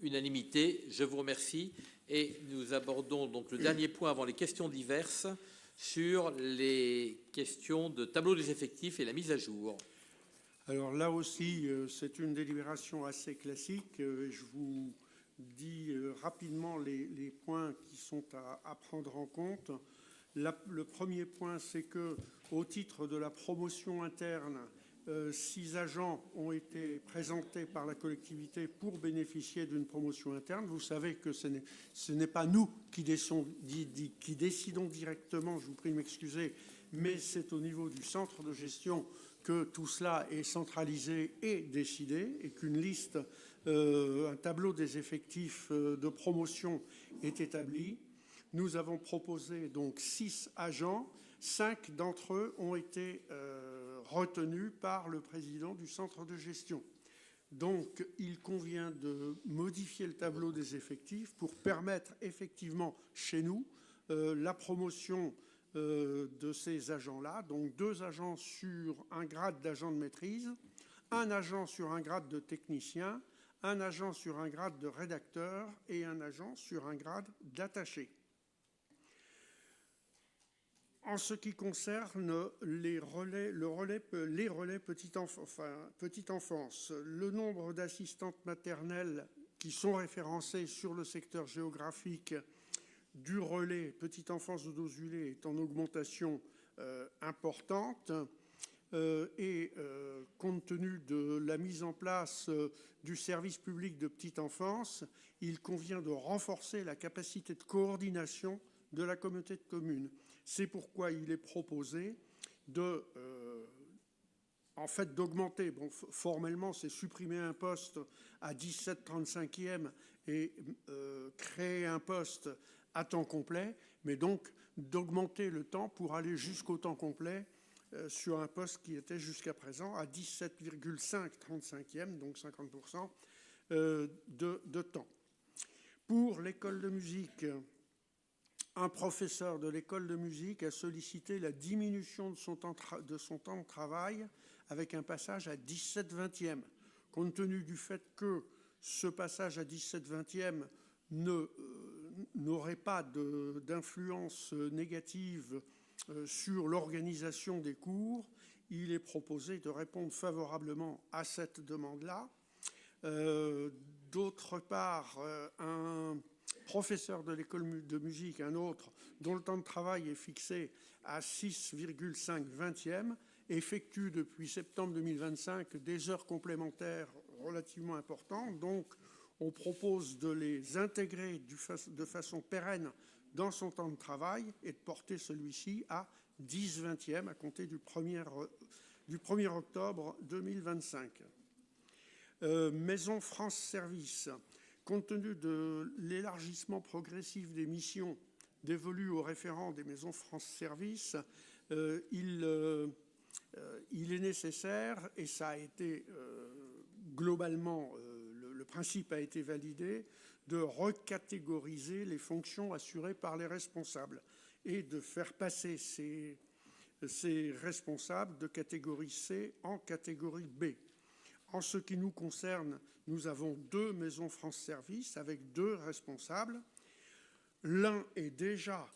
Unanimité, je vous remercie. Et nous abordons donc le dernier point avant les questions diverses sur les questions de tableau des effectifs et la mise à jour. Alors là aussi, c'est une délibération assez classique. Je vous dis rapidement les points qui sont à prendre en compte. Le premier point, c'est que, au titre de la promotion interne, 6 agents ont été présentés par la collectivité pour bénéficier d'une promotion interne. Vous savez que ce n'est pas nous qui décidons directement, je vous prie de m'excuser, mais c'est au niveau du centre de gestion que tout cela est centralisé et décidé, et qu'une liste, un tableau des effectifs de promotion est établi. Nous avons proposé donc 6 agents. 5 d'entre eux ont été retenus par le président du centre de gestion. Donc, il convient de modifier le tableau des effectifs pour permettre effectivement chez nous la promotion de ces agents-là. Donc, 2 agents sur un grade d'agent de maîtrise, un agent sur un grade de technicien, un agent sur un grade de rédacteur et un agent sur un grade d'attaché. En ce qui concerne les relais petite enfance, le nombre d'assistantes maternelles qui sont référencées sur le secteur géographique du relais petite enfance de Dozulé est en augmentation importante. Et compte tenu de la mise en place du service public de petite enfance, il convient de renforcer la capacité de coordination de la communauté de communes. C'est pourquoi il est proposé d'augmenter. Bon, formellement, c'est supprimer un poste à 17,35e et créer un poste à temps complet, mais donc d'augmenter le temps pour aller jusqu'au temps complet sur un poste qui était jusqu'à présent à 17,535e, donc 50% de temps. Pour l'école de musique, un professeur de l'école de musique a sollicité la diminution de son temps de travail avec un passage à 17/20e. Compte tenu du fait que ce passage à 17/20e n'aurait pas d'influence négative sur l'organisation des cours, il est proposé de répondre favorablement à cette demande-là. D'autre part, un professeur de l'école de musique, un autre, dont le temps de travail est fixé à 6,5/20e, effectue depuis septembre 2025 des heures complémentaires relativement importantes. Donc, on propose de les intégrer de façon pérenne dans son temps de travail et de porter celui-ci à 10/20e à compter du 1er octobre 2025. Maison France Service. Compte tenu de l'élargissement progressif des missions dévolues aux référents des maisons France Service, il est nécessaire, et ça a été globalement, le principe a été validé, de recatégoriser les fonctions assurées par les responsables et de faire passer ces responsables de catégorie C en catégorie B. En ce qui nous concerne, nous avons 2 maisons France Service avec 2 responsables. L'un est déjà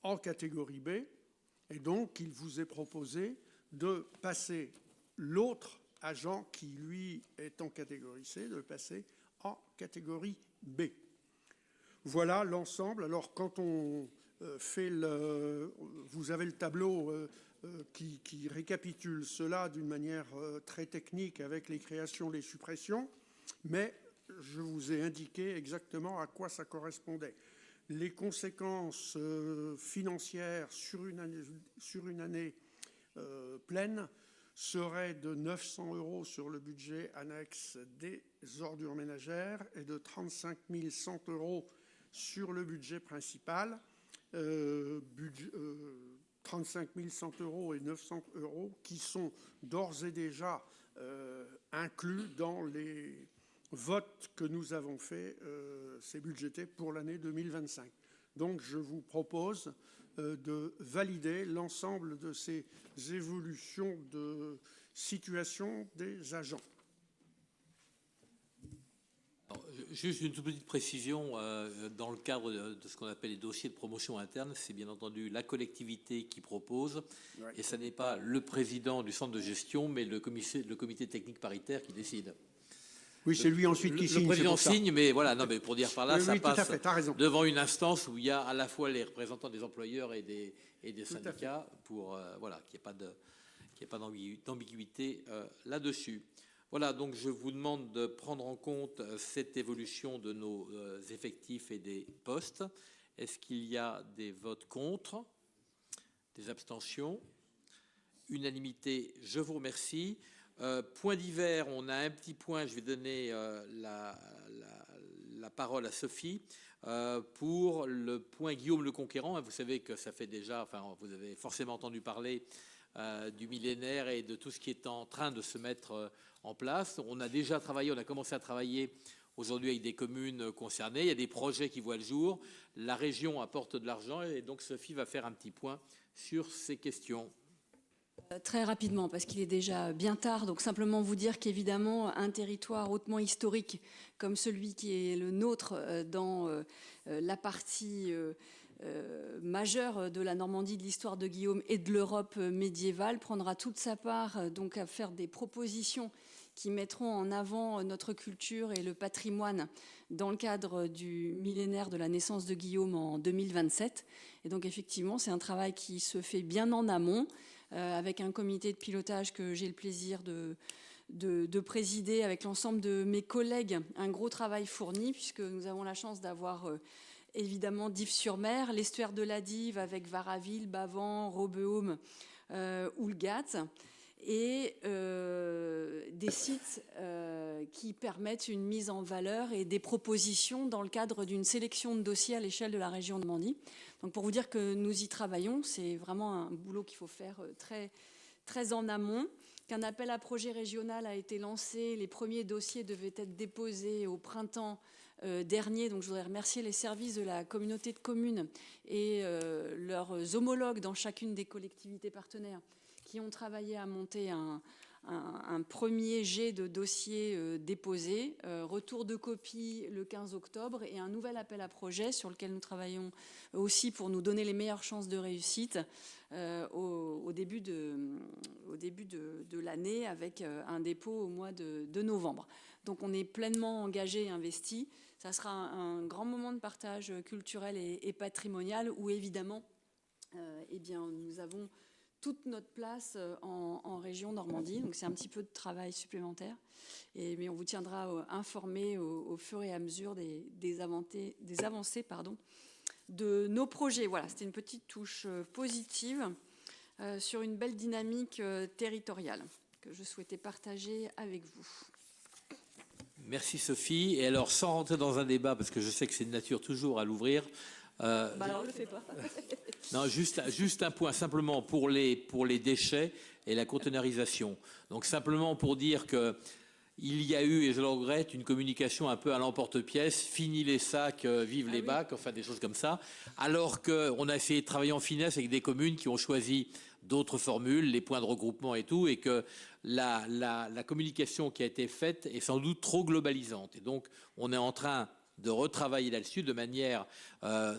en catégorie B et donc il vous est proposé de passer l'autre agent qui, lui, est en catégorie C, de le passer en catégorie B. Voilà l'ensemble. Alors, quand on fait vous avez le tableau qui récapitule cela d'une manière très technique avec les créations, les suppressions, mais je vous ai indiqué exactement à quoi ça correspondait. Les conséquences financières sur une année pleine serait de 900 € sur le budget annexe des ordures ménagères et de 35 100 € sur le budget principal. 35 100 € et 900 € qui sont d'ores et déjà inclus dans les votes que nous avons faits, c'est budgété pour l'année 2025. Donc je vous propose de valider l'ensemble de ces évolutions de situation des agents. Alors, juste une toute petite précision, dans le cadre de ce qu'on appelle les dossiers de promotion interne, c'est bien entendu la collectivité qui propose, ouais. Et ce n'est pas le président du centre de gestion, mais le comité technique paritaire qui décide. Oui, c'est lui ensuite qui signe. Le président signe, mais voilà, non, mais pour dire par là, oui, ça passe devant une instance où il y a à la fois les représentants des employeurs et des syndicats pour voilà, qu'il n'y ait pas d'ambiguïté là-dessus. Voilà, donc je vous demande de prendre en compte cette évolution de nos effectifs et des postes. Est-ce qu'il y a des votes contre, des abstentions? Unanimité, je vous remercie. Point divers, on a un petit point, je vais donner la parole à Sophie pour le point Guillaume le Conquérant. Vous savez que ça fait déjà, enfin vous avez forcément entendu parler du millénaire et de tout ce qui est en train de se mettre en place. On a déjà travaillé, on a commencé à travailler aujourd'hui avec des communes concernées. Il y a des projets qui voient le jour. La région apporte de l'argent et donc Sophie va faire un petit point sur ces questions. Très rapidement, parce qu'il est déjà bien tard, donc simplement vous dire qu'évidemment, un territoire hautement historique comme celui qui est le nôtre dans la partie majeure de la Normandie, de l'histoire de Guillaume et de l'Europe médiévale prendra toute sa part donc à faire des propositions qui mettront en avant notre culture et le patrimoine dans le cadre du millénaire de la naissance de Guillaume en 2027. Et donc effectivement, c'est un travail qui se fait bien en amont, avec un comité de pilotage que j'ai le plaisir de présider avec l'ensemble de mes collègues. Un gros travail fourni, puisque nous avons la chance d'avoir évidemment Dives-sur-Mer, l'estuaire de la Dive avec Varaville, Bavans, Robeaume, Houlgat, et des sites qui permettent une mise en valeur et des propositions dans le cadre d'une sélection de dossiers à l'échelle de la région de Normandie. Donc pour vous dire que nous y travaillons, c'est vraiment un boulot qu'il faut faire très, très en amont, qu'un appel à projet régional a été lancé, les premiers dossiers devaient être déposés au printemps dernier, donc je voudrais remercier les services de la communauté de communes et leurs homologues dans chacune des collectivités partenaires qui ont travaillé à monter un premier jet de dossiers déposés, retour de copie le 15 octobre et un nouvel appel à projet sur lequel nous travaillons aussi pour nous donner les meilleures chances de réussite au début de l'année avec un dépôt au mois de novembre. Donc on est pleinement engagé et investi. Ça sera un grand moment de partage culturel et patrimonial où évidemment eh bien, nous avons toute notre place en région Normandie. Donc c'est un petit peu de travail supplémentaire. Mais on vous tiendra informé au fur et à mesure des avancées de nos projets. Voilà, c'était une petite touche positive sur une belle dynamique territoriale que je souhaitais partager avec vous. Merci Sophie. Et alors, sans rentrer dans un débat, parce que je sais que c'est de nature toujours à l'ouvrir, alors, je le fais pas. Non, juste un point, simplement pour les déchets et la conteneurisation. Donc simplement pour dire que il y a eu, et je le regrette, une communication un peu à l'emporte-pièce, fini les sacs, vive les bacs, enfin des choses comme ça, alors qu'on a essayé de travailler en finesse avec des communes qui ont choisi d'autres formules, les points de regroupement et tout, et que la communication qui a été faite est sans doute trop globalisante. Et donc on est en train de retravailler là-dessus de manière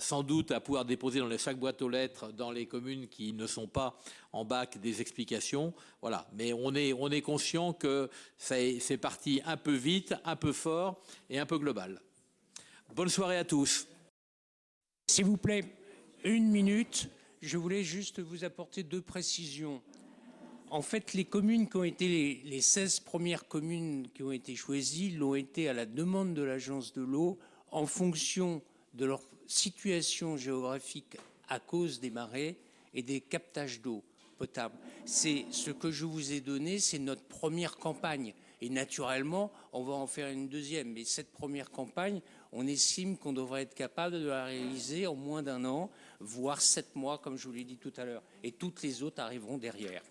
sans doute à pouvoir déposer dans chaque boîte aux lettres dans les communes qui ne sont pas en bac des explications. Voilà. Mais on est conscient que c'est parti un peu vite, un peu fort et un peu global. Bonne soirée à tous. S'il vous plaît, 1 minute. Je voulais juste vous apporter 2 précisions. En fait, les communes qui ont été les 16 premières communes qui ont été choisies l'ont été à la demande de l'Agence de l'eau en fonction de leur situation géographique à cause des marées et des captages d'eau. potable. C'est ce que je vous ai donné, c'est notre première campagne. Et naturellement, on va en faire une deuxième. Mais cette première campagne, on estime qu'on devrait être capable de la réaliser en moins d'1 an, voire 7 mois, comme je vous l'ai dit tout à l'heure. Et toutes les autres arriveront derrière.